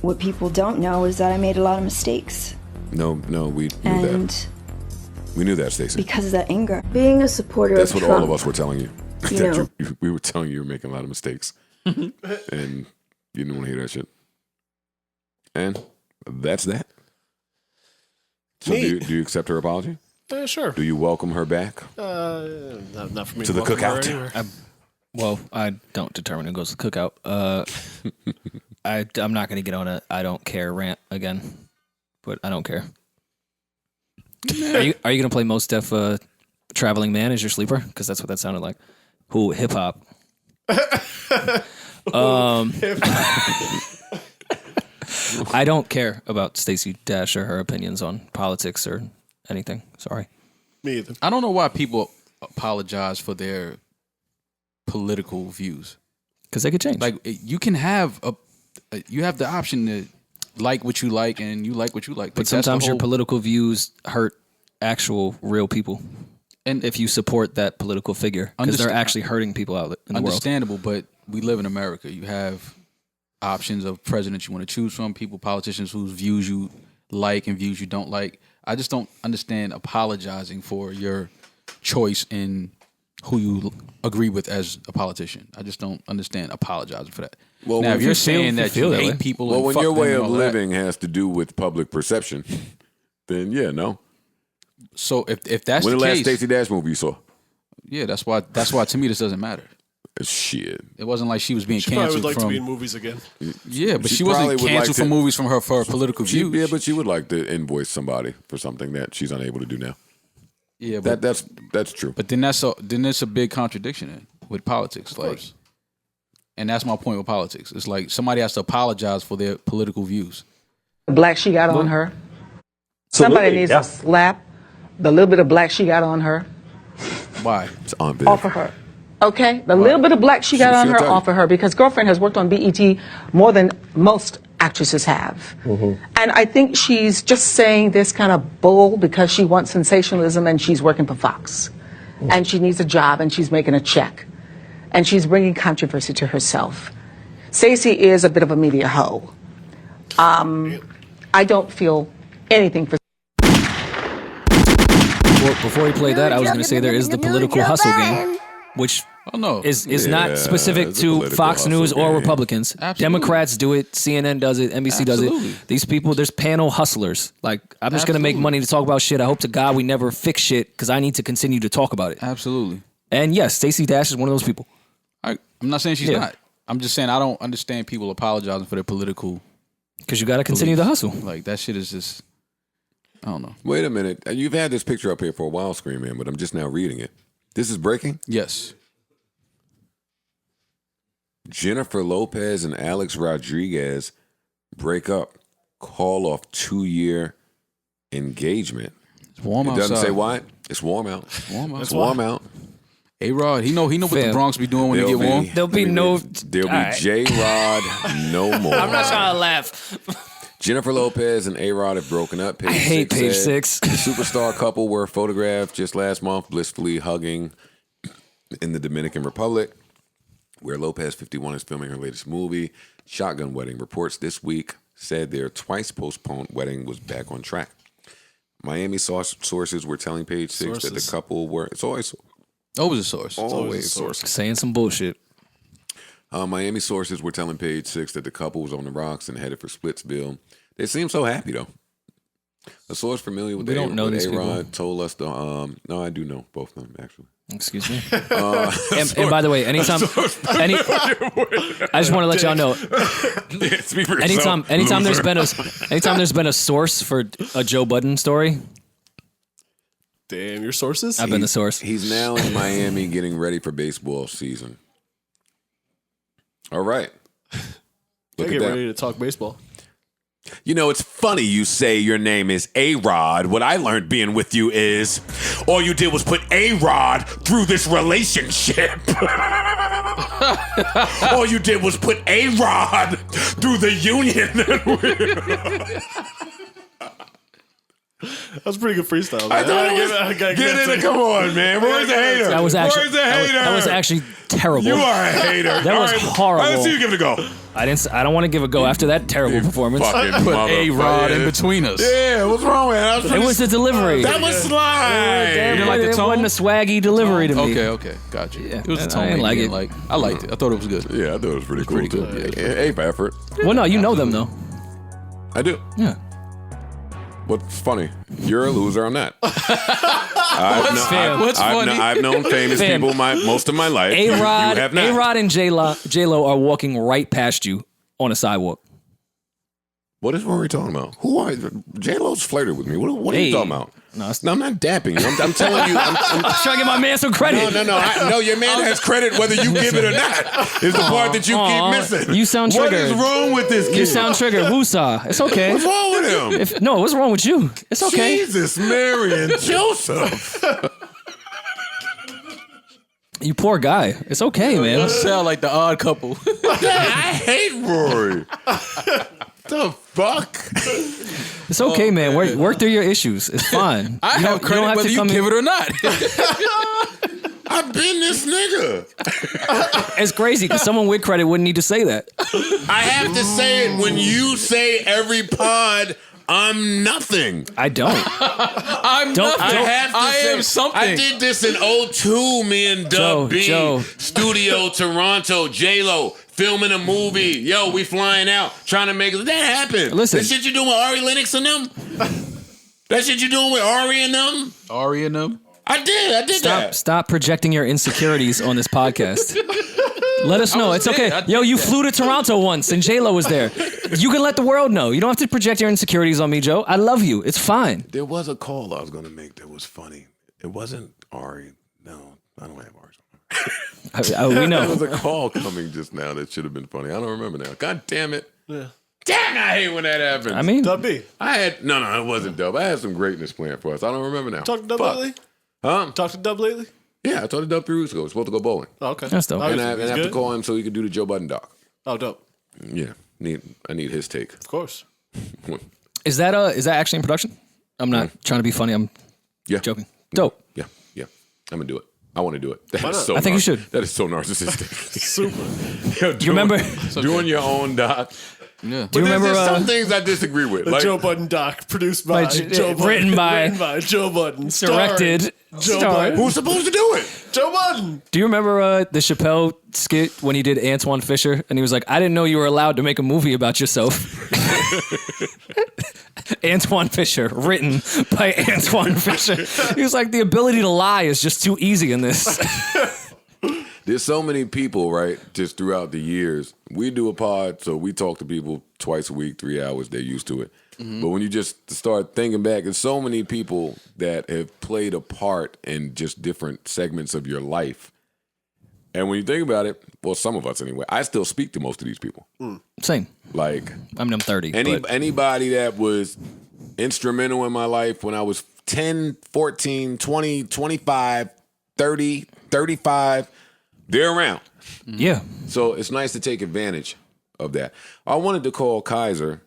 what people don't know is that I made a lot of mistakes. No, we knew And that. We knew that, Stacey. because of that anger. Being a supporter That's of what Trump, all of us were telling you. You That know. we were telling you were making a lot of mistakes. And you didn't want to hear that shit. And that's that. So do you accept her apology? Sure. Do you welcome her back? Not for me To the welcome her cookout. anywhere. Well, I don't determine who goes to the cookout. I'm not going to get on a I don't care rant again, but I don't care. Are you going to play Mos Def Traveling Man as your sleeper? Because that's what that sounded like. Who, hip hop. I don't care about Stacey Dash or her opinions on politics or anything. Sorry. Me either. I don't know why people apologize for their political views. Because they could change. Like you can have you have the option to like what you like and you like what you like. but sometimes your political views hurt actual real people. And if you support that political figure, because they're actually hurting people out in the world. Understandable, but we live in America. You have options of presidents you want to choose from, politicians whose views you like and views you don't like. I just don't understand apologizing for your choice in who you agree with as a politician. I just don't understand apologizing for that. Well, now, if you're saying that you that hate way. people, Well, and when fuck your them way and of all that, living has to do with public perception, then yeah, no. so if that's When the the last case, Stacey Dash movie you saw? yeah, that's why to me this doesn't matter. Shit. It wasn't like she was being She probably canceled would like from. to be in movies again. Yeah, but She she wasn't probably would canceled like from to- movies from her for her political views. Yeah, but she would like to invoice somebody for something that she's unable to do now. yeah, but That's true. But then that's a big contradiction in, with politics. Like, and that's my point with politics. It's like somebody has to apologize for their political views. The black she got on her. Somebody needs to slap the little bit of black she got on her Why? It's on off of her. Okay? The little bit of black she got on she'll her tell you. off of her because Girlfriend has worked on BET more than most actresses have. And I think she's just saying this kind of bull because she wants sensationalism and she's working for Fox. And she needs a job and she's making a check. And she's bringing controversy to herself. Stacey is a bit of a media hoe. I don't feel anything for Before he played that, I was going to say there is the political hustle game, which Oh no. is Yeah, not specific it's a to political Fox News hustle or game. Republicans. Absolutely. Democrats do it, CNN does it, NBC does Absolutely. it. These people, there's panel hustlers. Like, I'm just going to make Absolutely. money to talk about shit. I hope to God we never fix shit because I need to continue to talk about it. Absolutely. And yes, Stacey Dash is one of those people. I'm not saying she's Yeah. not. I'm just saying I don't understand people apologizing for their political. Because you got to continue the hustle. Like that shit is just. I don't know. Wait a minute. You've had this picture up here for a while, Scream Man, but I'm just now reading it. This is breaking? Yes. Jennifer Lopez and Alex Rodriguez break up. Call off 2-year engagement. It's warm It outside. doesn't say why. It's warm out. Warm out. It's warm out. A-Rod, he know what the Fam. Bronx be doing when they get warm. There'll be no- There'll be Alright. J-Rod no more. I'm not trying to laugh. Jennifer Lopez and A-Rod have broken up. Page I hate Six Page said Six. The superstar couple were photographed just last month blissfully hugging in the Dominican Republic, where Lopez, 51, is filming her latest movie, Shotgun Wedding. Reports this week said their twice postponed wedding was back on track. Miami sources were telling Page Six that the couple were. It's always Always a source. always sources. Saying some bullshit. Miami sources were telling Page Six that the couple was on the rocks and headed for Splitsville. They seem so happy though. A source familiar with We don't know these A-Rod people. told us no, I do know both of them actually. Excuse me. And by the way, I just want to let y'all know. Anytime there's been a source for a Joe Budden story, Damn, your sources? I've been the source. He's now in Miami getting ready for baseball season. All right. I Look get at that. ready to talk baseball. You know, it's funny you say your name is A-Rod. What I learned being with you is all you did was put A-Rod through this relationship. All you did was put A-Rod through the union. That was a pretty good freestyle, man. I thought it was, get in it. Come on, man. Where's the hater? That was actually Where's the hater? That was actually terrible. You are a hater. That was horrible. Let's see you give it a go. I don't want to give a go after that terrible performance. Fucking Put A-Rod in between us. Yeah, what's wrong with it? It was the delivery. That was slide. You didn't like the It tone? wasn't a swaggy delivery to me. Okay, got you. Yeah, It was the I tone didn't you like didn't it. like. I liked it. I thought it was good. Yeah, I thought it was pretty cool. pretty good. Yeah. A for effort. Well, no, you know them though. I do. Yeah. What's funny? You're a loser on that. What's funny? I've known famous Fam. people most of my life. You have not. A-Rod and J-Lo are walking right past you on a sidewalk. What is Rory talking about? Who are J-Lo's flirted with me? What are Hey. you talking about? No, No, I'm not dapping you. I'm telling you. I'm trying to get my man some credit. No, your man has credit whether you give it or not. Is the part that you keep missing. You sound What triggered. is wrong with this kid? You sound triggered. Woosah. It's okay. What's wrong with him? No, what's wrong with you? It's okay. Jesus, Mary, and Joseph. You poor guy. It's okay, man. You sound like the odd couple. I hate Rory. The fuck? It's okay, man. Work through your issues. It's fine. I You have don't credit have whether to you come give in- it or not. I've been this nigga. It's crazy because someone with credit wouldn't need to say that. I have to say it when you say every pod, I'm nothing. I don't. I'm Don't- nothing. don't- I am something. I did this in 02, me and Dub B. Joe. Studio Toronto, J-Lo, filming a movie. Yo, we flying out, trying to make it. That happen. Listen. That shit you doing with Ari Lennox and them? That shit you doing with Ari and them? Ari and them. I did that. Stop projecting your insecurities on this podcast. Let us know. It's okay. Yo, you flew to Toronto once and J-Lo was there. You can let the world know. You don't have to project your insecurities on me, Joe. I love you. It's fine. There was a call I was going to make that was funny. It wasn't Ari. No, I don't have Ari. We There know. was a call coming just now that should have been funny. I don't remember now. God damn it. Yeah. Damn, I hate when that happens. I mean, Dub B. I had no, it wasn't Dub. I had some greatness planned for us. I don't remember now. Talked to Dub Fuck. lately? Huh? Talked to Dub lately? Yeah, I told Dub 3 weeks ago. We're supposed to go bowling. Oh, okay. That's dope. And I He's have to good? call him so he could do the Joe Budden doc. Oh, dope. Yeah, I need his take. Of course. is that actually in production? I'm not trying to be funny. I'm Yeah, joking. Dope. Yeah. I'm gonna do it. I want to do it. That Why is not? so I think you should. That is so narcissistic. Super. Yo, You remember? doing your own doc? Yeah. Do you remember? There's some things I disagree with. The Like, Joe Budden doc, produced by Joe Budden. written by Joe Budden. starring Directed. Joe starred. Budden. who's supposed to do it? Joe Budden. Do you remember the Chappelle skit when he did Antoine Fisher and he was like, "I didn't know you were allowed to make a movie about yourself." Antoine Fisher, written by Antoine Fisher. He was like, the ability to lie is just too easy in this. There's so many people, right? Just throughout the years, we do a pod, so we talk to people twice a week, 3 hours. They're used to it. But when you just start thinking back, there's so many people that have played a part in just different segments of your life. And when you think about it, well, some of us anyway, I still speak to most of these people. Same. Like I mean, I'm 30. but anybody that was instrumental in my life when I was 10, 14, 20, 25, 30, 35, they're around. yeah. So it's nice to take advantage of that. I wanted to call Kaiser.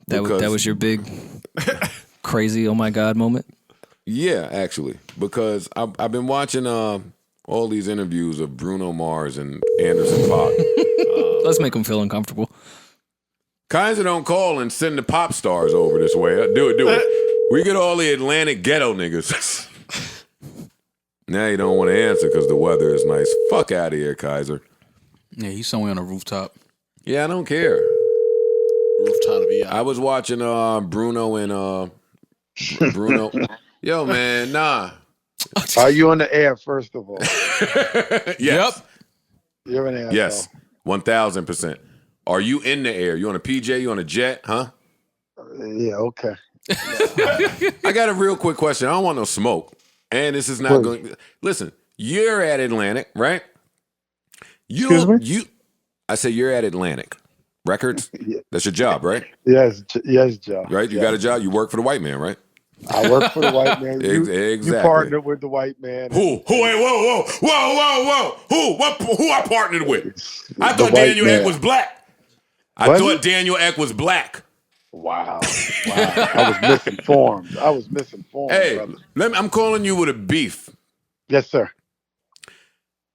That was your big, crazy, oh my God moment? Yeah, actually, because I've been watching all these interviews of Bruno Mars and Anderson .Paak. Let's make him feel uncomfortable. Kaiser don't call and send the pop stars over this way. Do it. We get all the Atlantic ghetto niggas. Now you don't want to answer because the weather is nice. Fuck out of here, Kaiser. Yeah, he's somewhere on a rooftop. Yeah, I don't care. Rooftop VI. I was watching Bruno and Bruno. Yo, man, nah. Are you on the air, first of all? Yes. You're an asshole. Yes. 1000%. Are you in the air? You on a PJ? You on a jet? Huh? Yeah, okay. I got a real quick question. I don't want no smoke. And this is not Please. going. Listen, you're at Atlantic, right? Excuse me? I say you're at Atlantic Records. Yeah. That's your job, right? Yes, Joe. Right? You got a job. You work for the white man, right? I work for the white man. You Exactly. partnered with the white man. Who? Wait, whoa. Who I partnered with? I The thought white Daniel man. Ek was black. I Was thought it? Daniel Ek was black. Wow. I was misinformed. Hey, brother. I'm calling you with a beef. Yes, sir.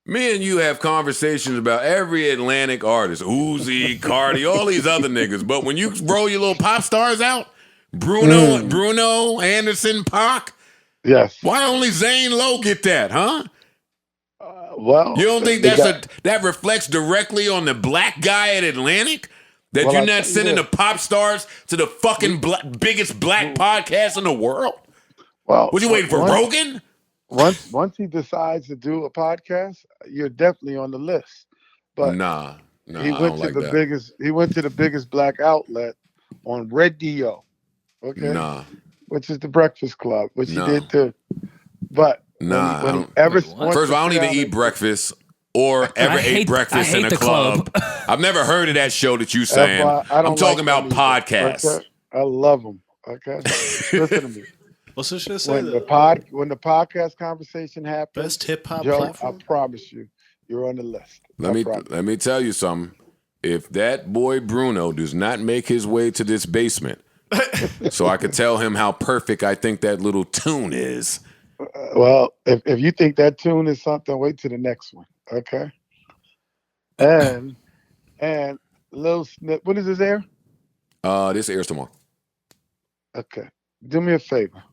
Me and you have conversations about every Atlantic artist, Uzi, Cardi, all these other niggas. But when you roll your little pop stars out, Bruno, Anderson, Pac, Yes. why only Zane Lowe get that, huh? Well, You don't think that reflects directly on the black guy at Atlantic? That you're not sending the pop stars to the fucking biggest black podcast in the world? Well, What you waiting for, Rogan? Once he decides to do a podcast, you're definitely on the list. But Nah, he went to the biggest. He went to the biggest black outlet on Radio. Okay. Nah. Which is the Breakfast Club, which he did too. But first of all, I don't even eat breakfast or ever ate breakfast in a club. I've never heard of that show that you saying. I'm talking about podcasts. Okay? I love them. Okay, listen to me. What's this shit say? When the podcast conversation happens, Best hip hop Joe, platform? I promise you're on the list. Let me tell you something. If that boy Bruno does not make his way to this basement, so I could tell him how perfect I think that little tune is. Well, if you think that tune is something, wait to the next one. Okay. And little snip. When does this air? This airs tomorrow. Okay. Do me a favor.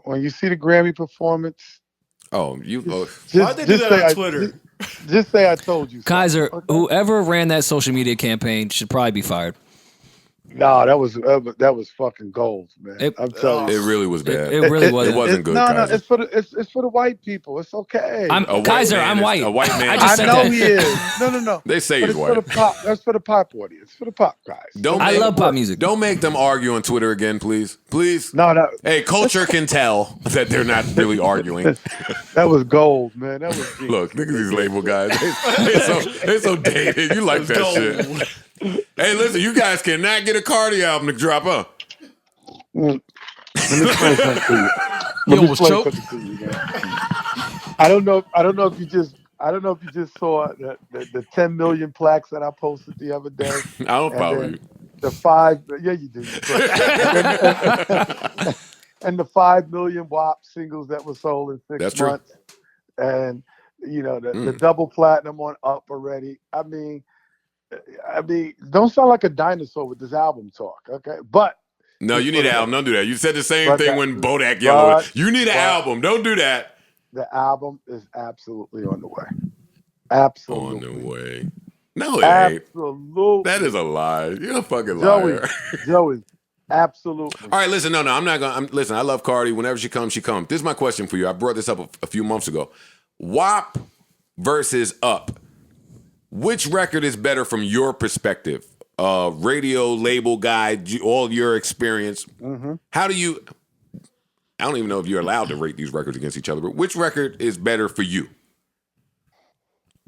When you see the Grammy performance, why'd they do that on Twitter? Just say I told you. Kaiser, whoever ran that social media campaign should probably be fired. No, that was fucking gold, man. I'm telling you, it really was bad. It really wasn't. It wasn't good. No, Kaiser. it's for the white people. It's okay. Kaiser, I'm white. A white man. I know he is. No. They say But he's it's white. for the pop. That's for the pop audience. For the pop guys. I love pop music. Don't make them argue on Twitter again, please. Please. No. Hey, culture can tell that they're not really arguing. That was gold, man. That was deep. Look at these label guys. They're so dated. You like that shit. Hey, listen, you guys cannot get a Cardi album to drop, huh? Let me explain something to you. You almost choked. I don't know if you just saw the 10 million plaques that I posted the other day. I don't follow you. The 5, yeah, you do. And the 5 million WAP singles that were sold in 6 months. And the double platinum on Up already. I mean, don't sound like a dinosaur with this album talk, okay? But no, you need an album. Don't do that. You said the same thing when Bodak Yellow. You need an album. Don't do that. The album is absolutely on the way. Absolutely. On the way. No, it ain't. Absolutely. That is a lie. You're a fucking liar. Joey, absolutely. All right, listen. No, I'm not going to. Listen, I love Cardi. Whenever she comes, she comes. This is my question for you. I brought this up a few months ago. WAP versus Up. Which record is better from your perspective? Radio, label guy, all your experience. Mm-hmm. How do you... I don't even know if you're allowed to rate these records against each other, but which record is better for you?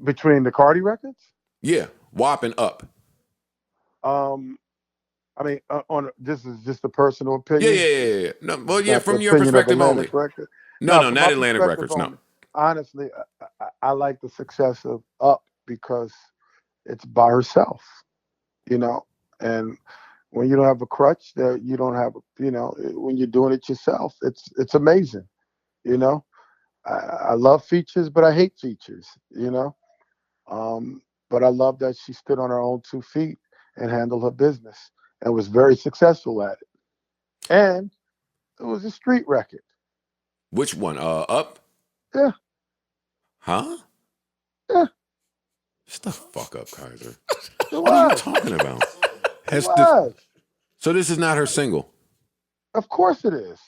Between the Cardi records? Yeah, WAP and Up. I mean, this is just a personal opinion. Yeah. No, well, yeah, from your perspective only. Record. No, not Atlantic Records, only. no. Honestly, I like the success of Up because it's by herself, and when you don't have a crutch, you don't have, when you're doing it yourself, it's amazing, I love features, but I hate features, but I love that she stood on her own 2 feet and handled her business and was very successful at it. And it was a street record. Which one? Up? Yeah. Huh? Yeah. Shut the fuck up, Kaiser. What are you talking about? So this is not her single? Of course it is.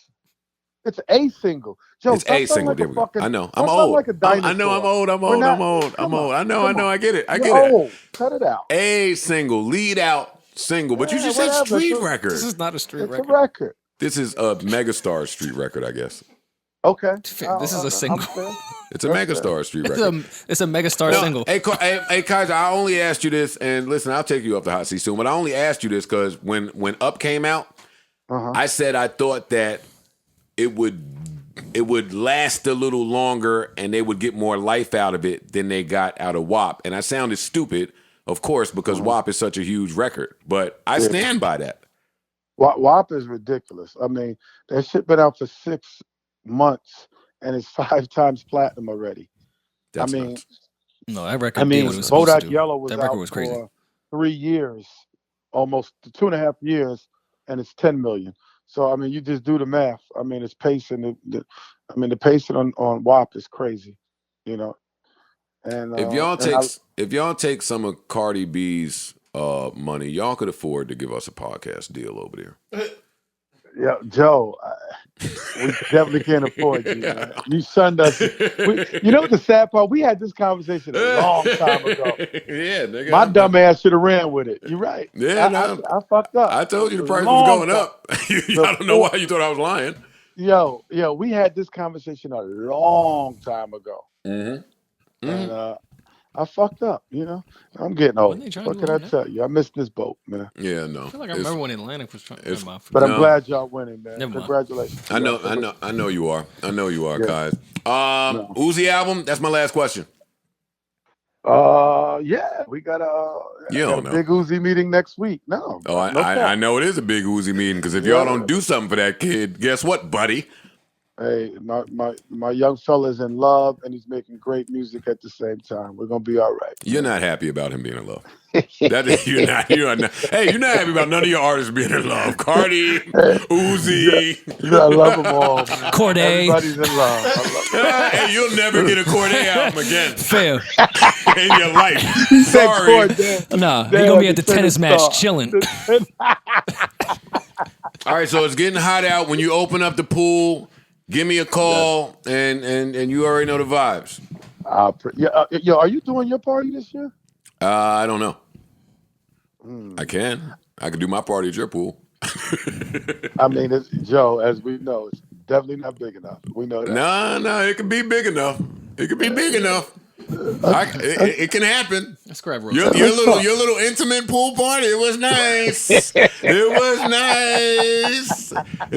It's a single. Joe, it's a single. Like there we go. I know. I'm old. old. Like I know I'm old. I know. I get it. I get it. Old. Cut it out. A single. Lead out single. But you just said street record. This is not a street record. It's a record. This is a megastar street record, I guess. Okay. This is a single. It's a megastar street record. It's a megastar single. Hey, Kaiser, I only asked you this, and listen, I'll take you up the hot seat soon, but I only asked you this because when Up came out, I said I thought that it would last a little longer and they would get more life out of it than they got out of WAP. And I sounded stupid, of course, because WAP is such a huge record. But I stand by that. WAP is ridiculous. I mean, that shit been out for 6 months and it's 5 times platinum already. That's I mean, nuts. No, that record did what it was supposed to Bodak do. Yellow was That out record was crazy. for 3 years, almost 2.5 years, and it's 10 million. So I mean, you just do the math. I mean, it's pacing. The pacing on WAP is crazy, you know. And If y'all take some of Cardi B's money, y'all could afford to give us a podcast deal over there. Yeah, Joe, we definitely can't afford you. Man. You shunned us. You know what the sad part? We had this conversation a long time ago. Yeah, nigga. My dumb ass should have ran with it. You're right. Yeah, I fucked up. I told you the price was going up. I don't know why you thought I was lying. Yo, we had this conversation a long time ago. Mm-hmm. And I fucked up, you know. I'm getting old. What can I tell you? I missed this boat, man. Yeah, no. I feel like I remember when Atlantic was trying. But I'm glad y'all winning, man. Never mind. Congratulations. I know you are, guys. Uzi album. That's my last question. Yeah, we got a know. big Uzi meeting next week. No. Oh, I know it is a big Uzi meeting because if y'all don't do something for that kid, guess what, buddy? Hey, my young fella's in love and he's making great music at the same time. We're gonna be all right. You're not happy about him being in love. You're not. Hey, you're not happy about none of your artists being in love. Cardi, Uzi. I love them all. Corday. Everybody's in love. I love Hey, you'll never get a Corday album again Fair. in your life. He said Sorry. Corday. Nah, he gonna be at the tennis match chilling. All right, so it's getting hot out. When you open up the pool, give me a call, and you already know the vibes. Yo, are you doing your party this year? I don't know. I can do my party at your pool. I mean, Joe, as we know, it's definitely not big enough. We know that. No, it can be big enough. It can be big enough. It can happen. Let's grab your little intimate pool party. It was nice. It was nice.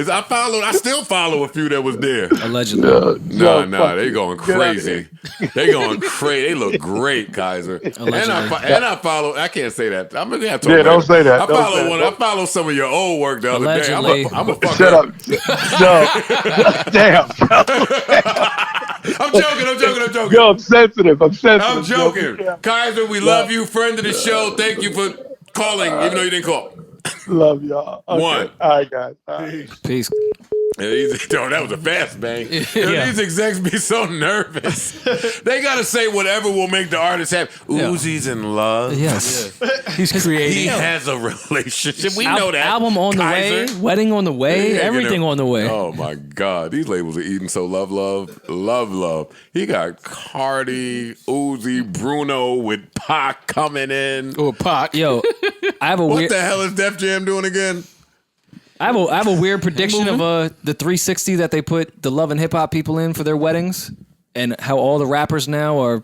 I still follow a few that was there. Allegedly. No, they going crazy. They going crazy. They look great, Kaiser. And I follow. I can't say that. I'm gonna have to. Yeah, don't say that. I follow some of your old work the other day. I'm a fuck Shut up. No. Damn. I'm joking. Yo, I'm sensitive. I'm joking. Kaiser, we love you. Friend of the show. Thank you for calling, even though you didn't call. Love y'all. Okay. One. All right, guys. All right. Peace. That was a fast bang. These execs be so nervous. They gotta say whatever will make the artist happy. Uzi's in love. Yes. He's creating. He has a relationship. We know that. Album on the way, wedding on the way, everything on the way. Oh my God. These labels are eating so love. He got Cardi, Uzi, Bruno with Pac coming in. Oh, Pac. Yo, I have a What weird. the hell is Def Jam doing again? I have a weird prediction of the 360 that they put the love and hip hop people in for their weddings, and how all the rappers now are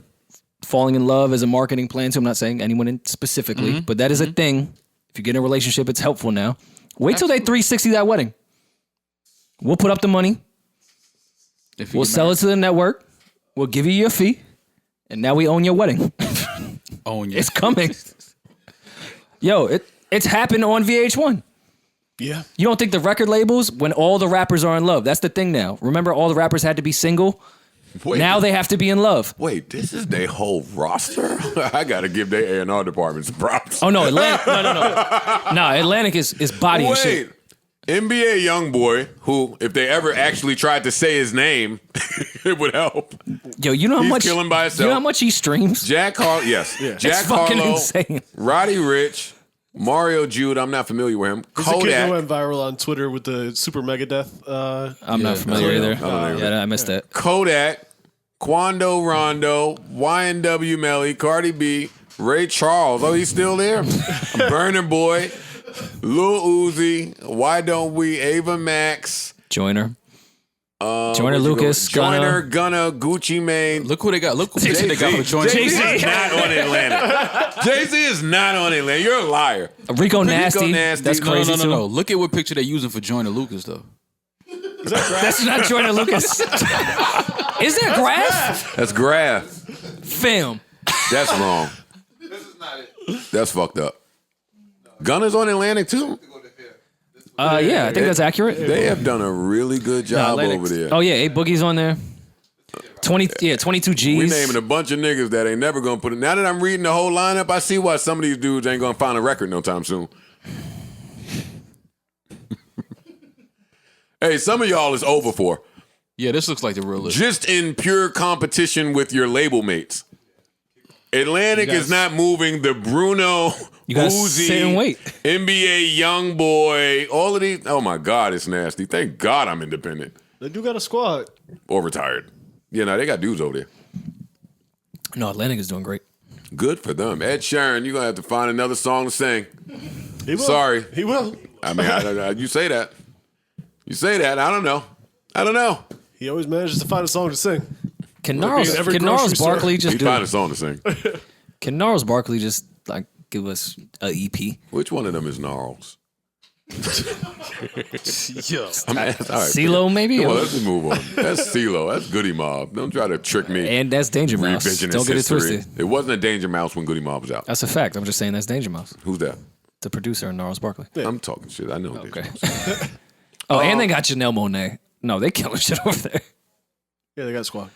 falling in love as a marketing plan. So I'm not saying anyone specifically, but that is a thing. If you get in a relationship, it's helpful now. Wait till they 360 that wedding. We'll put up the money. We'll sell it to the network. We'll give you your fee, and now we own your wedding. It's coming. Yo, it's happened on VH1. Yeah. You don't think the record labels, when all the rappers are in love, that's the thing now. Remember, all the rappers had to be single? Now they have to be in love. Wait, this is their whole roster? I got to give their A&R department some props. Oh, no, Atlantic. No, Atlantic is body and shit. NBA YoungBoy, who, if they ever actually tried to say his name, it would help. Yo, you know how much? Killing by himself. You know how much he streams? Jack Harlow, yes. Yeah. Jack it's fucking Harlow, insane. Roddy Ricch, Mario Jude, I'm not familiar with him. There's a kid that went viral on Twitter with the Super Megadeth. I'm not familiar either. I missed that. Kodak, Quando Rondo, YNW Melly, Cardi B, Ray Charles. Oh, he's still there. Burner Boy, Lil Uzi, Why Don't We, Ava Max. Joyner Lucas, Gunna, Gucci Mane. Look who they got. Look who they got for Joyner. Jay-Z is not on Atlantic. Jay-Z is not on Atlantic. You're a liar. Rico Nasty. That's crazy too. No. Look at what picture they're using for Joyner Lucas though. That's not Joyner Lucas. Is that Graph? That's Graph. Film. That's wrong. This is not it. That's fucked up. Gunna's on Atlantic too. Yeah, I think that's accurate. They have done a really good job over there. Oh yeah, A Boogie's on there. 22 G's. We naming a bunch of niggas that ain't never gonna put it. Now that I'm reading the whole lineup, I see why some of these dudes ain't gonna find a record no time soon. Hey, some of y'all is over for. Yeah, this looks like the real list. Just in pure competition with your label mates. Atlantic is not moving. The Bruno, Uzi, sit and wait. NBA Youngboy, all of these. Oh my God, it's nasty. Thank God I'm independent. They do got a squad. Or retired. Yeah, no, they got dudes over there. No, Atlantic is doing great. Good for them. Ed Sheeran, you're going to have to find another song to sing. He will. Sorry. He will. I mean, you say that. You say that. I don't know. He always manages to find a song to sing. Can Gnarls Barkley just find a song to sing. Can Gnarls Barkley just like give us a EP? Which one of them is Gnarls? CeeLo, maybe? Well, let's move on. That's CeeLo. That's Goody Mob. Don't try to trick me. And that's Danger Mouse. Don't get it twisted. It wasn't a Danger Mouse when Goody Mob was out. That's a fact. I'm just saying that's Danger Mouse. Who's that? The producer, Gnarls Barkley. Yeah. I'm talking shit. I know. Okay. And they got Janelle Monáe. No, they killing shit over there. Yeah, they got a squad.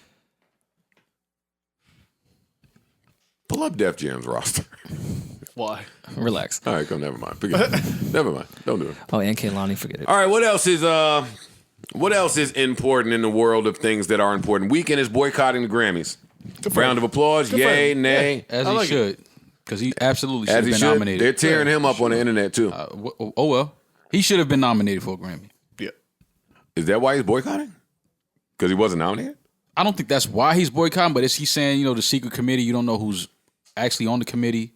Pull up Def Jam's roster. Why? Relax. All right, go. Never mind. Forget it. Never mind. Don't do it. Oh, and Kehlani, forget it. All right, what else is important in the world of things that are important? Weekend is boycotting the Grammys. Round of applause. Yay, nay. As he should. Because he absolutely should have been nominated. They're tearing him up on the internet, too. Well. He should have been nominated for a Grammy. Yeah. Is that why he's boycotting? Because he wasn't nominated? I don't think that's why he's boycotting, but is he saying, the secret committee, you don't know who's actually on the committee?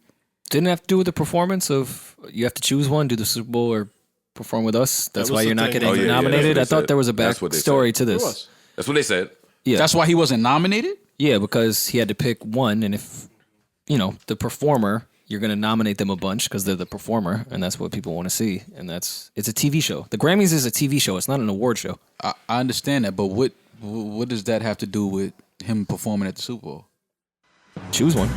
Didn't it have to do with the performance of you have to choose one, do the Super Bowl or perform with us? That's why you're not getting nominated? I thought there was a backstory to this. That's what they said. Yeah. That's why he wasn't nominated? Yeah, because he had to pick one, and if, the performer, you're going to nominate them a bunch because they're the performer, and that's what people want to see. And it's a TV show. The Grammys is a TV show. It's not an award show. I understand that, but what does that have to do with him performing at the Super Bowl? Choose one.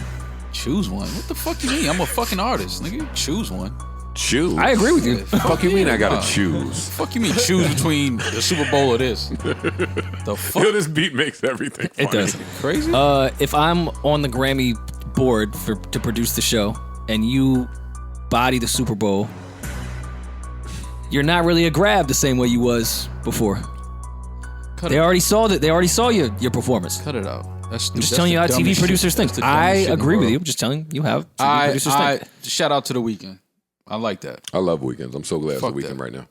Choose one? What the fuck you mean? I'm a fucking artist. Nigga, choose one. Choose? I agree with you. Fuck you mean I gotta choose? Fuck you mean choose between the Super Bowl or this? The fuck? Yo, this beat makes everything funny. It does. Crazy? If I'm on the Grammy board to produce the show and you body the Super Bowl, you're not really a grab the same way you was before. They already saw your performance. Cut it out. I'm just telling you how TV producers think. I agree with you. I'm just telling you how TV producers think. Shout out to The Weeknd. I like that. I love weekends. I'm so glad it's The Weeknd right now.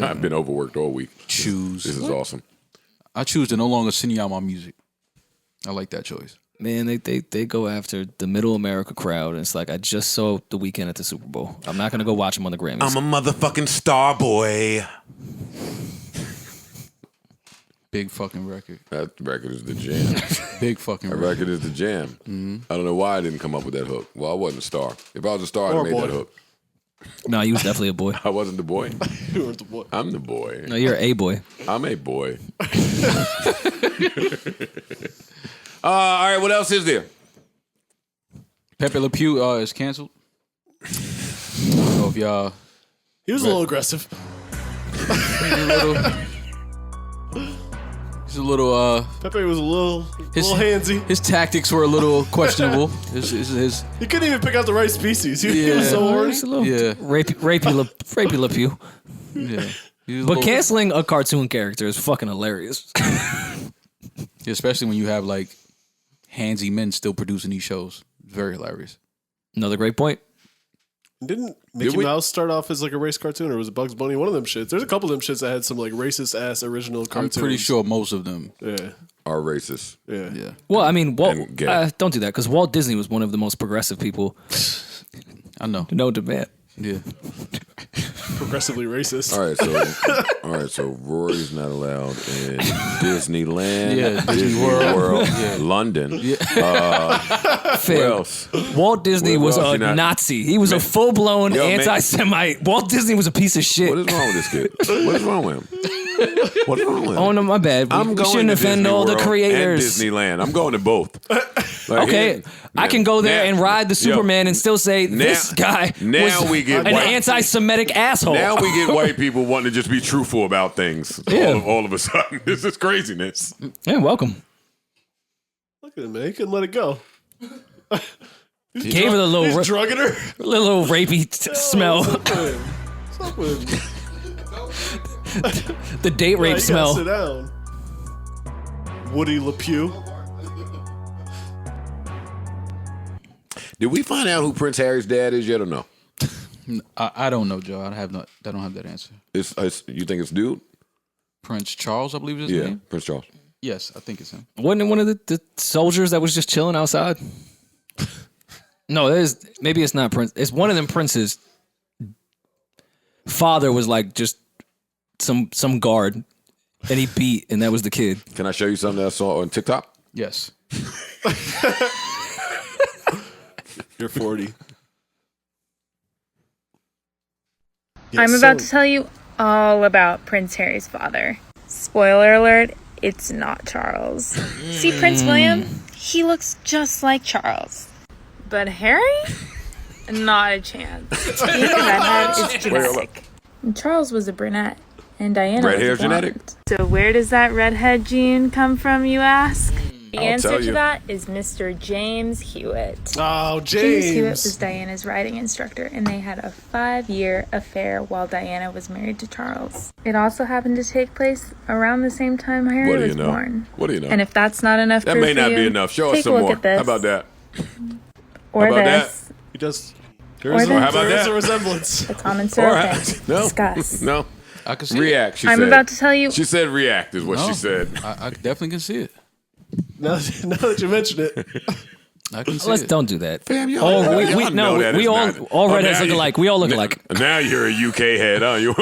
I've been overworked all week. Choose. This is awesome. I choose to no longer send you out my music. I like that choice. Man, they go after the middle America crowd, and it's like, I just saw The Weeknd at the Super Bowl. I'm not going to go watch him on the Grammys. I'm a motherfucking star boy. Big fucking record. That record is the jam. Big fucking record. That record is the jam. Mm-hmm. I don't know why I didn't come up with that hook. Well, I wasn't a star. If I was a star, I'd have made that hook. No, you was definitely a boy. I wasn't the boy. You weren't the boy. I'm the boy. No, you're a boy. I'm a boy. All right, what else is there? Pepé Le Pew is canceled. I don't know if y'all... He was a little aggressive. He's a little Pepé was a little handsy. His tactics were a little questionable. He couldn't even pick out the right species. He was so horny. Rapey Le Pew. Yeah. But canceling a cartoon character is fucking hilarious. Especially when you have like handsy men still producing these shows. Very hilarious. Another great point. Didn't Mickey Mouse start off as like a race cartoon, or was it Bugs Bunny? One of them shits. There's a couple of them shits that had some like racist ass original cartoons. I'm pretty sure most of them are racist. Yeah. Well, I mean, Walt. Don't do that, because Walt Disney was one of the most progressive people. I know. No debate. Yeah. Progressively racist. All right, so Rory's not allowed in Disneyland, Disney World, London. Where else? Walt Disney was a Nazi. He was a full-blown anti-Semite. Walt Disney was a piece of shit. What is wrong with this kid? What is wrong with him? What's wrong with Oh no, my bad. I'm We going shouldn't to offend Disney all the World creators. and Disneyland. I'm going to both. Like, Okay, I can go there and ride the Superman and still say this guy now was we get an white- anti-Semitic asshole. Now we get white people wanting to just be truthful about things. Yeah. All of a sudden, this is craziness. Yeah, welcome. Look at him, man. He couldn't let it go. Gave her the He's little drugging her. little rapey smell. What's up with him? The date rape You gotta smell. Sit down. Woody Le Pew. Did we find out who Prince Harry's dad is yet or no? I don't know, Joe. I don't have that answer. It's you think it's dude? Prince Charles, I believe is his name. Prince Charles. Yes, I think it's him. Wasn't it one of the soldiers that was just chilling outside? No, maybe it's not Prince. It's one of them princes. Father was like just some guard, and he beat, and that was the kid. Can I show you something that I saw on TikTok? Yes. You're 40. I'm about to tell you all about Prince Harry's father. Spoiler alert, it's not Charles. See Prince William? He looks just like Charles. But Harry? Not a chance. Being a redhead is genetic. Charles was a brunette, and Diana Red was hair a blonde. genetic? So where does that redhead gene come from, you ask? The I'll answer tell to you. that is Mr. James Hewitt. Oh, James Hewitt was James. Diana's riding instructor, and they had a 5-year affair while Diana was married to Charles. It also happened to take place around the same time Harry What do you was know? born. What do you know? And if that's not enough That proof may for not you, be enough. Show us take some a look more. at this. How about that? Or How about this. He does. Or There's this. How about a that? resemblance. The common Or syrup thing. no, Discuss. no. I can see React. She I'm said. about to tell you. She said react is what No. she said. I definitely can see it. Now that you mention it. I can see Let's it. don't do that. Fam, y'all- Oh, y'all we know no, that we is all not- all Oh, redheads now look you- alike. We all look alike. Now you're a UK head, huh? You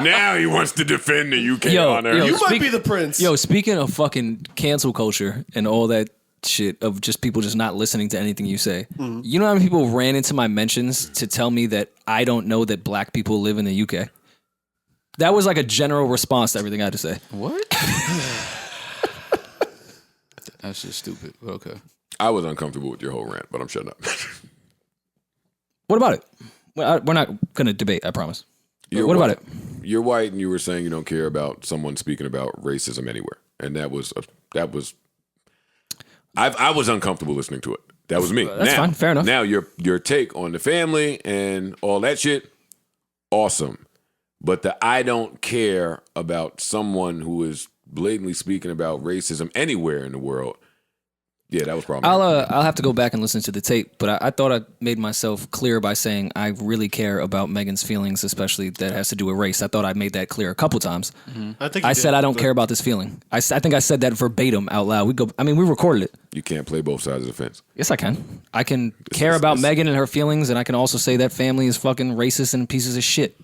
now he wants to defend the UK honor. yo, You might speak- be the prince. Yo, speaking of fucking cancel culture and all that shit of just people just not listening to anything you say. You know how many people ran into my mentions to tell me that I don't know that black people live in the UK? That was like a general response to everything I had to say. What? That's just stupid. But okay. I was uncomfortable with your whole rant, but I'm shutting up. What about it? We're not going to debate, I promise. You're What about white. it? You're white, and you were saying you don't care about someone speaking about racism anywhere, and that was. I was uncomfortable listening to it. That was me. That's fine. Fair enough. Now your take on the family and all that shit, awesome. But I don't care about someone who is blatantly speaking about racism anywhere in the world. Yeah, that was problematic. I'll have to go back and listen to the tape, but I thought I made myself clear by saying I really care about Megan's feelings, especially that has to do with race. I thought I made that clear a couple times. I said I don't care about this feeling. I think I said that verbatim out loud. We recorded it. You can't play both sides of the fence. Yes, I can. I can care about Megan and her feelings, and I can also say that family is fucking racist and pieces of shit.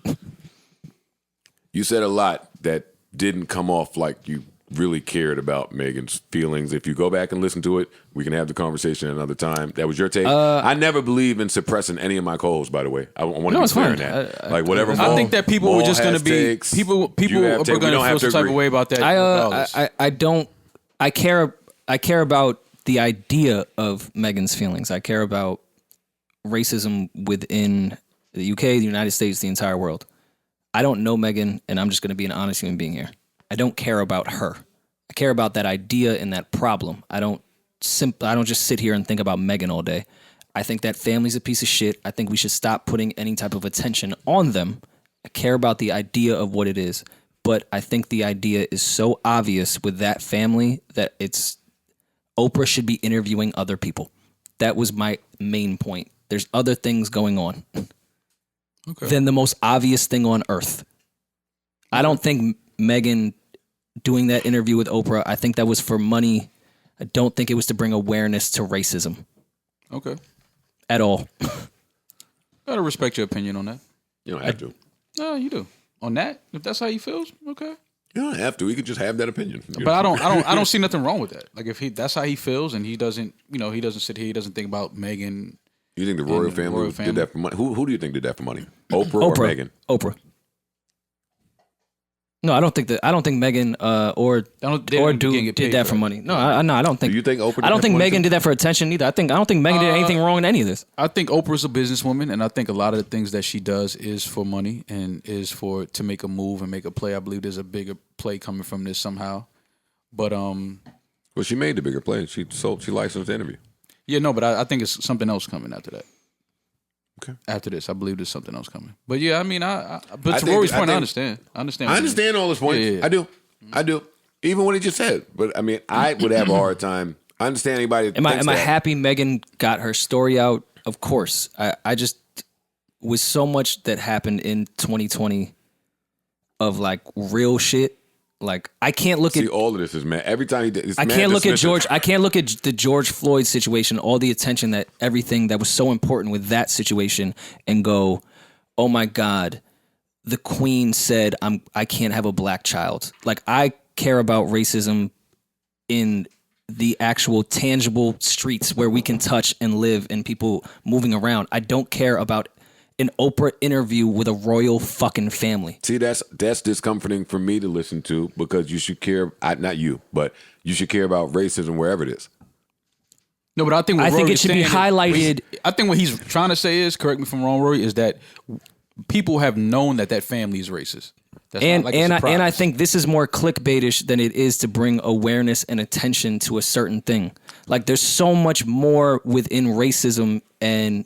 You said a lot that didn't come off like you really cared about Megan's feelings. If you go back and listen to it, we can have the conversation another time. That was your take. I never believe in suppressing any of my co-hosts, by the way. I want to be clear on that. Like whatever. I think that people were just going to be takes, people you are have going to feel some type of way about that. regardless. I care about the idea of Megan's feelings. I care about racism within the UK, the United States, the entire world. I don't know Megan, and I'm just going to be an honest human being here. I don't care about her. I care about that idea and that problem. I don't just sit here and think about Megan all day. I think that family's a piece of shit. I think we should stop putting any type of attention on them. I care about the idea of what it is, but I think the idea is so obvious with that family that Oprah should be interviewing other people. That was my main point. There's other things going on than the most obvious thing on earth. I don't think Megan doing that interview with Oprah, I think that was for money. I don't think it was to bring awareness to racism. Okay. At all. Gotta respect your opinion on that. You don't have to. No, you do. On that, if that's how you feel, okay. You don't have to. You can just have that opinion. But I don't see nothing wrong with that. Like if that's how he feels, and he doesn't sit here, he doesn't think about Megan. You think the royal family did that for money? Who do you think did that for money? Oprah or Megan? Oprah. No, I don't think that. I don't think Megan Dude did that for money. No, I don't think. Do you think Oprah? I don't think Megan did that for attention either. I don't think Megan did anything wrong in any of this. I think Oprah's a businesswoman, and I think a lot of the things that she does is for money and is to make a move and make a play. I believe there's a bigger play coming from this somehow. But well, she made the bigger play. She licensed the interview. Yeah, no, but I think it's something else coming after that. Okay. After this, I believe there's something else coming. But yeah, I mean, but to Rory's point, I understand. I understand all his points. Yeah. I do. Even what he just said. But I mean, I would have a hard time. I understand anybody. Am I happy Megan got her story out? Of course. I just with so much that happened in 2020 of like real shit. Like I can't look at all of this is mad. Every time I can't look at George. I can't look at the George Floyd situation, all the attention that everything that was so important with that situation, and go, oh my God, the Queen said I can't have a black child. Like I care about racism in the actual tangible streets where we can touch and live and people moving around. I don't care about an Oprah interview with a royal fucking family. See, that's discomforting for me to listen to because you should care, not you, but you should care about racism wherever it is. No, but I think it should be highlighted. I think what he's trying to say is, correct me if I'm wrong, Rory, is that people have known that family is racist. That's and I think this is more clickbaitish than it is to bring awareness and attention to a certain thing. Like there's so much more within racism and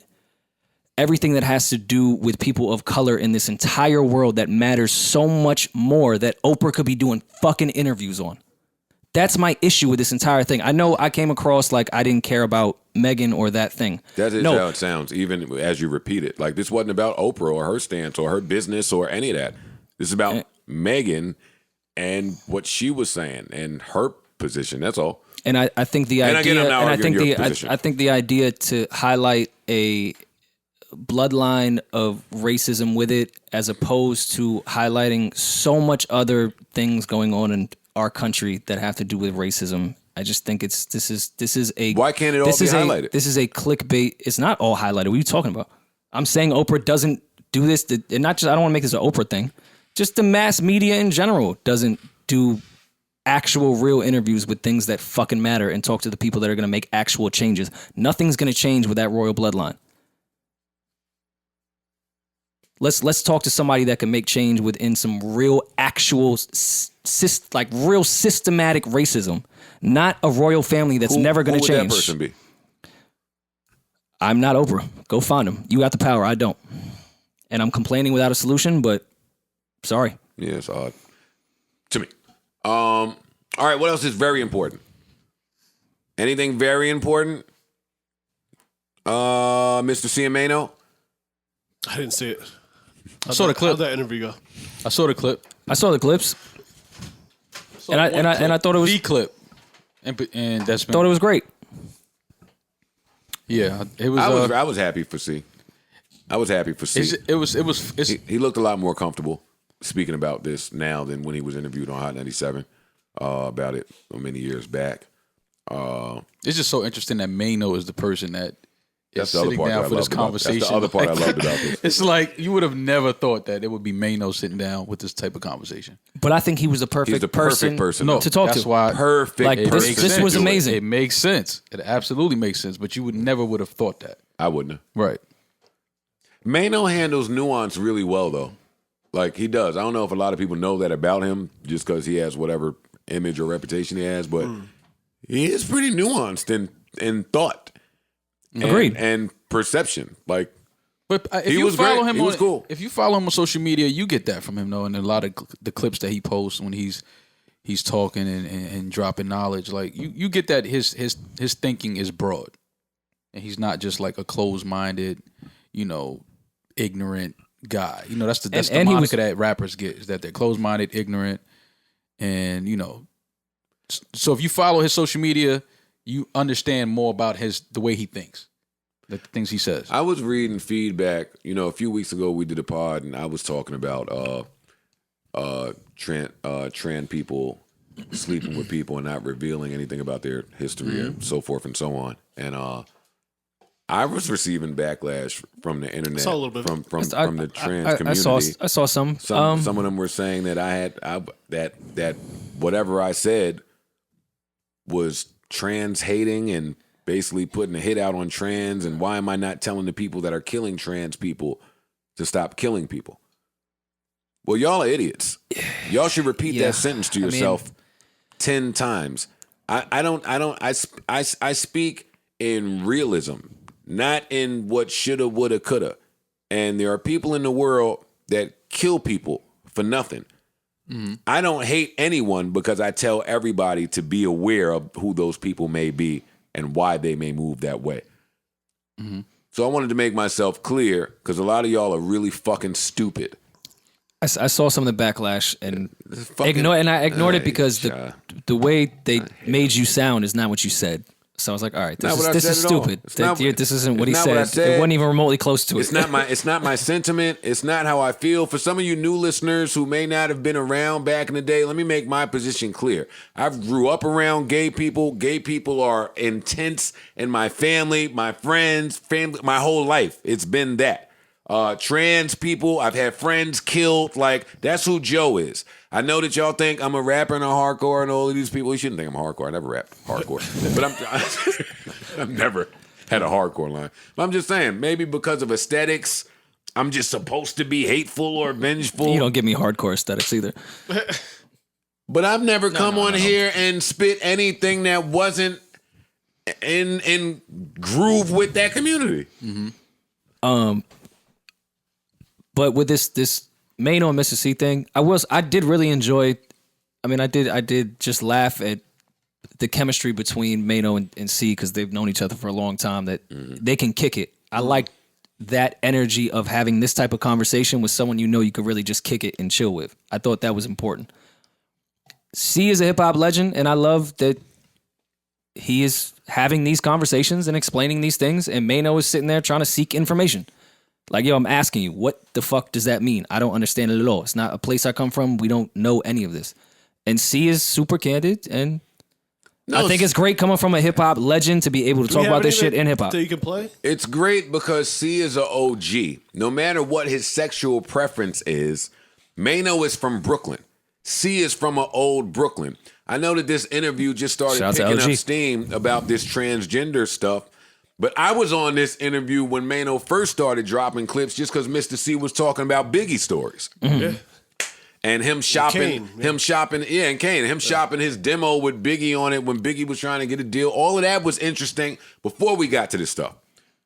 everything that has to do with people of color in this entire world that matters so much more that Oprah could be doing fucking interviews on. That's my issue with this entire thing. I know I came across like I didn't care about Megan or that thing. That is how it sounds, even as you repeat it. Like this wasn't about Oprah or her stance or her business or any of that. This is about Megan and what she was saying and her position. That's all. And I think the idea, I think the idea to highlight a bloodline of racism with it, as opposed to highlighting so much other things going on in our country that have to do with racism. I just think this is a why can't it all be highlighted? This is a clickbait. It's not all highlighted. What are you talking about? I'm saying Oprah doesn't do this. And not just I don't want to make this an Oprah thing. Just the mass media in general doesn't do actual real interviews with things that fucking matter and talk to the people that are going to make actual changes. Nothing's going to change with that royal bloodline. Let's talk to somebody that can make change within some real actual real systematic racism, not a royal family that's never going to change. Who would that person be? I'm not Oprah. Go find him. You got the power. I don't. And I'm complaining without a solution, but sorry. Yeah, it's odd to me. All right, what else is very important? Anything very important? Mr. Maino? I didn't see it. I saw the clip. How'd that interview go? I saw the clip. I saw the clips. And I thought it was the clip. And that's been, thought it was great. Yeah, it was. I was happy for C. I was happy for C. He looked a lot more comfortable speaking about this now than when he was interviewed on Hot 97 about it many years back. It's just so interesting that Maino is the person that that's the other part down I for this conversation. That's the other part I loved about this. It's like you would have never thought that it would be Maino sitting down with this type of conversation. But I think he was the perfect person to talk that's to. Why perfect. Like this was amazing. It makes sense. It absolutely makes sense. But you would never would have thought that. I wouldn't have. Right. Maino handles nuance really well, though. Like he does. I don't know if a lot of people know that about him, just because he has whatever image or reputation he has, but he is pretty nuanced in thought. Agreed. And perception. Like, but if you follow him on, cool. If you follow him on social media, you get that from him, though. And a lot of the clips that he posts when he's talking and dropping knowledge, like you get that his thinking is broad, and he's not just like a closed-minded, ignorant guy. That's the moniker that rappers get, is that they're closed-minded, ignorant, and So if you follow his social media, you understand more about the way he thinks, the things he says. I was reading feedback. A few weeks ago we did a pod, and I was talking about trans people sleeping with people and not revealing anything about their history and so forth and so on. And I was receiving backlash from the internet, saw a little bit. from the trans community. I saw some. Some of them were saying that that whatever I said was trans hating and basically putting a hit out on trans. And why am I not telling the people that are killing trans people to stop killing people? Well, y'all are idiots. Y'all should repeat that sentence to yourself 10 times. I speak in realism, not in what shoulda, woulda, coulda. And there are people in the world that kill people for nothing. Mm-hmm. I don't hate anyone because I tell everybody to be aware of who those people may be and why they may move that way. Mm-hmm. So I wanted to make myself clear because a lot of y'all are really fucking stupid. I saw some of the backlash and I ignored it because the way they made you sound is not what you said. So I was like, all right, this is stupid. This isn't what he said. It wasn't even remotely close to it. It's not my sentiment. It's not how I feel. For some of you new listeners who may not have been around back in the day, let me make my position clear. I grew up around gay people. Gay people are intense in my family, my friends, my whole life. It's been that. Trans people, I've had friends killed. Like, that's who Joe is. I know that y'all think I'm a rapper and a hardcore and all of these people. You shouldn't think I'm hardcore. I never rapped hardcore. But I've never had a hardcore line. But I'm just saying, maybe because of aesthetics, I'm just supposed to be hateful or vengeful. You don't give me hardcore aesthetics either. But I've never come on here and spit anything that wasn't in groove with that community. Mm-hmm. But with this Maino and Mr. C thing, I did really enjoy. I mean, I did just laugh at the chemistry between Maino and C because they've known each other for a long time. That they can kick it. I like that energy of having this type of conversation with someone you could really just kick it and chill with. I thought that was important. C is a hip hop legend, and I love that he is having these conversations and explaining these things, and Maino is sitting there trying to seek information. Like, yo, I'm asking you, what the fuck does that mean? I don't understand it at all. It's not a place I come from. We don't know any of this. And C is super candid, and I think it's great coming from a hip-hop legend to be able to talk about this shit in hip-hop. That you can play? It's great because C is an OG. No matter what his sexual preference is, Maino is from Brooklyn. C is from an old Brooklyn. I know that this interview just started picking up steam about this transgender stuff. But I was on this interview when Maino first started dropping clips just because Mr. C was talking about Biggie stories. Mm-hmm. Yeah. And him shopping, and Kane, him shopping his demo with Biggie on it when Biggie was trying to get a deal. All of that was interesting before we got to this stuff.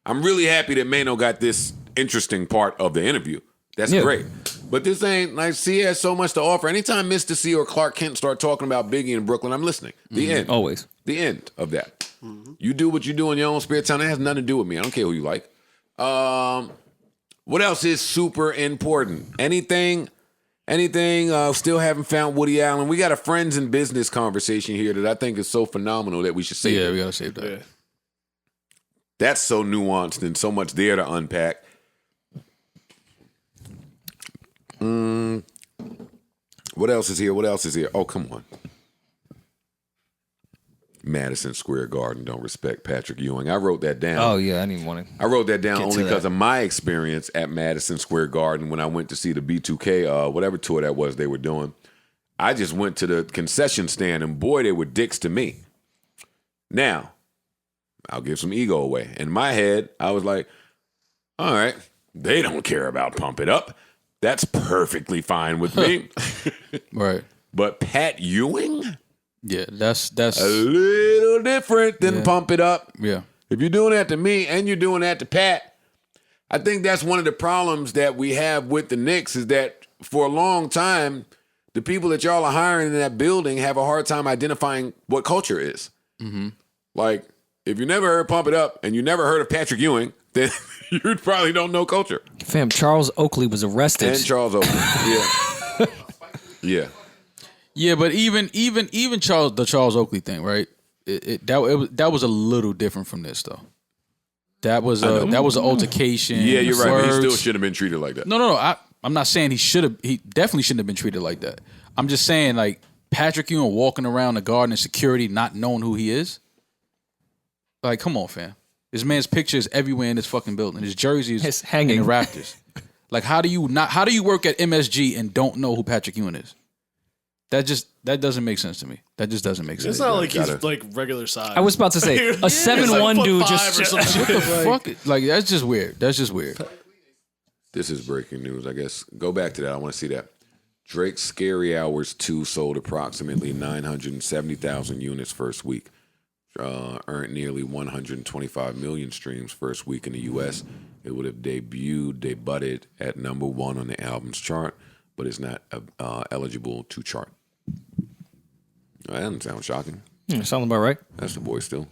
I'm really happy that Maino got this interesting part of the interview. That's great. But this ain't like C has so much to offer. Anytime Mr. C or Clark Kent start talking about Biggie in Brooklyn, I'm listening. The end. Always. The end of that. You do what you do in your own spare time. That has nothing to do with me. I don't care who you like. What else is super important? Anything? Still haven't found Woody Allen. We got a friends and business conversation here that I think is so phenomenal that we should save. Yeah, we gotta save that. Yeah. That's so nuanced and so much there to unpack. What else is here? Oh, come on. Madison Square Garden don't respect Patrick Ewing. I wrote that down. Oh, yeah, I didn't want to. I wrote that down only because of my experience at Madison Square Garden when I went to see the B2K, whatever tour that was they were doing. I just went to the concession stand, and boy, they were dicks to me. Now, I'll give some ego away. In my head, I was like, all right, they don't care about Pump It Up. That's perfectly fine with me. Right. But Pat Ewing? Yeah, that's a little different than Pump It Up. Yeah. If you're doing that to me and you're doing that to Pat, I think that's one of the problems that we have with the Knicks is that for a long time, the people that y'all are hiring in that building have a hard time identifying what culture is. Mm-hmm. Like, if you never heard Pump It Up and you never heard of Patrick Ewing, then you probably don't know culture. Fam, Charles Oakley was arrested. And Charles Oakley, yeah. Yeah. Yeah, but even the Charles Oakley thing, right? That was a little different from this though. That was an altercation. Yeah, you're right. But he still should have been treated like that. No. I'm not saying he definitely shouldn't have been treated like that. I'm just saying like Patrick Ewing walking around the garden in security, not knowing who he is. Like, come on, fam. This man's picture is everywhere in this fucking building. His jersey is hanging in the rafters. Like, how do you work at MSG and don't know who Patrick Ewing is? That doesn't make sense to me. That just doesn't make sense. It's not like he's like regular size. I was about to say a 7'1" dude just what the fuck? Like, that's just weird. That's just weird. This is breaking news, I guess. Go back to that. I want to see that. Drake's Scary Hours 2 sold approximately 970,000 units first week. Earned nearly 125 million streams first week in the U.S. It would have debuted at number 1 on the album's chart, but it's not eligible to chart. That doesn't sound shocking. Sound about right. That's the boy still.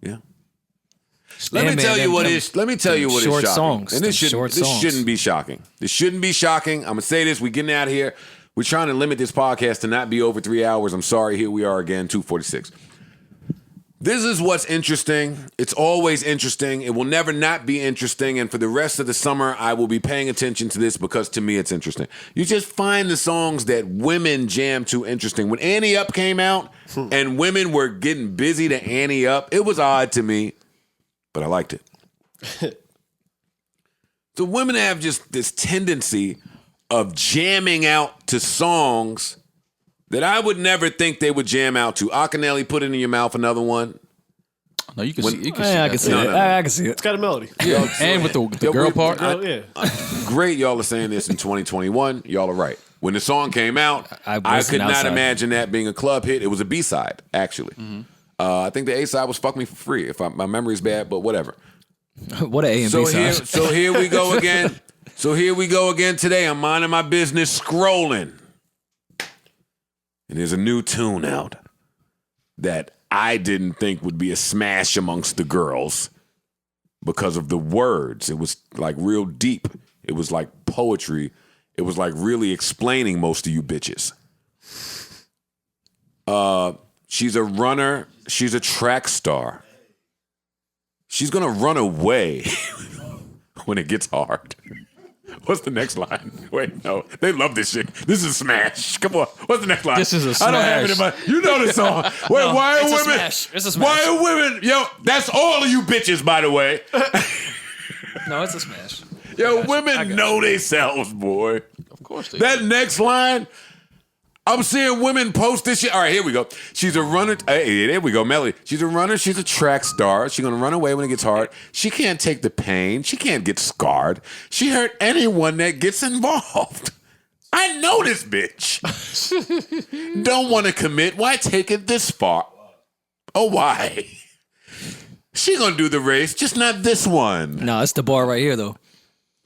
Yeah. Let me tell you what is shocking. Songs, and this shouldn't be shocking. This shouldn't be shocking. I'm gonna say this. We're getting out of here. We're trying to limit this podcast to not be over 3 hours. I'm sorry. Here we are again, 2:46. This is what's interesting. It's always interesting. It will never not be interesting. And for the rest of the summer, I will be paying attention to this because to me, it's interesting. You just find the songs that women jam to interesting. When Annie Up came out and women were getting busy to Annie Up, it was odd to me, but I liked it. So women have just this tendency of jamming out to songs that I would never think they would jam out to. Akinelli, Put It In Your Mouth, another one. No, you can see. You can see I can see it. I can see it. It's got a melody. Yeah, and with the girl part. Great, y'all are saying this in 2021. Y'all are right. When the song came out, I could not imagine that being a club hit. It was a B-side, actually. Mm-hmm. I think the A-side was Fuck Me For Free, if my memory's bad, but whatever. What an A and B side. So here we go again. Today. I'm minding my business, scrolling. And there's a new tune out that I didn't think would be a smash amongst the girls because of the words. It was like real deep. It was like poetry. It was like really explaining most of you bitches. She's a runner. She's a track star. She's going to run away when it gets hard. What's the next line? Wait, no. They love this shit. This is a smash. Come on. What's the next line? This is a smash. I don't have it in my... You know the song. Wait, No, why are it's a women... smash. It's a smash. Why are women... Yo, that's all of you bitches, by the way. No, it's a smash. Yo, women know themselves, boy. Of course they That next line... I'm seeing women post this shit. All right, here we go. She's a runner. Hey, there we go, Melly. She's a runner. She's a track star. She's going to run away when it gets hard. She can't take the pain. She can't get scarred. She hurt anyone that gets involved. I know this bitch. Don't want to commit. Why take it this far? Oh, why? She going to do the race, just not this one. No, it's the bar right here, though.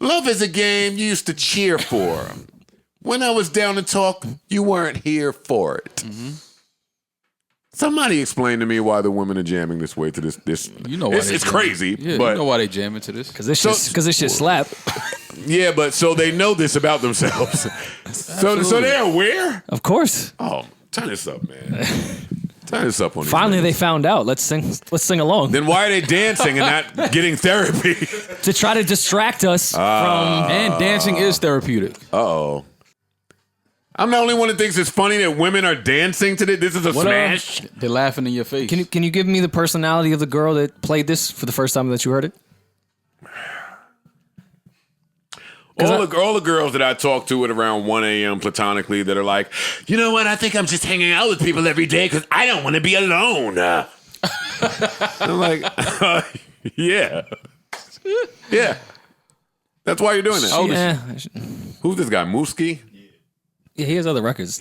Love is a game you used to cheer for. When I was down to talk, you weren't here for it. Mm-hmm. Somebody explain to me why the women are jamming this way to this. You know why it's crazy. Yeah, but you know why they jamming to this? Because this shit slap. Yeah, but so they know this about themselves. so they're aware? Of course. Oh, turn this up, man. Turn this up on these Finally, minutes. they found out. Let's sing along. Then why are they dancing and not getting therapy? To try to distract us from... And dancing is therapeutic. Uh-oh. I'm the only one that thinks it's funny that women are dancing to this. This is a smash. They're laughing in your face. Can you give me the personality of the girl that played this for the first time that you heard it? All the girls that I talk to at around 1 a.m. platonically that are like, you know what? I think I'm just hanging out with people every day because I don't want to be alone. I'm like, yeah. Yeah. That's why you're doing that. Yeah. Who's this guy? Mooski? Yeah, he has other records.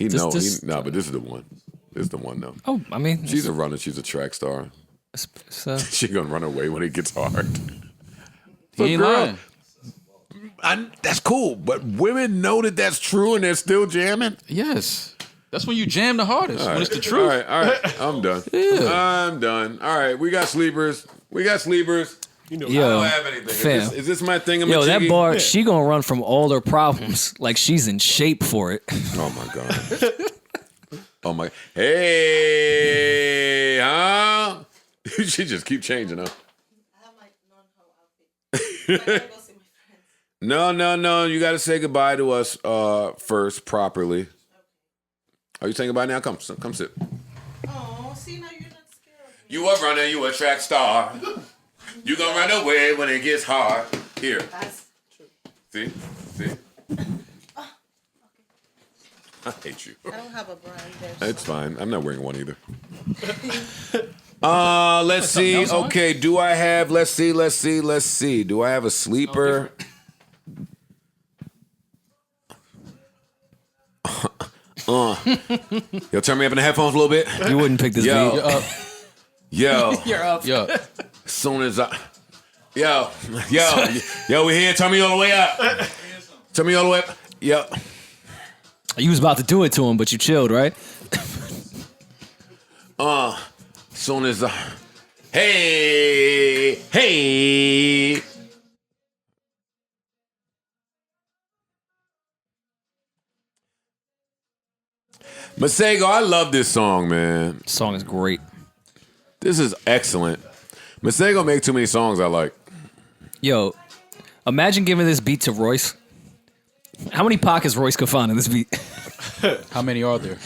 No, but this is the one. This is the one, though. Oh, I mean... She's a runner. She's a track star. She's going to run away when it gets hard. He ain't lying. That's cool, but women know that that's true and they're still jamming? Yes. That's when you jam the hardest, All when right. it's the truth. All right. I'm done. Yeah. I'm done. All right, we got sleepers. You know, I don't have anything. Fam. Is this my thing? Yo, that bar, she gonna run from all her problems like she's in shape for it. Oh, my God. Oh, my. Hey, huh? She just keep changing, huh? I have my non-ho outfit. I gotta go see my friends. No. You got to say goodbye to us first, properly. Are you saying goodbye now? Come sit. Oh, see, now you're not scared of me. You a runner, you a track star. You gonna run away when it gets hard. Here. That's true. See? I hate you. I don't have a brand there. It's fine. I'm not wearing one either. Let's see. Okay, do I have, let's see. Do I have a sleeper? Yo, turn me up in the headphones a little bit. You wouldn't pick this beat. Yo. You're up. Yo. As soon as I... Yo, we here. Turn me all the way up. Turn me all the way up. Yo. You was about to do it to him, but you chilled, right? Soon as I... Hey. Masego, I love this song, man. This song is great. This is excellent. Masego make too many songs I like. Yo, imagine giving this beat to Royce. How many pockets Royce could find in this beat? How many are there?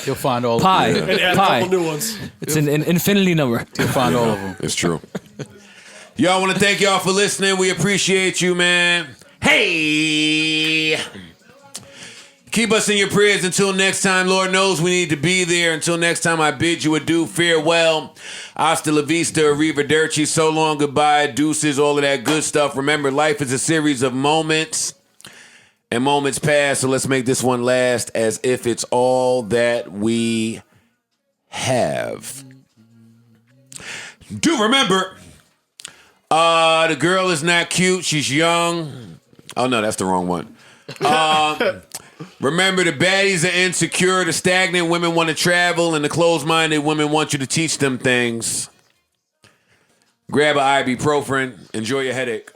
He'll find all Pi. of them. And add a Pi. couple new ones. It's an infinity number. He'll find all of them. It's true. Y'all want to thank y'all for listening. We appreciate you, man. Hey! Keep us in your prayers until next time. Lord knows we need to be there. Until next time, I bid you adieu. Farewell. Hasta la vista, arrivederci. So long, goodbye, deuces, all of that good stuff. Remember, life is a series of moments. And moments pass, so let's make this one last as if it's all that we have. Do remember, the girl is not cute. She's young. Oh, no, that's the wrong one. Remember, the baddies are insecure, the stagnant women want to travel, and the closed-minded women want you to teach them things. Grab an ibuprofen. Enjoy your headache.